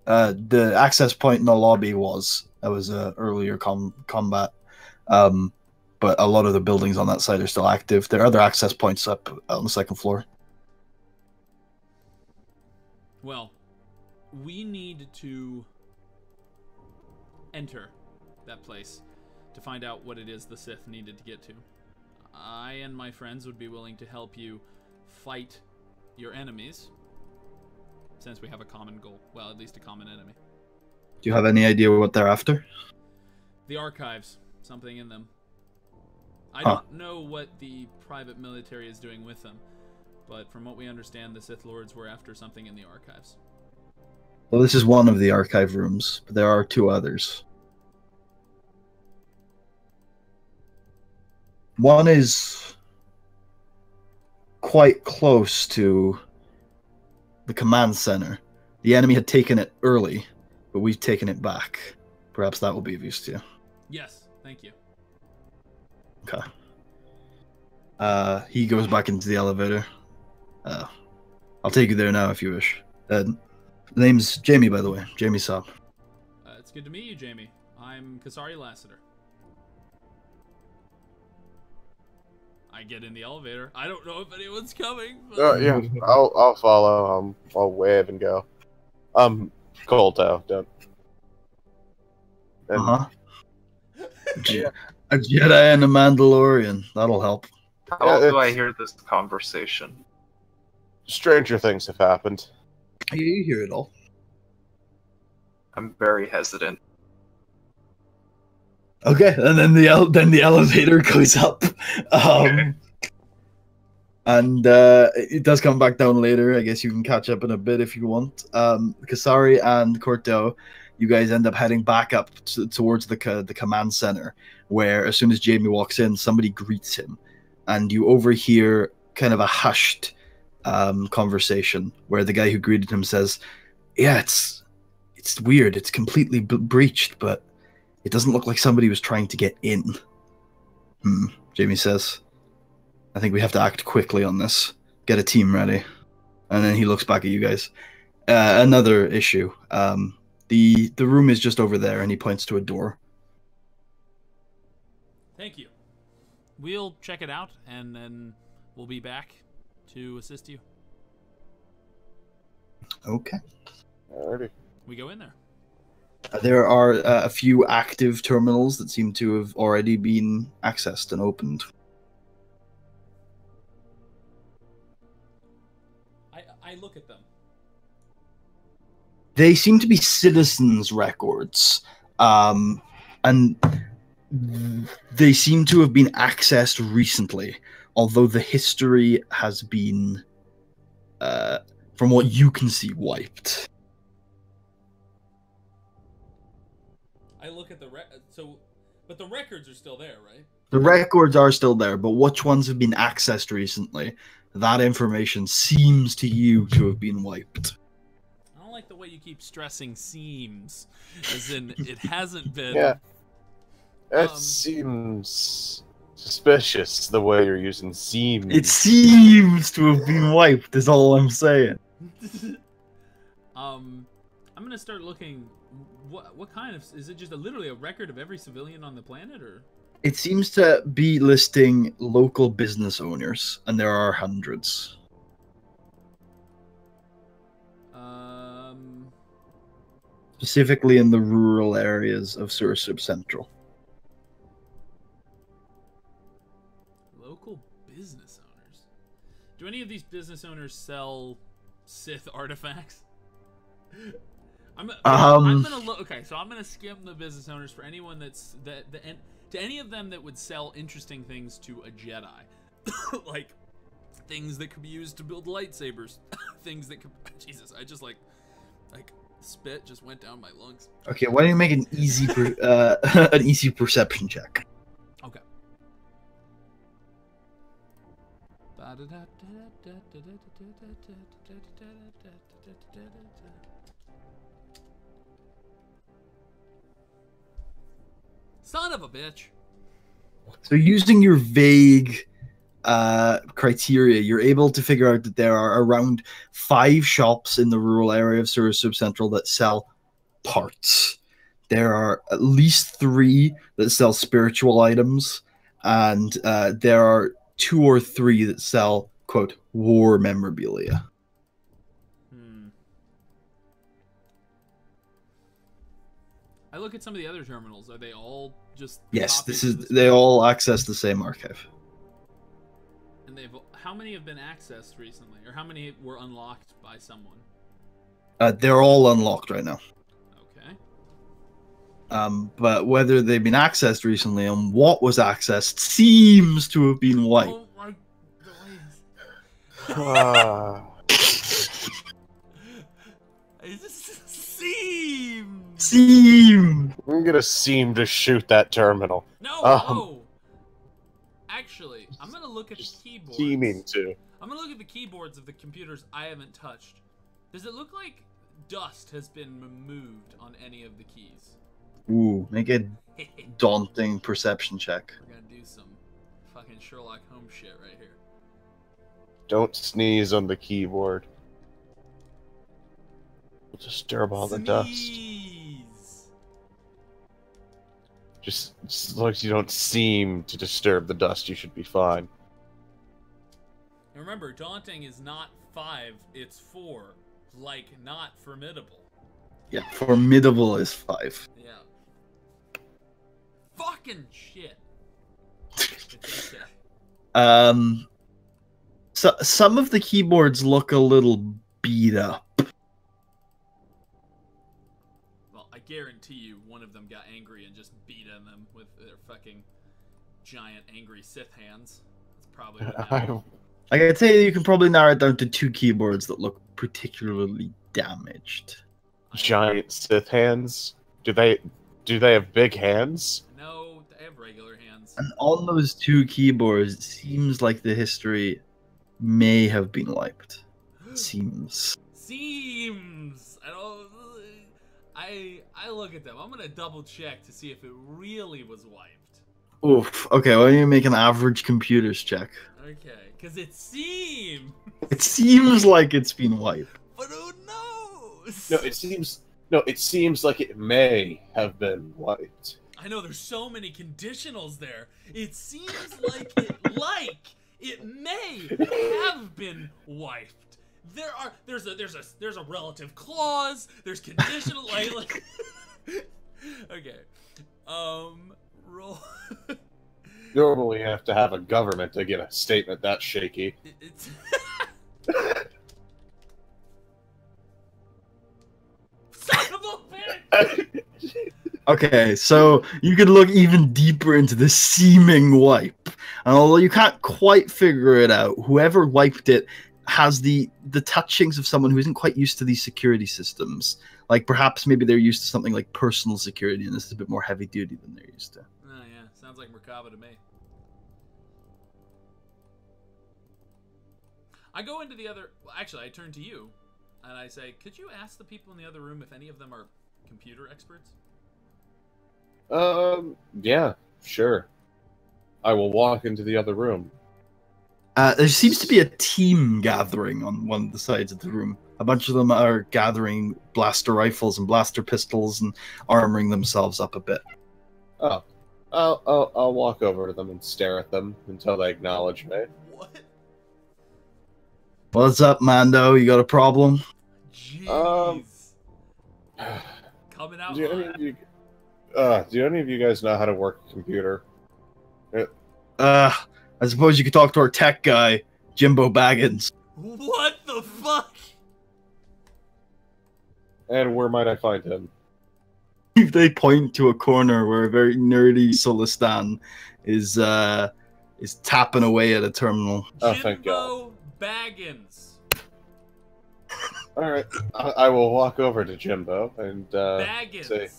The access point in the lobby was. That was earlier combat. But a lot of the buildings on that side are still active. There are other access points up on the second floor. Well, we need to enter that place to find out what it is the Sith needed to get to. I and my friends would be willing to help you fight your enemies, since we have a common goal. Well, at least a common enemy. Do you have any idea what they're after? The archives. Something in them. I don't know what the private military is doing with them, but from what we understand, the Sith Lords were after something in the archives. Well, this is one of the archive rooms, but there are two others. One is quite close to the command center. The enemy had taken it early, but we've taken it back. Perhaps that will be of use to you. Yes, thank you. Okay. He goes back into the elevator. I'll take you there now if you wish. The name's Jamie, by the way. Jamie Saab. It's good to meet you, Jamie. I'm Kasari Lassiter. I get in the elevator. I don't know if anyone's coming. But... yeah, I'll follow. I'll wave and go. Colto, don't. A Jedi and a Mandalorian. That'll help. How do I hear this conversation? Stranger things have happened. You hear it all. I'm very hesitant. Okay, and then the elevator goes up, and it does come back down later. I guess you can catch up in a bit if you want. Kasari and Corto, you guys end up heading back up towards the command center, where as soon as Jamie walks in, somebody greets him, and you overhear kind of a hushed conversation where the guy who greeted him says, "Yeah, it's weird. It's completely breached, but it doesn't look like somebody was trying to get in." Jamie says, "I think we have to act quickly on this. Get a team ready." And then he looks back at you guys. Another issue. The room is just over there, and he points to a door. Thank you. We'll check it out, and then we'll be back to assist you. Okay. Alrighty. We go in there. There are a few active terminals that seem to have already been accessed and opened. I look at them. They seem to be citizens' records, and they seem to have been accessed recently, although the history has been, from what you can see, wiped. I look at the but the records are still there, right? The records are still there, but which ones have been accessed recently? That information seems to you to have been wiped. I don't like the way you keep stressing seems, as in it hasn't been. Yeah. That seems suspicious, the way you're using seems. It seems to have been wiped, is all I'm saying. I'm gonna start looking. What kind of, is it just literally a record of every civilian on the planet, or? It seems to be listing local business owners, and there are hundreds. Specifically in the rural areas of Sullust Central. Local business owners. Do any of these business owners sell Sith artifacts? I'm gonna look. Okay, so I'm gonna skim the business owners for anyone and to any of them that would sell interesting things to a Jedi, like things that could be used to build lightsabers, things that could. Jesus, I just like spit just went down my lungs. Okay, why don't you make an easy an easy perception check? Okay. Son of a bitch. So using your vague criteria, you're able to figure out that there are around 5 shops in the rural area of Sullust Central that sell parts. There are at least 3 that sell spiritual items, and there are 2 or 3 that sell, quote, war memorabilia. I look at some of the other terminals. Are they all just yes? They all access the same archive. And how many have been accessed recently, or how many were unlocked by someone? They're all unlocked right now. Okay. But whether they've been accessed recently and what was accessed seems to have been wiped. Oh my Seem. I'm gonna seem to shoot that terminal. No. Actually, I'm gonna look at the keyboards. Seeming to. I'm gonna look at the keyboards of the computers I haven't touched. Does it look like dust has been removed on any of the keys? Ooh, make a daunting perception check. We're gonna do some fucking Sherlock Holmes shit right here. Don't sneeze on the keyboard. We'll disturb all the dust. Just as long as you don't seem to disturb the dust, you should be fine. And remember, daunting is not 5, it's 4. Like, not formidable. Yeah, formidable is 5. Yeah. Fucking shit. It's okay. So some of the keyboards look a little beat up. Well, I guarantee you one of them got angry and just beat on them with their fucking giant angry Sith hands. That's probably what happened. I can tell you can probably narrow it down to 2 keyboards that look particularly damaged. Giant Sith hands? Do they have big hands? No, they have regular hands. And on those 2 keyboards, it seems like the history may have been wiped. Seems. I look at them. I'm gonna double check to see if it really was wiped. Oof. Okay, why don't you make an average computers check? Okay, because it seems. It seems like it's been wiped. But who knows? No, it seems like it may have been wiped. I know there's so many conditionals there. It seems like It may have been wiped. There's a relative clause. There's conditional like okay. Roll. Normally, you have to have a government to get a statement that shaky. It's son of a bitch! Okay, so you could look even deeper into the seeming wipe. And although you can't quite figure it out, whoever wiped it has the touchings of someone who isn't quite used to these security systems. Like perhaps maybe they're used to something like personal security, and this is a bit more heavy duty than they're used to. Oh yeah, sounds like Merkaba to me. I go into the other. Well, actually, I turn to you, and I say, "Could you ask the people in the other room if any of them are computer experts?" Yeah, sure. I will walk into the other room. There seems to be a team gathering on one of the sides of the room. A bunch of them are gathering blaster rifles and blaster pistols and armoring themselves up a bit. Oh, I'll walk over to them and stare at them until they acknowledge me. What? What's up, Mando? You got a problem? Jeez. Coming out. Do any of you guys know how to work a computer? I suppose you could talk to our tech guy, Jimbo Baggins. What the fuck? And where might I find him? If they point to a corner where a very nerdy Sullustan is tapping away at a terminal. Oh, thank God. Jimbo Baggins. All right, I will walk over to Jimbo and Baggins. say.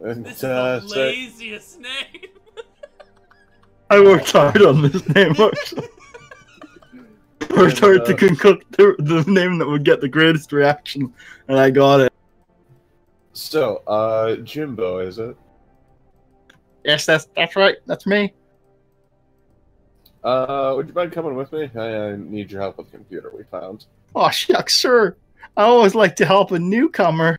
And, This is the laziest name. I worked hard on this name, actually. Worked hard to concoct the name that would get the greatest reaction, and I got it. So, Jimbo, is it? Yes, that's right. That's me. Would you mind coming with me? I need your help with the computer we found. Oh, shucks, sure. I always like to help a newcomer.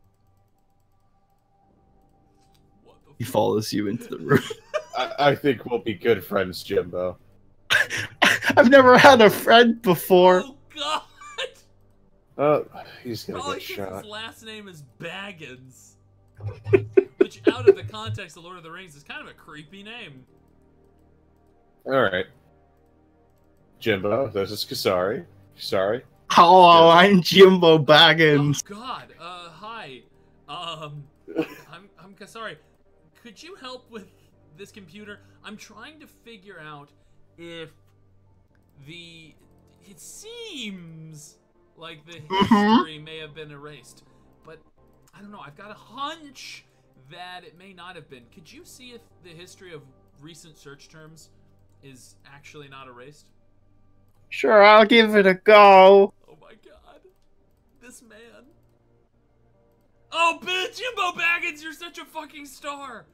He follows you into the room. I think we'll be good friends, Jimbo. I've never had a friend before. Oh God! He's gonna All get shot. his last name is Baggins, which, out of the context of Lord of the Rings, is kind of a creepy name. All right, Jimbo. This is Kasari. Kasari. Hello, I'm Jimbo Baggins. Oh God. Hi. I'm Kasari. Could you help with this computer? I'm trying to figure out if it seems like the history may have been erased, but I don't know. I've got a hunch that it may not have been. Could you see if the history of recent search terms is actually not erased? Sure, I'll give it a go. Oh my God. This man. Oh, bitch, Jimbo Baggins, you're such a fucking star.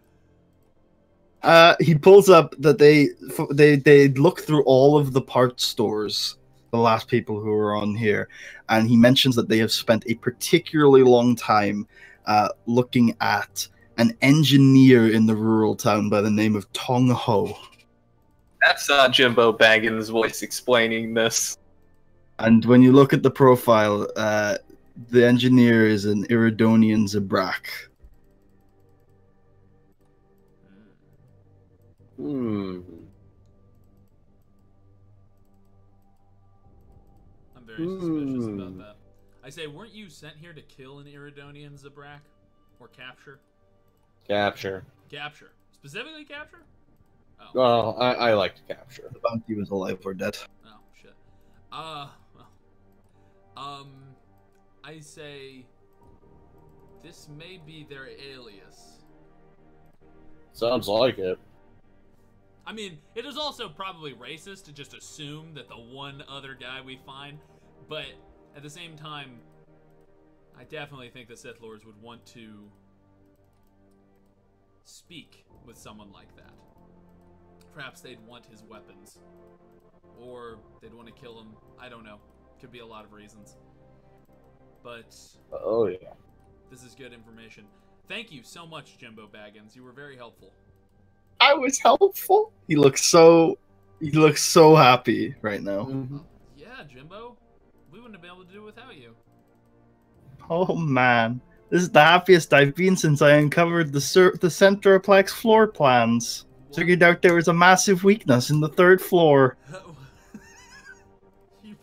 He pulls up that they look through all of the parts stores, the last people who were on here, and he mentions that they have spent a particularly long time looking at an engineer in the rural town by the name of Tong Ho. That's not Jimbo Baggins' voice explaining this. And when you look at the profile, the engineer is an Iridonian Zabrak. I'm very suspicious about that. I say, weren't you sent here to kill an Iridonian Zabrak? Or capture? Capture. Capture. Specifically capture? Oh. Well, I like to capture. The bounty was alive or dead. Oh, shit. I say, this may be their alias. Sounds like it. I mean, it is also probably racist to just assume that the one other guy we find, but at the same time, I definitely think the Sith Lords would want to speak with someone like that. Perhaps they'd want his weapons, or they'd want to kill him. I don't know. Could be a lot of reasons. But oh yeah, this is good information. Thank you so much, Jimbo Baggins. You were very helpful. I was helpful. He looks so He looks so happy right now. Yeah, Jimbo. We wouldn't have been able to do it without you. Oh man, this is the happiest I've been since I uncovered the Centroplex floor plans. What? Figured out there was a massive weakness in the 3rd floor.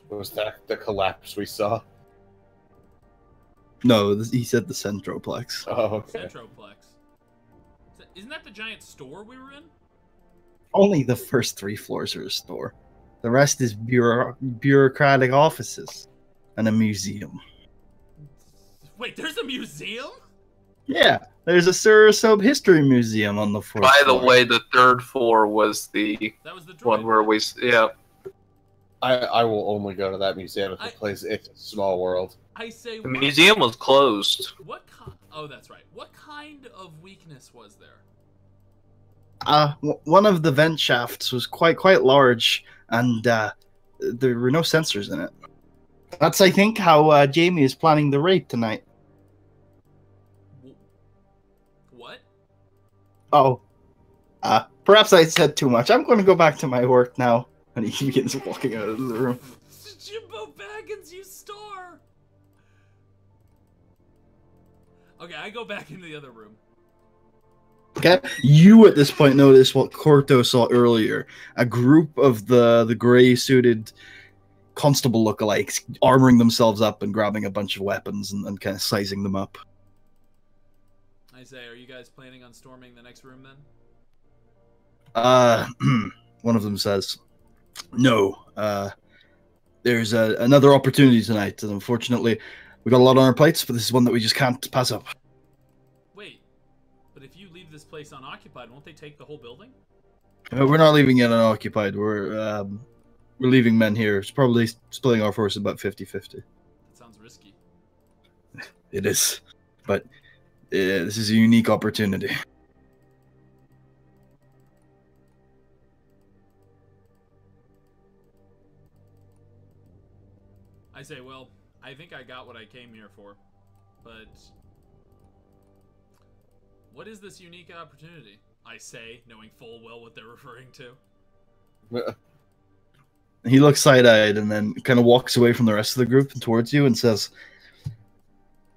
Was that the collapse we saw? No, he said the Centroplex. Oh, okay. Centroplex. Isn't that the giant store we were in? Only the first 3 floors are a store. The rest is bureaucratic offices and a museum. Wait, there's a museum? Yeah, there's a Sub History Museum on the 4th By the floor. way, the 3rd floor was the That was the droid one where we. Yeah. I will only go to that museum if it plays It's a Small World. I say. The museum was closed. What kind? Oh, that's right. What kind of weakness was there? One of the vent shafts was quite large, and there were no sensors in it. That's, I think, how Jamie is planning the raid tonight. What? Oh, perhaps I said too much. I'm going to go back to my work now. And he begins walking out of the room. Jimbo Baggins, you star! Okay, I go back into the other room. Okay, you at this point notice what Corto saw earlier: a group of the gray-suited constable lookalikes armoring themselves up and grabbing a bunch of weapons and kind of sizing them up. I say, are you guys planning on storming the next room then? One of them says, "No, there's another opportunity tonight, and unfortunately, we got a lot on our plates, but this is one that we just can't pass up." Wait, but if you leave this place unoccupied, won't they take the whole building? We're not leaving it unoccupied. We're leaving men here. It's probably splitting our force about 50-50. That sounds risky. It is, but this is a unique opportunity. I say, well, I think I got what I came here for, but what is this unique opportunity? I say, knowing full well what they're referring to. He looks side-eyed and then kind of walks away from the rest of the group and towards you and says,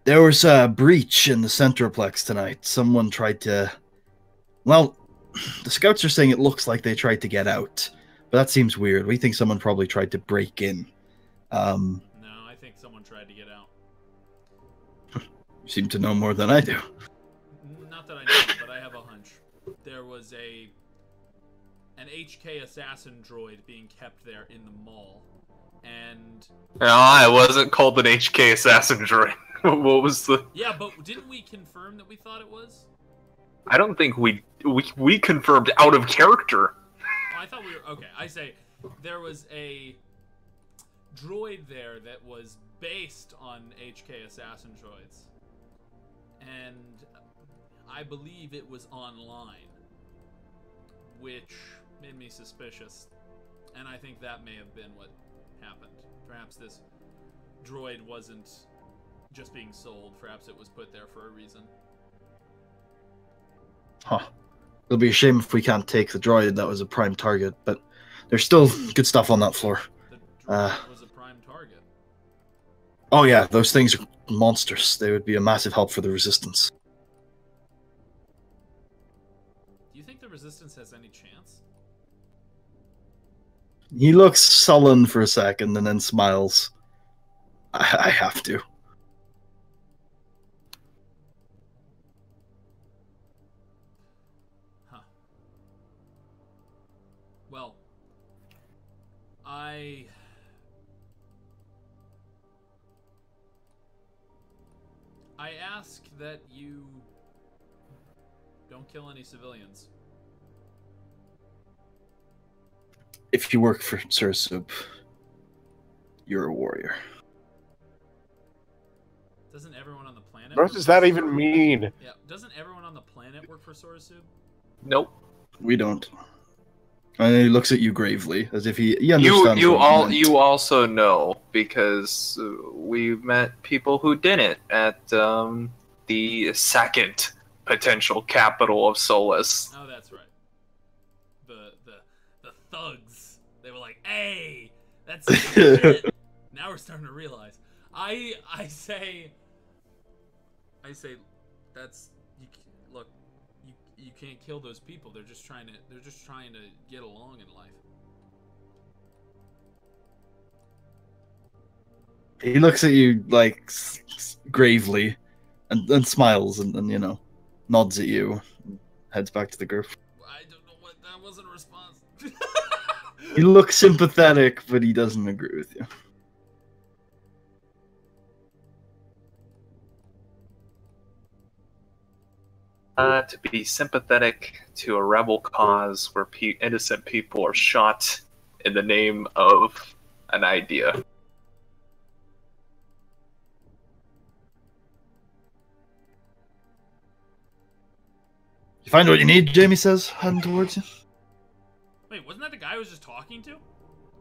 "There was a breach in the Centroplex tonight. Someone tried to... Well, the scouts are saying it looks like they tried to get out, but that seems weird. We think someone probably tried to break in. No, I think someone tried to get out. You seem to know more than I do." Not that I know, but I have a hunch. There was an HK assassin droid being kept there in the mall, and No, it wasn't called an HK assassin droid. What was the? yeah, but didn't we confirm that we thought it was? I don't think we confirmed out of character. Oh, I thought we were okay. I say there was a droid there that was based on HK assassin droids, and I believe it was online, which made me suspicious, and I think that may have been what happened. Perhaps this droid wasn't just being sold. Perhaps it was put there for a reason. Huh. It'll be a shame if we can't take the droid that was a prime target, but there's still good stuff on that floor. The droid was a prime target. Oh yeah, those things are monsters. They would be a massive help for the Resistance. Do you think the Resistance has any chance? He looks sullen for a second and then smiles. I have to. Huh. Well, I ask that you don't kill any civilians. If you work for Sullust, you're a warrior. Doesn't everyone on the planet? What does that even mean? Yeah, doesn't everyone on the planet work for Sullust? Nope. We don't. And he looks at you gravely, as if he understands. You also know because we met people who didn't at the second potential capital of Sullust. Oh, that's right. The thugs. They were like, "Hey, that's shit." Now we're starting to realize. I say that's look, you can't kill those people. They're just trying to get along in life. He looks at you like gravely, and smiles, and you know, nods at you, and heads back to the group. I don't know what that wasn't a response. He looks sympathetic, but he doesn't agree with you. To be sympathetic to a rebel cause where innocent people are shot in the name of an idea. You find what you need, Jamie says, heading towards you. Wait, wasn't that the guy I was just talking to?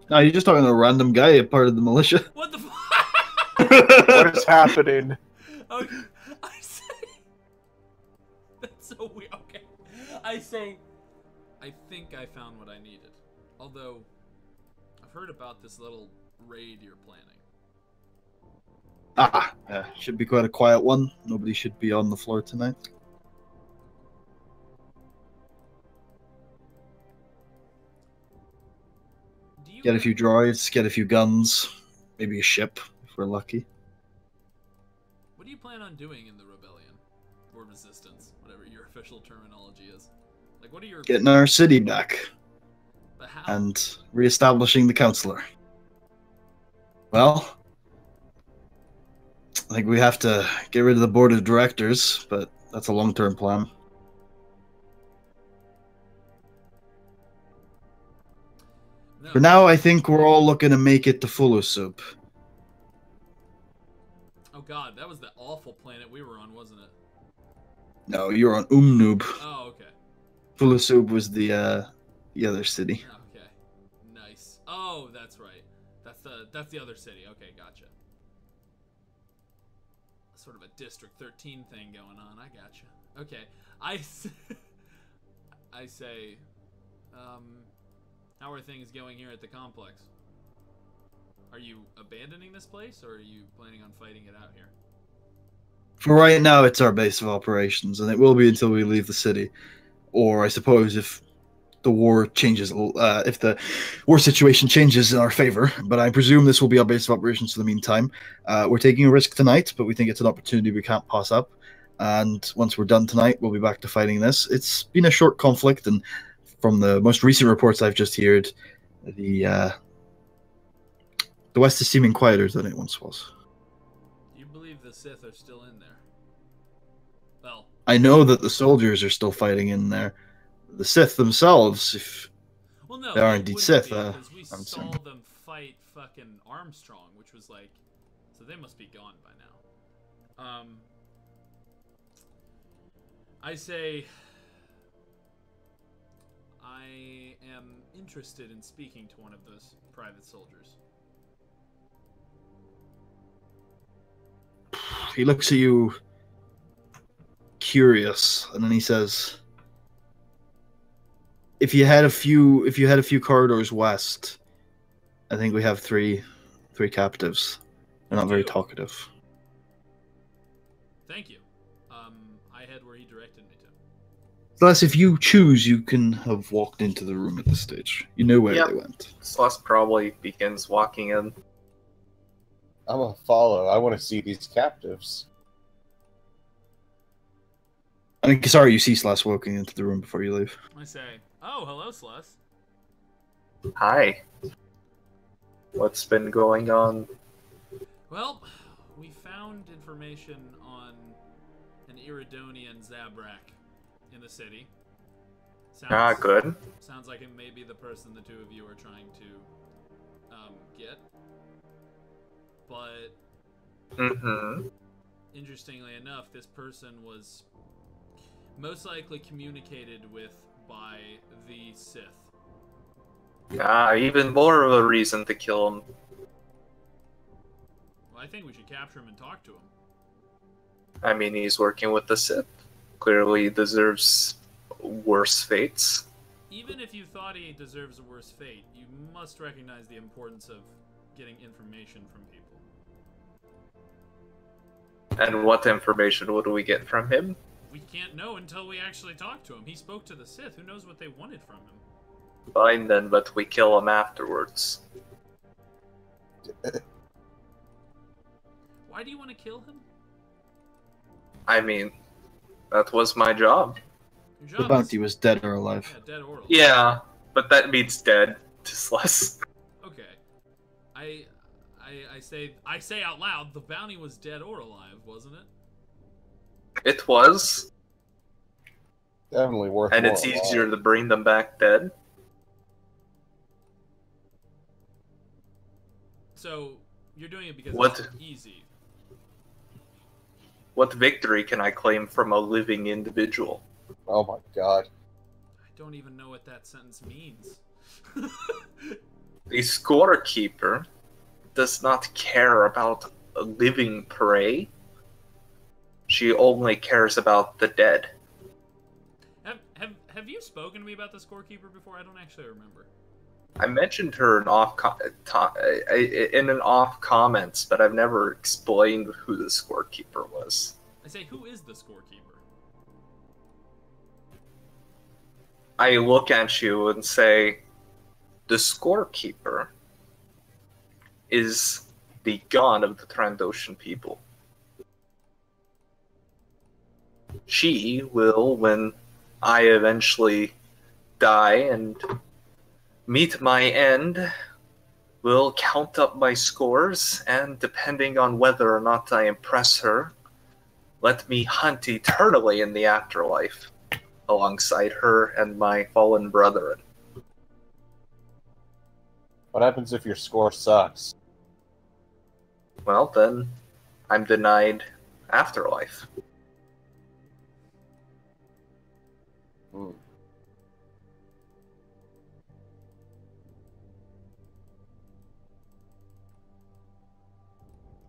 No, you're just talking to a random guy, a part of the militia. What the fuck? What is happening? Okay, I say... That's so weird. Okay. I say... I think I found what I needed. Although, I've heard about this little raid you're planning. Should be quite a quiet one. Nobody should be on the floor tonight. Get a few droids, get a few guns, maybe a ship, if we're lucky. What do you plan on doing in the rebellion? Or resistance, whatever your official terminology is. Like, what are your... Getting our city back. But how? And re-establishing the Counselor. Well, I think we have to get rid of the board of directors, but that's a long-term plan. No. For now, I think we're all looking to make it to Sullust. Oh god, that was the awful planet we were on, wasn't it? No, you're on Noob. Oh, okay. Sullust was the other city. Okay. Nice. Oh, that's right. That's the other city. Okay, gotcha. Sort of a District 13 thing going on. I gotcha. Okay. I say, how are things going here at the complex? Are you abandoning this place, or are you planning on fighting it out here? For right now, it's our base of operations, and it will be until we leave the city. Or, I suppose, if the war changes, if the war situation changes in our favor. But I presume this will be our base of operations for the meantime. We're taking a risk tonight, but we think it's an opportunity we can't pass up. And once we're done tonight, we'll be back to fighting this. It's been a short conflict, and from the most recent reports I've just heard, the West is seeming quieter than it once was. Do you believe the Sith are still in there? Well, I know that the soldiers are still fighting in there. The Sith themselves, if well, no, they are it indeed wouldn't Sith, be, 'cause we I'm saw assuming. them fight fucking Armstrong, which was like, so they must be gone by now. I say, I am interested in speaking to one of those private soldiers. He looks at you curious, and then he says, if you had a few corridors west, I think we have three captives. They're not very talkative. Thank you. I head where he directed me to. Thus, if you choose, you can have walked into the room at this stage. You know where Yep. they went. Sullust probably begins walking in. I'm gonna follow. I want to see these captives. I think, sorry, you see Slash walking into the room before you leave. I say, oh, hello, Sullust. Hi. What's been going on? Well, we found information on an Iridonian Zabrak in the city. Good. Sounds like it may be the person the two of you are trying to get. But interestingly enough, this person was most likely communicated with by the Sith. Even more of a reason to kill him. Well, I think we should capture him and talk to him. I mean, he's working with the Sith. Clearly deserves worse fates. even if you thought he deserves a worse fate, you must recognize the importance of getting information from people. And what information would we get from him? We can't know until we actually talk to him. He spoke to the Sith. Who knows what they wanted from him? Fine then, but we kill him afterwards. Why do you want to kill him? I mean, that was my job. Your The job bounty is, was dead or alive. yeah, dead or alive. Yeah, but that means dead. Just less. Okay. I say out loud, the bounty was dead or alive, wasn't it? It was. Definitely worth And more it's alive. easier to bring them back dead. So you're doing it because What? it's easy. What victory can I claim from a living individual? Oh my god. I don't even know what that sentence means. The scorekeeper does not care about a living prey. She only cares about the dead. Have you spoken to me about the scorekeeper before? I don't actually remember. I mentioned her in an off comments, but I've never explained who the scorekeeper was. I say, who is the scorekeeper? I look at you and say, the scorekeeper is the god of the Trandoshan people. She will, when I eventually die and meet my end, will count up my scores, and depending on whether or not I impress her, let me hunt eternally in the afterlife, alongside her and my fallen brethren. What happens if your score sucks? Well, then, I'm denied afterlife. Hmm.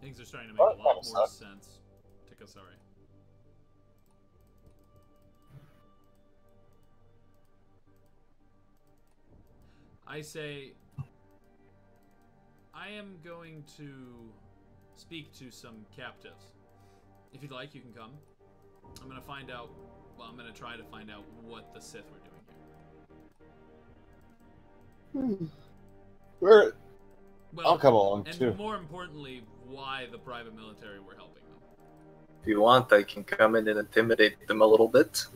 Things are starting to make That a lot kinda more sucks. sense to Kasari. I say, I am going to speak to some captives. If you'd like, you can come. I'm gonna find out. Well, I'm gonna try to find out what the Sith were doing here. Where? Well, I'll come along and too. more importantly, why the private military were helping them. If you want, I can come in and intimidate them a little bit.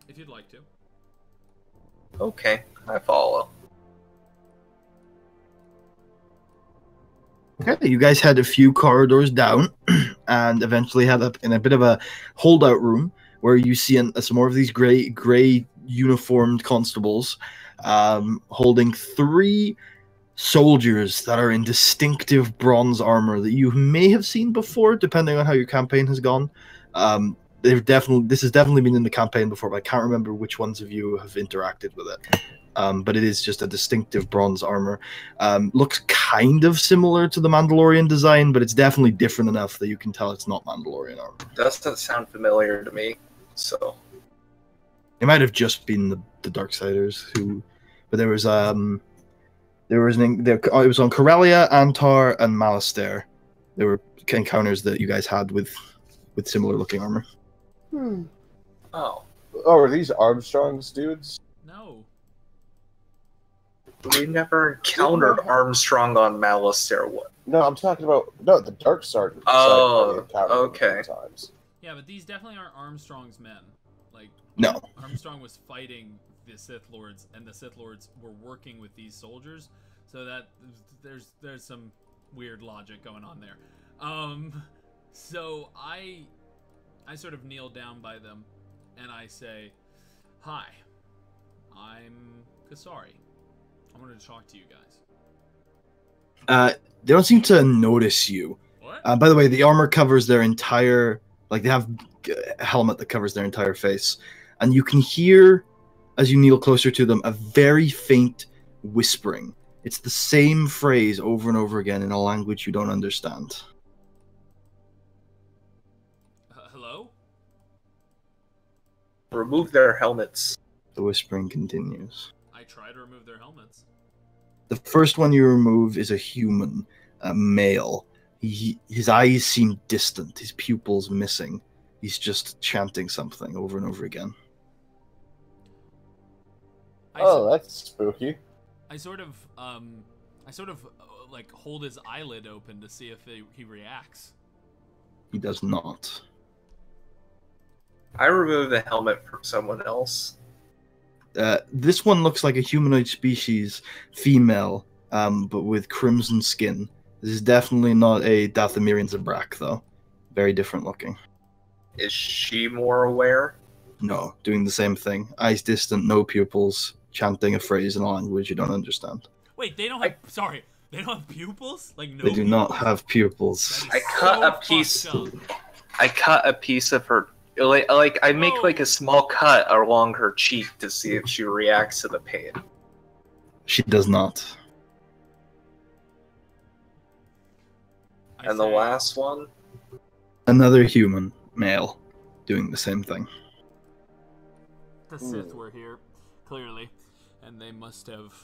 If you'd like to. Okay, I follow. Okay, you guys had a few corridors down, and eventually had up in a bit of a holdout room where you see some more of these gray uniformed constables holding 3 soldiers that are in distinctive bronze armor that you may have seen before, depending on how your campaign has gone. This has definitely been in the campaign before, but I can't remember which ones of you have interacted with it. But it is just a distinctive bronze armor. Looks kind of similar to the Mandalorian design, but it's definitely different enough that you can tell it's not Mandalorian armor. Doesn't sound familiar to me, so... It might have just been the Darksiders who, but it was on Corellia, Antar, and Malastair. There were encounters that you guys had with similar looking armor. Oh. Oh, are these Armstrong's dudes? No. We never encountered Armstrong on Malastair. What? No, I'm talking about the Dark Sergeant. Oh, okay. Times. Yeah, but these definitely aren't Armstrong's men. Like, No. Armstrong was fighting the Sith Lords, and the Sith Lords were working with these soldiers, so that there's some weird logic going on there. So I sort of kneel down by them, and I say, "Hi, I'm Kasari. I wanted to talk to you guys." They don't seem to notice you. What? By the way, the armor covers their entire, like they have a helmet that covers their entire face. And you can hear, as you kneel closer to them, a very faint whispering. It's the same phrase over and over again in a language you don't understand. Hello? Remove their helmets. The whispering continues. I try to remove their helmets. The first one you remove is a human, a male. His eyes seem distant, his pupils missing. He's just chanting something over and over again. That's spooky. I sort of like hold his eyelid open to see if he reacts. He does not. I remove the helmet from someone else. This one looks like a humanoid species, female, but with crimson skin. This is definitely not a Dathomirian Zabrak, though. Very different looking. Is she more aware? No, doing the same thing. Eyes distant, no pupils, chanting a phrase in a language you don't understand. Wait, they don't have. Sorry, they don't have pupils. Like no. They do not have pupils. I cut a piece. I cut a piece of her. Like I make like a small cut along her cheek to see if she reacts to the pain. She does not. And the last one? Another human, male, doing the same thing. The Sith were here, clearly, and they must have.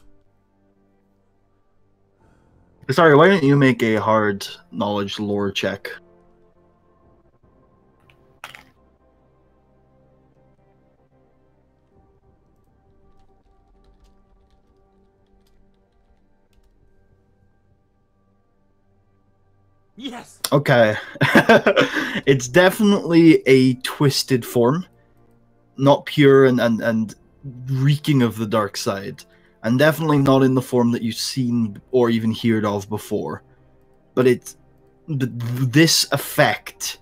Sorry, why don't you make a hard knowledge lore check? Yes. Okay. It's definitely a twisted form. Not pure and reeking of the dark side. And definitely not in the form that you've seen or even heard of before. But this effect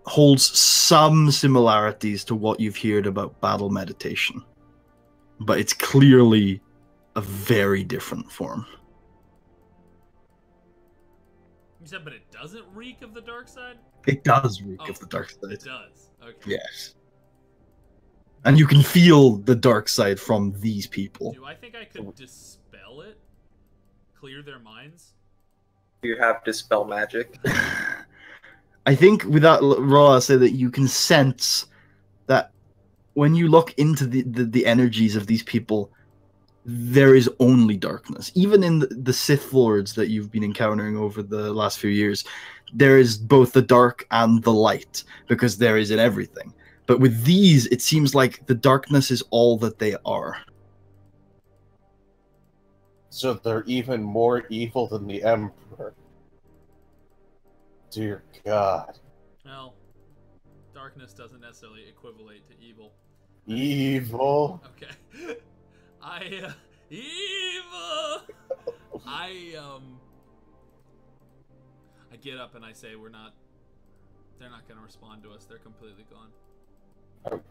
holds some similarities to what you've heard about battle meditation. But it's clearly a very different form. You said, but it doesn't reek of the dark side? It does reek of the dark side. It does. Okay. Yes. And you can feel the dark side from these people. Do I think I could dispel it? Clear their minds? Do you have dispel magic? I think with that, Raw, I'll say that you can sense that when you look into the energies of these people, there is only darkness. Even in the Sith Lords that you've been encountering over the last few years, there is both the dark and the light, because there is in everything. But with these, it seems like the darkness is all that they are. So they're even more evil than the Emperor. Dear God. Well, darkness doesn't necessarily equivalent to evil. Evil? Okay. Evil! I get up and I say, they're not gonna respond to us, they're completely gone.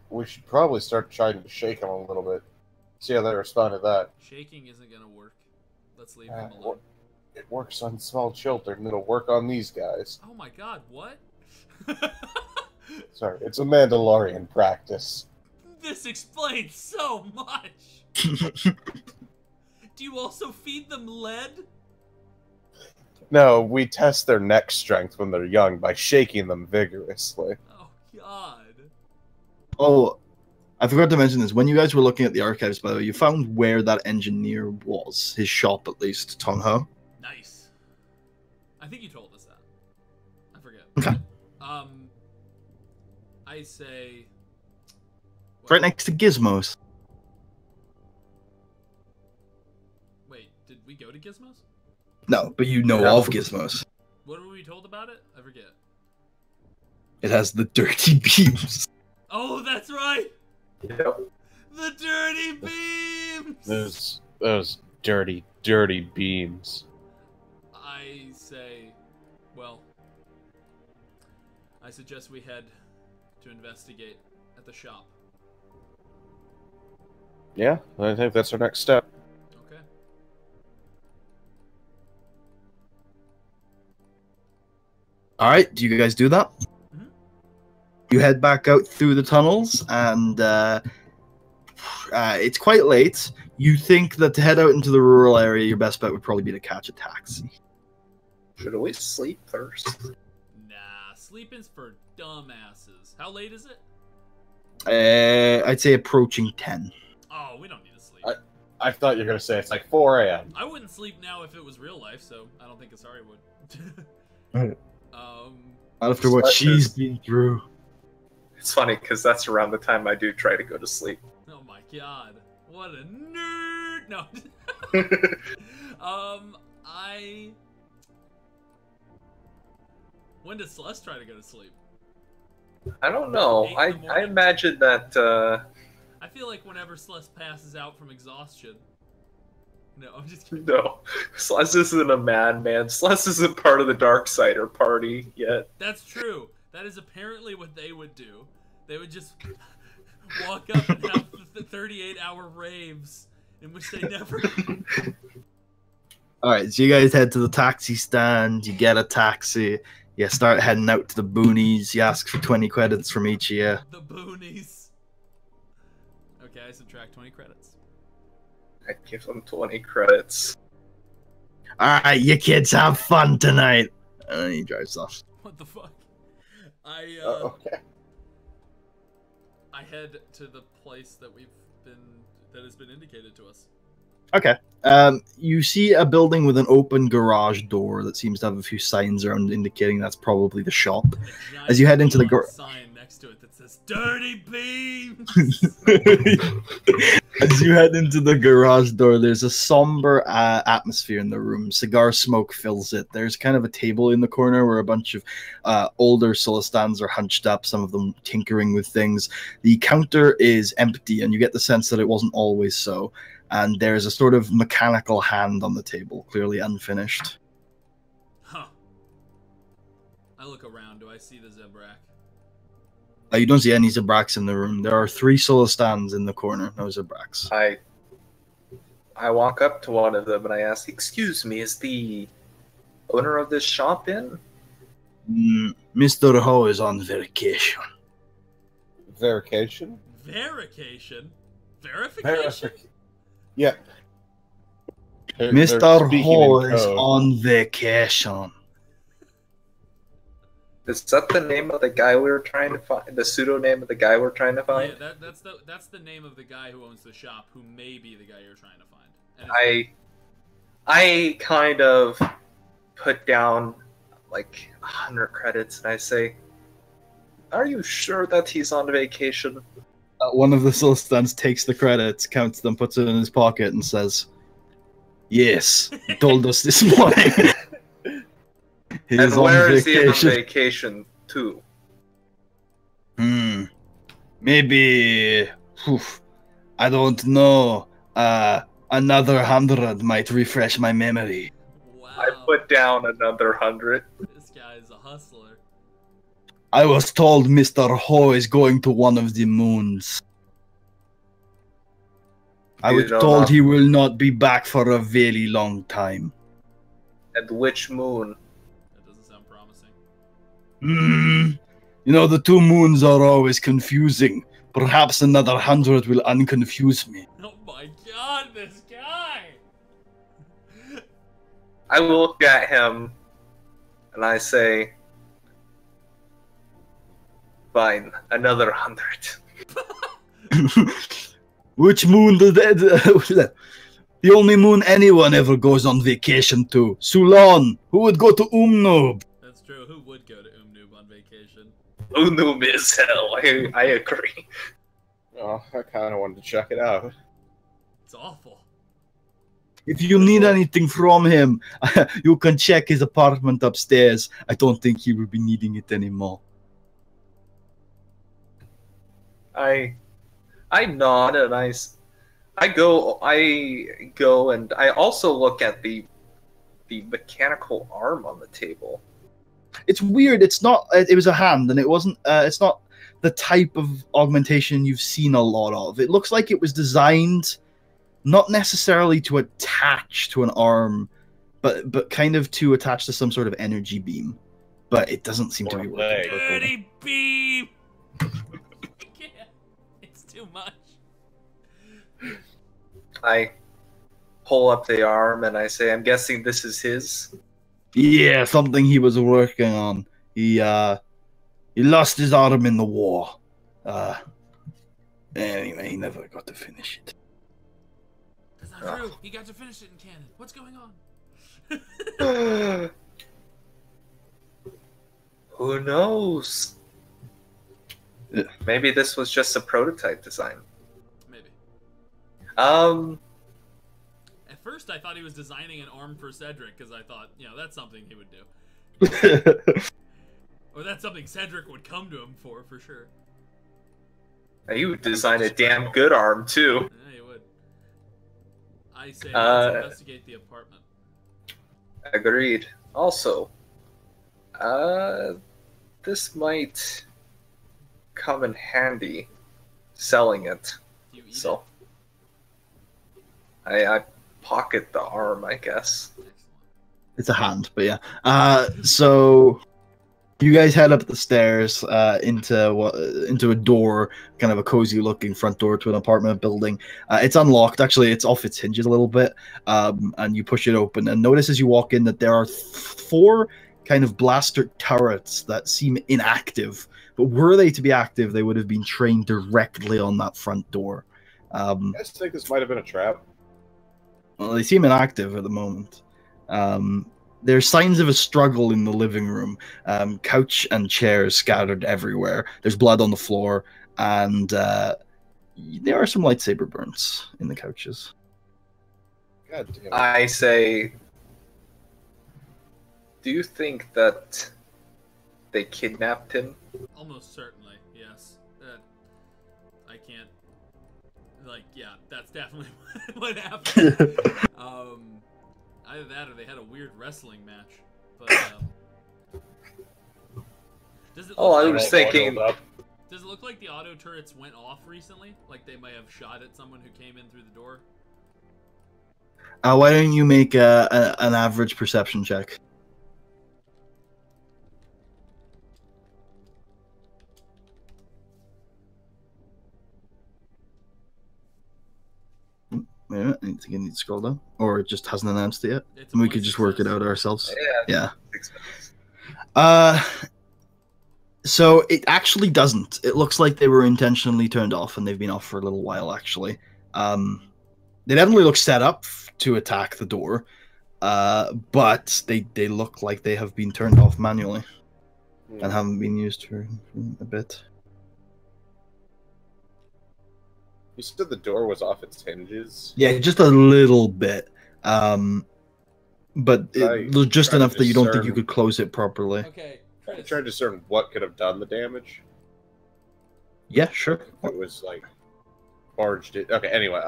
We should probably start trying to shake them a little bit. See how they respond to that. Shaking isn't gonna work. Let's leave them alone. It works on small children, it'll work on these guys. Oh my god, what? Sorry, it's a Mandalorian practice. This explains so much! Do you also feed them lead? No, we test their neck strength when they're young by shaking them vigorously. Oh god. Oh, I forgot to mention this. When you guys were looking at the archives, by the way, you found where that engineer was. His shop, at least. Tong Ho. Nice. I think you told us that. I forget. Okay. I say... Right next to Gizmos. Wait, did we go to Gizmos? No, but you know of Gizmos. What were we told about it? I forget. It has the dirty beams. Oh, that's right! Yep. The dirty beams! Those dirty, dirty beams. I say, well, I suggest we head to investigate at the shop. Yeah, I think that's our next step. Okay. Alright, do you guys do that? Mm-hmm. You head back out through the tunnels, and it's quite late. You think that to head out into the rural area, your best bet would probably be to catch a taxi. Should we sleep first? Nah, sleeping's for dumbasses. How late is it? I'd say approaching 10. Oh, we don't need to sleep. I thought you were gonna say it's like 4 a.m. I wouldn't sleep now if it was real life, so I don't think Asari would. Right. um, After what she's been through. It's funny because that's around the time I do try to go to sleep. oh my god, what a nerd! No. When does Sullust try to go to sleep? I don't know. 8 in the I morning? imagine that. I feel like whenever Sullust passes out from exhaustion. No, I'm just kidding. No, Sullust isn't a madman. Sullust isn't part of the Darksider party yet. That's true. That is apparently what they would do. They would just walk up and have the 38-hour raves in which they never. Alright, so you guys head to the taxi stand, you get a taxi, you start heading out to the boonies, you ask for 20 credits from each of you. The boonies. Okay, I subtract 20 credits. I'd give them 20 credits. Alright, you kids have fun tonight. And then he drives off. What the fuck? Okay. I head to the place that has been indicated to us. Okay. You see a building with an open garage door that seems to have a few signs around indicating that's probably the shop. As you head into the garage, sign next to it that says "Dirty Beams." as you head into the garage door, there's a somber atmosphere in the room. Cigar smoke fills it. There's kind of a table in the corner where a bunch of older Sullustans are hunched up, some of them tinkering with things. The counter is empty, and you get the sense that it wasn't always so. And there's a sort of mechanical hand on the table, clearly unfinished. Huh. I look around. Do I see the Zebrak? You don't see any Zebraks in the room. There are 3 Sullustans in the corner. No Zebraks. I walk up to one of them and I ask, "Excuse me, is the owner of this shop in?" Mr. Ho is on vacation. Verification? Verification? Verification? Yeah. Mr. Ho is on vacation. Is that the name of the guy we were trying to find? The pseudo name of the guy we're trying to find? Yeah, that's the name of the guy who owns the shop, who may be the guy you're trying to find. And I kind of put down like 100 credits and I say, "Are you sure that he's on vacation?" One of the Sullustans takes the credits, counts them, puts it in his pocket, and says, "Yes, he told us this morning." And where is he on vacation to? Maybe... I don't know. Another 100 might refresh my memory. wow, I put down another 100. this guy's a hustler. I was told Mr. Ho is going to one of the moons. I was told he will not be back for a very long time. And which moon? That doesn't sound promising. You know, the 2 moons are always confusing. Perhaps another 100 will unconfuse me. Oh my god, this guy! I look at him and I say, "Fine, another 100. Which moon did that? The only moon anyone ever goes on vacation to. Sulon. Who would go to Umnub? That's true. Who would go to Umnub on vacation? Unum is hell. I agree. Oh, I kind of wanted to check it out. It's awful. If you need anything from him, you can check his apartment upstairs. I don't think he will be needing it anymore. I nod and I go and I also look at the mechanical arm on the table. It's weird. It's not. It was a hand, and it wasn't. It's not the type of augmentation you've seen a lot of. It looks like it was designed not necessarily to attach to an arm, but kind of to attach to some sort of energy beam. But it doesn't seem to be working. Dirty beam! It's too much. I pull up the arm and I say, "I'm guessing this is his." Yeah, something he was working on. He lost his arm in the war. Anyway, he never got to finish it. That's not true. He got to finish it in canon. What's going on? Who knows? Yeah. Maybe this was just a prototype design. Maybe. At first, I thought he was designing an arm for Cedric because I thought, that's something he would do. Or that's something Cedric would come to him for sure. You would design a damn good arm, too. Yeah, he would. I say let's investigate the apartment. Agreed. Also, this might come in handy selling it. Do you eat So, I pocket the arm, I guess. it? Excellent. It's a hand, but yeah. So you guys head up the stairs into a door, kind of a cozy-looking front door to an apartment building. It's unlocked. Actually, it's off its hinges a little bit, and you push it open. And notice as you walk in that there are 4 kind of blaster turrets that seem inactive. But were they to be active, they would have been trained directly on that front door. I just think this might have been a trap. Well, they seem inactive at the moment. There's signs of a struggle in the living room. Couch and chairs scattered everywhere. There's blood on the floor, and there are some lightsaber burns in the couches. God damn it. I say, do you think that they kidnapped him? Almost certainly, yes. I can't. That's definitely what happened. Either that or they had a weird wrestling match. But does it? Oh, I look was like, thinking. Does it look like the auto turrets went off recently? Like they may have shot at someone who came in through the door? Why don't you make an average perception check? Yeah, I need to scroll down, or it just hasn't announced it yet. It's a We one could just work it success. out ourselves. Yeah. Yeah. So it actually doesn't. It looks like they were intentionally turned off, and they've been off for a little while. Actually, they definitely look set up to attack the door, but they look like they have been turned off manually and haven't been used for a bit. You said the door was off its hinges? Yeah, just a little bit. But just enough that you don't think you could close it properly. Okay, I'm Chris. trying to discern what could have done the damage. Yeah, sure. If it was like barged it. Okay, anyway,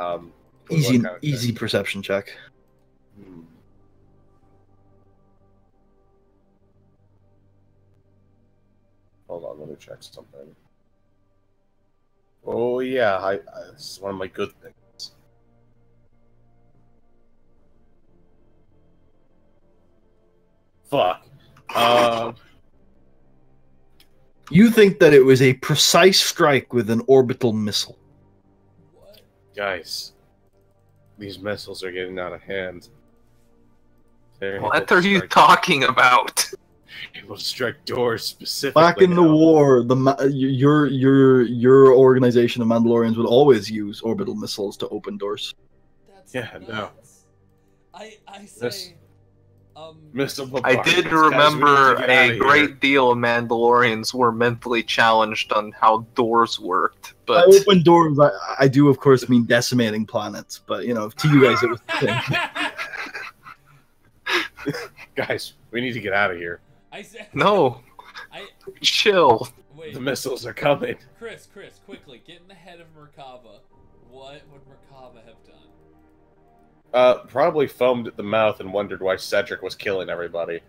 Easy, what kind of easy thing? perception check. Hold on, let me check something. Oh yeah, this is one of my good things. Fuck. You think that it was a precise strike with an orbital missile. What? Guys, these missiles are getting out of hand. What are you talking about? It will strike doors specifically. Back in the now. war, your organization of Mandalorians would always use orbital missiles to open doors. That's Yeah, no. nuts. I say, This- Missile I bombardments. did Guys, we need remember to get a outta here. great deal of Mandalorians were mentally challenged on how doors worked, By but open doors, I do of course mean decimating planets, but to you guys it was the same. Guys, we need to get out of here. I said no, I chill. wait. The missiles are coming. Chris, quickly get in the head of Merkava. What would Merkava have done? Probably foamed at the mouth and wondered why Cedric was killing everybody.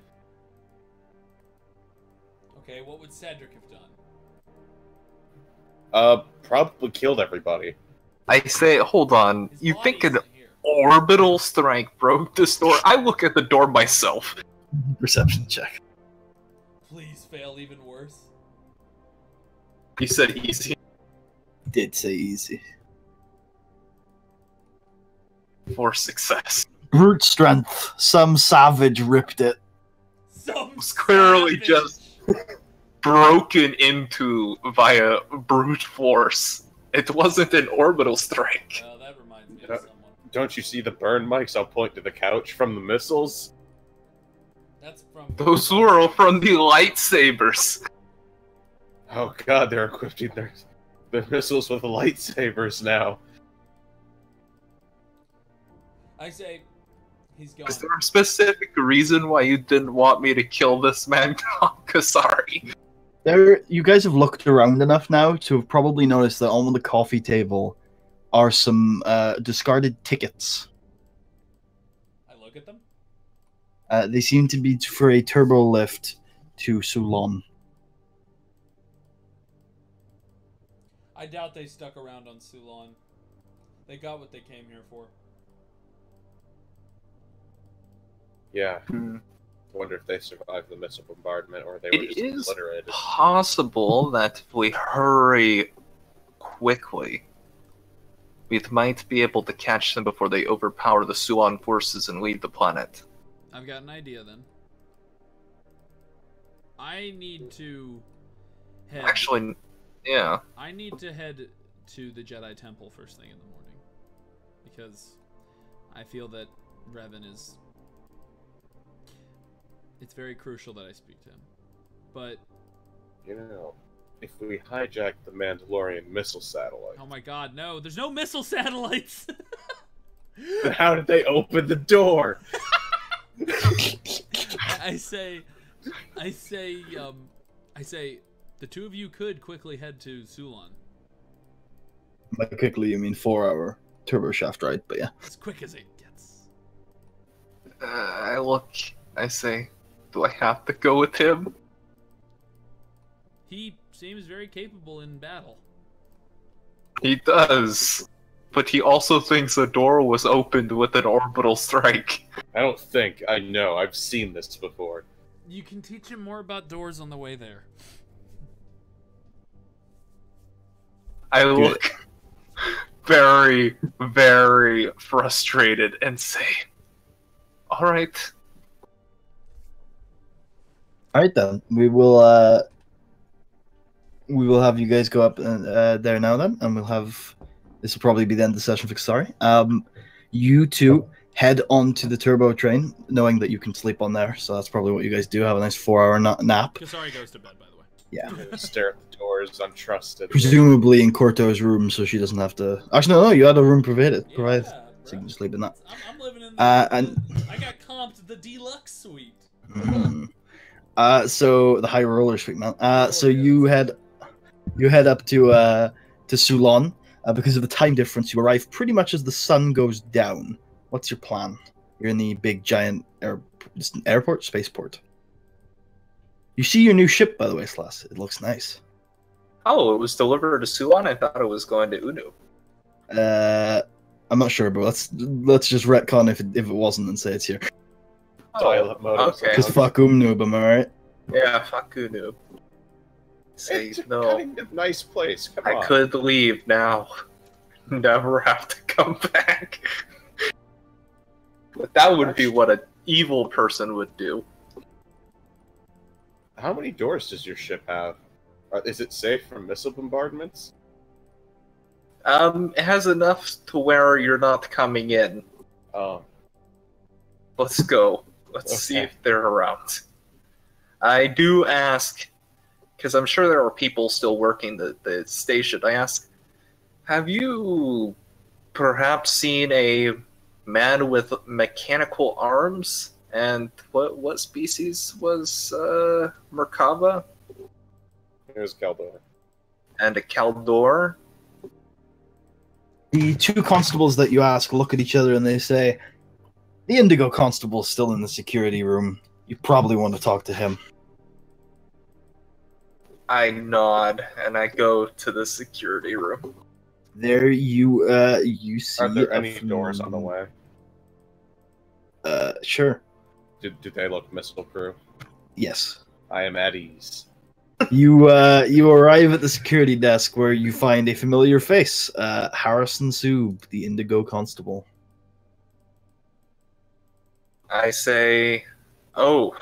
Okay, what would Cedric have done? Probably killed everybody. I say, hold on. His You body think an isn't here. orbital strike broke this door? I look at the door myself. Perception check. Please fail even worse. You said easy. Did say easy. For success. Brute strength. Some savage ripped it. It's clearly just broken into via brute force It wasn't an orbital strike. Well, that reminds me of someone. Don't you see the burn mics? I'll point to the couch from the missiles. That's from... Those were from the lightsabers. Oh god, they're equipping their missiles with lightsabers now. I say, he's gone. Is there a specific reason why you didn't want me to kill this man, Kasari? You guys have looked around enough now to have probably noticed that on the coffee table are some discarded tickets. I look at them. They seem to be for a turbo lift to Sullust. I doubt they stuck around on Sullust. They got what they came here for. Yeah. Wonder if they survived the missile bombardment or they were just obliterated. It is possible that if we hurry quickly, we might be able to catch them before they overpower the Suan forces and leave the planet. I've got an idea then. I need to head... Actually, yeah. I need to head to the Jedi Temple first thing in the morning. Because I feel that Revan is... It's very crucial that I speak to him. But... You know, if we hijack the Mandalorian missile satellite... Oh my god, no! There's no missile satellites! Then how did they open the door? I say, the two of you could quickly head to Sullust. By quickly, you mean 4-hour turbo shaft ride, but yeah. As quick as it gets. I look, I say, do I have to go with him? He seems very capable in battle. He does. But he also thinks the door was opened with an orbital strike. I don't think. I know. I've seen this before. You can teach him more about doors on the way there. I look very, very frustrated and say, alright. Alright then. We will have you guys go up there now then, and we'll have... This will probably be the end of the session for Kasari. You two head on to the turbo train, knowing that you can sleep on there, so that's probably what you guys do. Have a nice 4-hour nap. Kasari goes to bed, by the way. Yeah. Stare at the doors, untrusted. Presumably in Corto's room, so she doesn't have to... Actually, no, you had a room provided. Yeah, So you can sleep in that. I'm living in the... And... I got comped the deluxe suite. So the high roller suite, man. So you head up to Sullust. Because of the time difference, you arrive pretty much as the sun goes down. What's your plan? You're in the big, giant airport? Spaceport. You see your new ship, by the way, Slash. It looks nice. Oh, it was delivered to Suan? I thought it was going to Unu. I'm not sure, but let's just retcon if it wasn't and say it's here. Toilet mode. Okay. Because fuck noob, am I right? Yeah, fuck Unu. Say It's no. kind of a nice place. Come on. I could leave now. Never have to come back. But that would be what an evil person would do. How many doors does your ship have? Is it safe from missile bombardments? It has enough to where you're not coming in. Oh. Let's go. Let's see if they're around. I do ask, because I'm sure there are people still working the station. I ask, have you perhaps seen a man with mechanical arms? And what species was Merkava? Here's Caldor. And a Caldor? The two constables that you ask look at each other and they say, the Indigo Constable's still in the security room. You probably want to talk to him. I nod and I go to the security room. There you see. Are there any doors on the way? Sure. Do they look missile-proof? Yes. I am at ease. You arrive at the security desk where you find a familiar face, Harrison Soob, the Indigo Constable. I say, oh,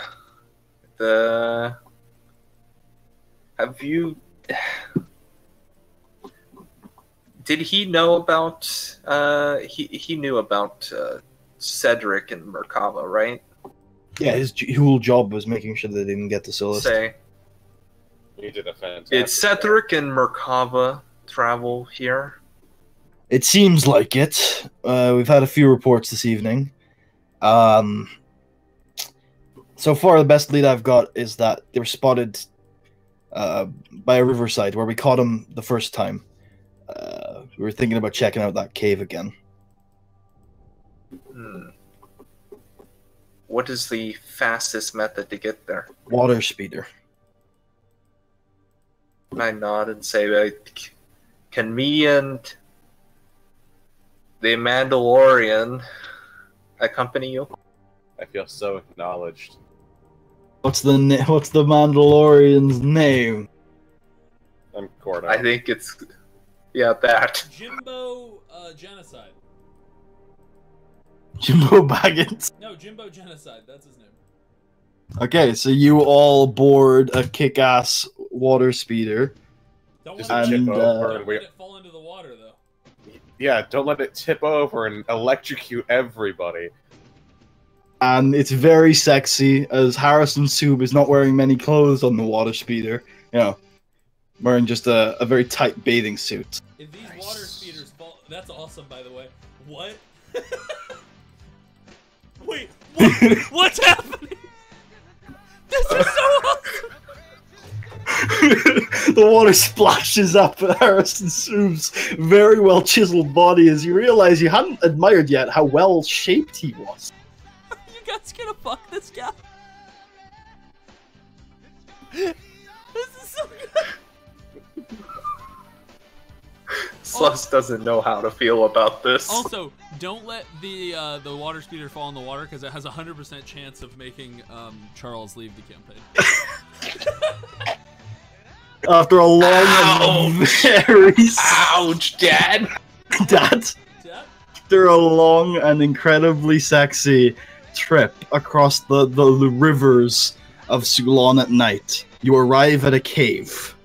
have you... Did he know about? He knew about Cedric and Merkava, right? Yeah, his whole job was making sure they didn't get to Sullust. Say, He did a fantastic did Cedric and Merkava travel here? It seems like it. We've had a few reports this evening. So far, the best lead I've got is that they were spotted by a riverside where we caught them the first time. We were thinking about checking out that cave again. What is the fastest method to get there? Water speeder. I nod and say, can me and the Mandalorian accompany you? I feel so acknowledged. What's the Mandalorian's name? I'm Cordo. I think it's that. Jimbo Genocide. Jimbo Baggins. No, Jimbo Genocide. That's his name. Okay, so you all board a kick-ass water speeder. Don't Just let, tip And, over don't and let it fall into the water, though. Yeah, don't let it tip over and electrocute everybody. And it's very sexy, as Harrison Soob is not wearing many clothes on the water speeder. You know, wearing just a very tight bathing suit. If these water speeders fall... That's awesome, by the way. What? Wait, what? What's happening? This is so awesome! The water splashes up at Harrison Soob's very well chiseled body as you realize you hadn't admired yet how well shaped he was. You guys gonna fuck this guy? This is so good! Sullust doesn't know how to feel about this. Also, don't let the water speeder fall in the water because it has a 100% chance of making Charles leave the campaign. After a long and very Ouch, Dad! Dad. Yeah? After a long and incredibly sexy trip across the rivers of Sulon at night, you arrive at a cave.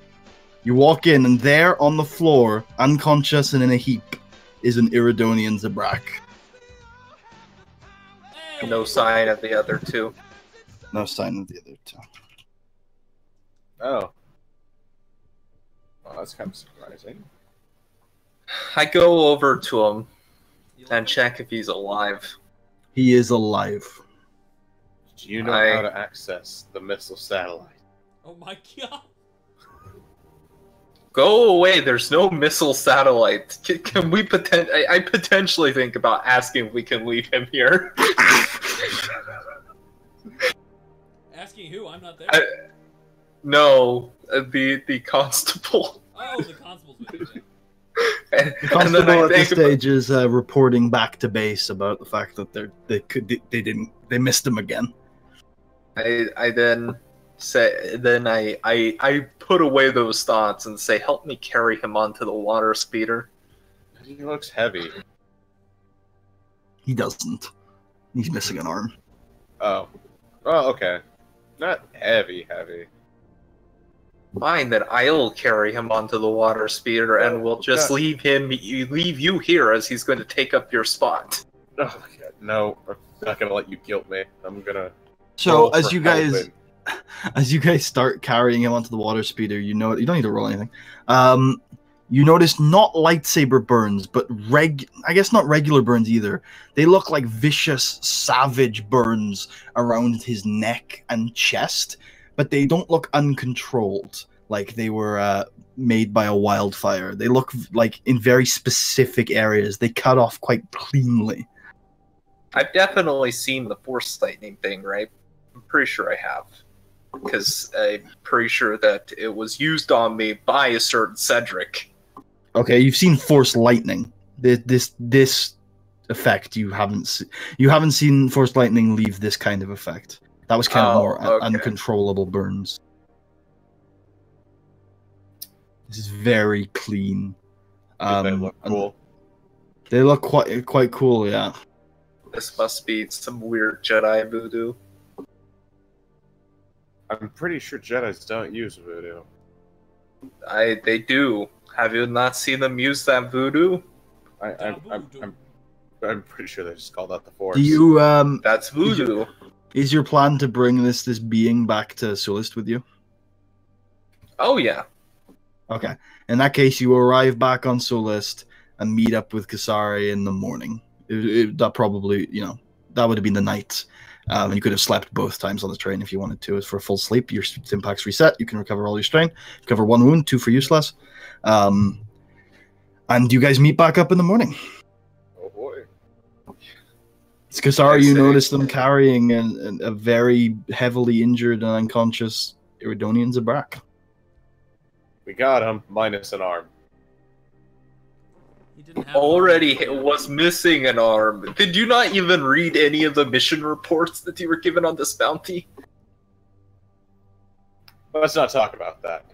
You walk in, and there on the floor, unconscious and in a heap, is an Iridonian Zabrak. Hey! No sign of the other two. No sign of the other two. Oh. Well, that's kind of surprising. I go over to him and check if he's alive. He is alive. Do you know how to access the missile satellite? Oh my god! Go away, there's no missile satellite. Can we I potentially think about asking if we can leave him here. Asking who? I'm not there. No, the constable. Oh, the constable's with you. The constable at this stage is reporting back to base about the fact that they missed him again. I then I put away those thoughts and say, help me carry him onto the water speeder. He looks heavy. He doesn't. He's missing an arm. Oh. Oh, okay. Not heavy. Fine, then I'll carry him onto the water speeder, and we'll just leave you here, as he's going to take up your spot. Oh my god, no! I'm not gonna let you guilt me. I'm gonna. So as you guys start carrying him onto the water speeder, you don't need to roll anything. You notice not lightsaber burns, but I guess not regular burns either. They look like vicious, savage burns around his neck and chest, but they don't look uncontrolled, like they were made by a wildfire. They look like in very specific areas. They cut off quite cleanly. I've definitely seen the Force Lightning thing, right? I'm pretty sure I have. Because I'm pretty sure that it was used on me by a certain Cedric. Okay, you've seen Force Lightning. This effect you haven't seen Force Lightning leave this kind of effect. That was kind of more uncontrollable burns. This is very clean. They look cool. They look quite cool, yeah. This must be some weird Jedi voodoo. I'm pretty sure Jedis don't use voodoo. They do. Have you not seen them use that voodoo? I'm pretty sure they just called out the force. Do you That's voodoo. is your plan to bring this being back to Sullust with you? Oh yeah. Okay. In that case, you arrive back on Sullust and meet up with Kasari in the morning. That probably, that would have been the night. And you could have slept both times on the train if you wanted to. For a full sleep, your stim packs reset. You can recover all your strain. Recover 1 wound, 2 for useless. And you guys meet back up in the morning. Oh boy. It's Kasari, you notice them carrying a very heavily injured and unconscious Iridonian Zabrak. We got him, minus an arm. He didn't have Already was missing an arm. Did you not even read any of the mission reports that you were given on this bounty? Let's not talk about that.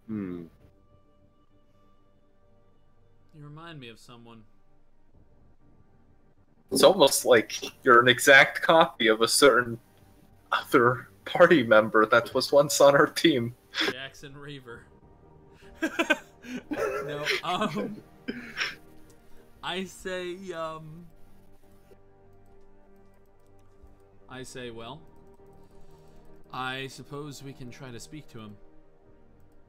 You remind me of someone. It's almost like you're an exact copy of a certain other party member that was once on our team. Jackson Reaver. No, I say, well, I suppose we can try to speak to him.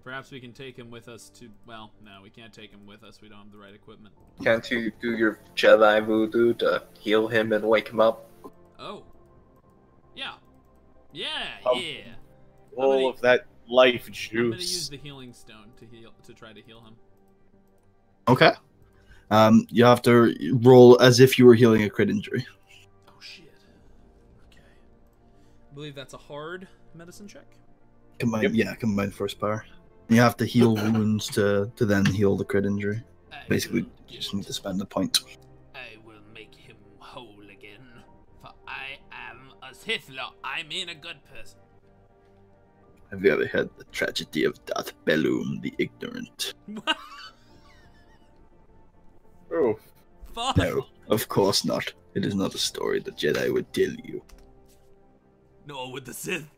Perhaps we can take him with us to, well, no, we can't take him with us. We don't have the right equipment. Can't you do your Jedi voodoo to heal him and wake him up? Oh. Yeah. Yeah, yeah. All of that life juice. I'm gonna use the healing stone to try to heal him. Okay. You have to roll as if you were healing a crit injury. Oh shit. Okay. I believe that's a hard medicine check. Combined first power. You have to heal wounds to then heal the crit injury. Basically, you just need to spend a point. I will make him whole again, for I am a Sith Lord. I mean a good person. Have you ever heard the tragedy of Darth Bellum the Ignorant? Oh. Fuck. No, of course not. It is not a story the Jedi would tell you. No, with the Sith.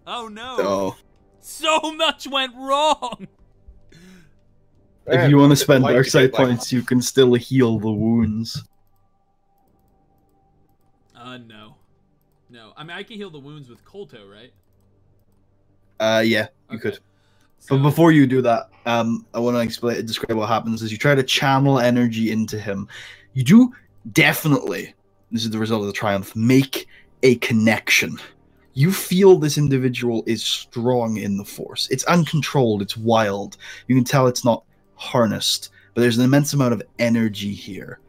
Oh no. Oh. So much went wrong. If you want to spend dark side points, you can still heal the wounds. No. No. I mean, I can heal the wounds with Kolto, right? Yeah, you could. So, But before you do that, I want to describe what happens as you try to channel energy into him. You do definitely, this is the result of the triumph, make a connection. You feel this individual is strong in the Force. It's uncontrolled, it's wild. You can tell it's not harnessed, but there's an immense amount of energy here.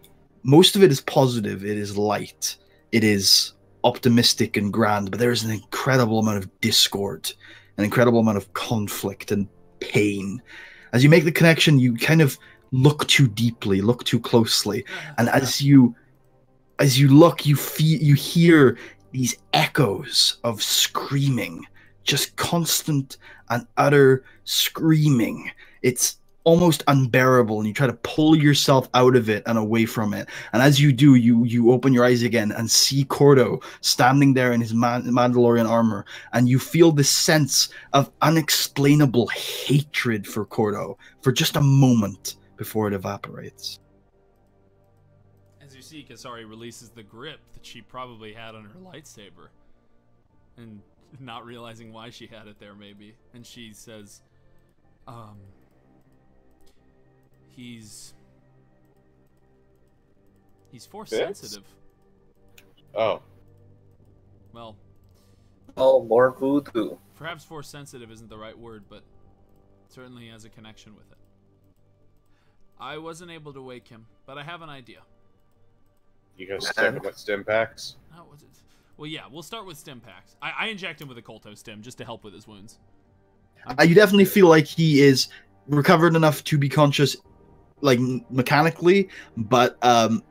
Most of it is positive, it is light, it is optimistic and grand, but there is an incredible amount of discord, an incredible amount of conflict and pain. As you make the connection, you kind of look too deeply, look too closely, and as you look, you hear these echoes of screaming, just constant and utter screaming. It's almost unbearable, and you try to pull yourself out of it and away from it. And as you do, you open your eyes again and see Cordo standing there in his Mandalorian armor, and you feel this sense of unexplainable hatred for Cordo for just a moment before it evaporates. as you see, Kasari releases the grip that she probably had on her lightsaber, and not realizing why she had it there, maybe. And she says, He's Force sensitive. Oh. Well, Oh, more voodoo. perhaps Force sensitive isn't the right word, but certainly has a connection with it. I wasn't able to wake him, but I have an idea. You gonna stick him with stim packs? Oh, was it? Well, yeah, we'll start with stim packs. I inject him with a Kolto stim just to help with his wounds. You definitely feel like he is recovered enough to be conscious, like mechanically, but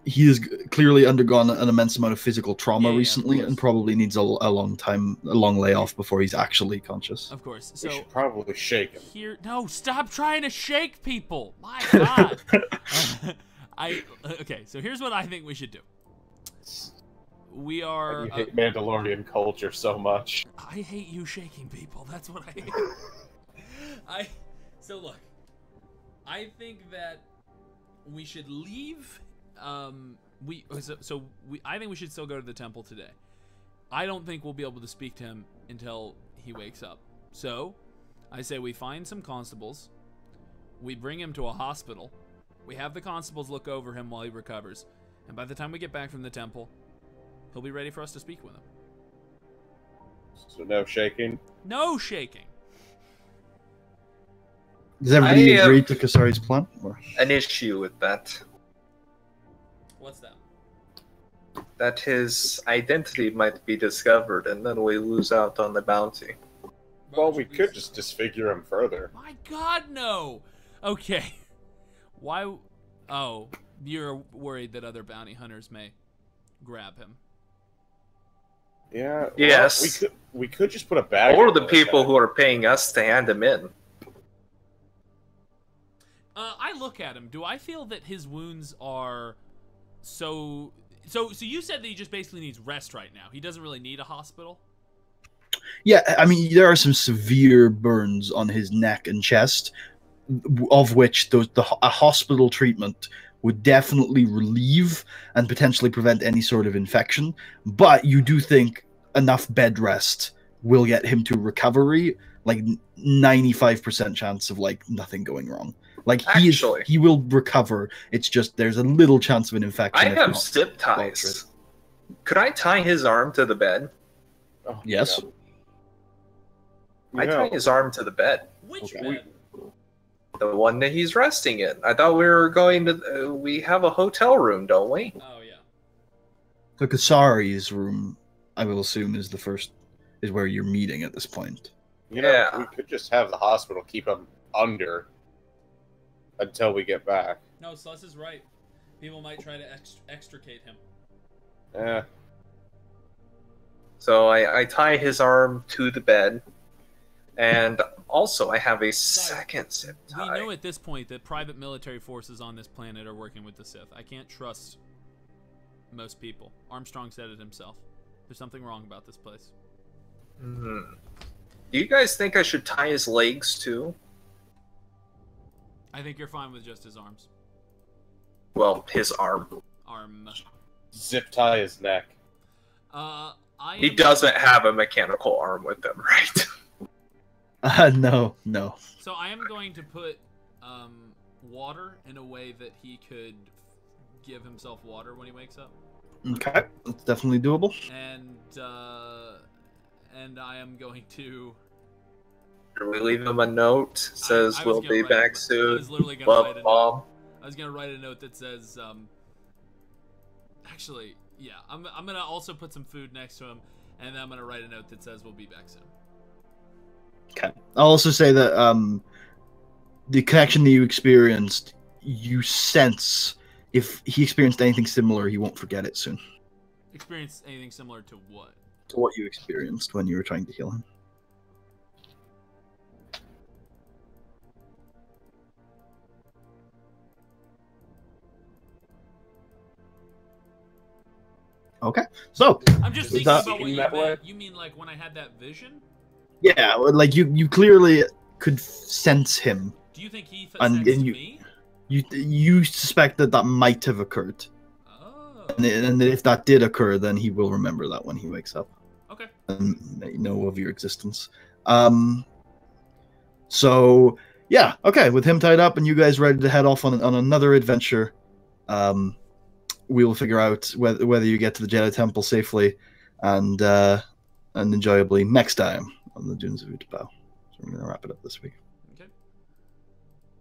he has clearly undergone an immense amount of physical trauma recently, and probably needs a long layoff before he's actually conscious. Of course. So We should probably shake him. here, no, stop trying to shake people. My God. Okay. So here's what I think we should do. We are. You hate Mandalorian culture so much. I hate you shaking people. That's what I hate. So look, I think that we should leave. I think we should still go to the temple today. I don't think we'll be able to speak to him until he wakes up. So, I say we find some constables. We bring him to a hospital. We have the constables look over him while he recovers. And by the time we get back from the temple, he'll be ready for us to speak with him. So no shaking? No shaking. Does everybody agree to Kasari's plan? Or? An issue with that. What's that? That his identity might be discovered, and then we lose out on the bounty. Well, we could just disfigure him further. My God, no! Okay. Why? Oh, you're worried that other bounty hunters may grab him. Yeah. Yes. Well, we could just put a bag. Or the people who are paying us to hand him in. I look at him. Do I feel that his wounds are so you said that he just basically needs rest right now. He doesn't really need a hospital? Yeah, I mean, there are some severe burns on his neck and chest, of which a hospital treatment would definitely relieve and potentially prevent any sort of infection. But you do think enough bed rest will get him to recovery, like 95% chance of like nothing going wrong. Like he will recover. It's just there's a little chance of an infection. I have zip ties. Could I tie his arm to the bed? Oh, yes. I tie his arm to the bed. Which bed? The one that he's resting in. I thought we were going to. We have a hotel room, don't we? Oh yeah. So Kasari's room, I will assume, is where you're meeting at this point. You know, we could just have the hospital keep him under until we get back. No, Sullust is right. People might try to extricate him. Yeah. So I tie his arm to the bed, and also I have a second zip tie. We know at this point that private military forces on this planet are working with the Sith. I can't trust most people. Armstrong said it himself. There's something wrong about this place. Do you guys think I should tie his legs too? I think you're fine with just his arms. Well, his arm. Zip tie his neck. He doesn't have a mechanical arm with him, right? No. So I am going to put water in a way that he could give himself water when he wakes up. Okay, that's definitely doable. And I am going to. Should we leave him a note? Says we'll be back soon. I was literally going to write a Mom. note. I was going to write a note that says, actually, yeah, I'm going to also put some food next to him, and then I'm going to write a note that says we'll be back soon. Okay. I'll also say that the connection that you experienced, you sense if he experienced anything similar, he won't forget it soon. Experienced anything similar to what? To what you experienced when you were trying to heal him. Okay, so I'm just thinking about what you meant. You mean like when I had that vision? Yeah, like you clearly could sense him. Do you think he sensed me? You suspect that might have occurred. Oh. And if that did occur, then he will remember that when he wakes up. Okay. And know of your existence. So yeah, okay. With him tied up and you guys ready to head off on another adventure, we will figure out whether you get to the Jedi Temple safely and enjoyably next time on the Dunes of Utapau. So we're gonna wrap it up this week. Okay.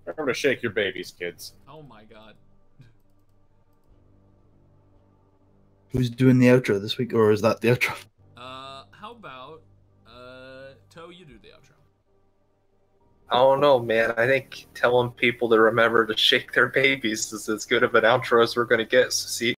Remember to shake your babies, kids. Oh my God. Who's doing the outro this week, or is that the outro? How about Toe, you do the outro. I don't know, man. I think telling people to remember to shake their babies is as good of an outro as we're going to get. So see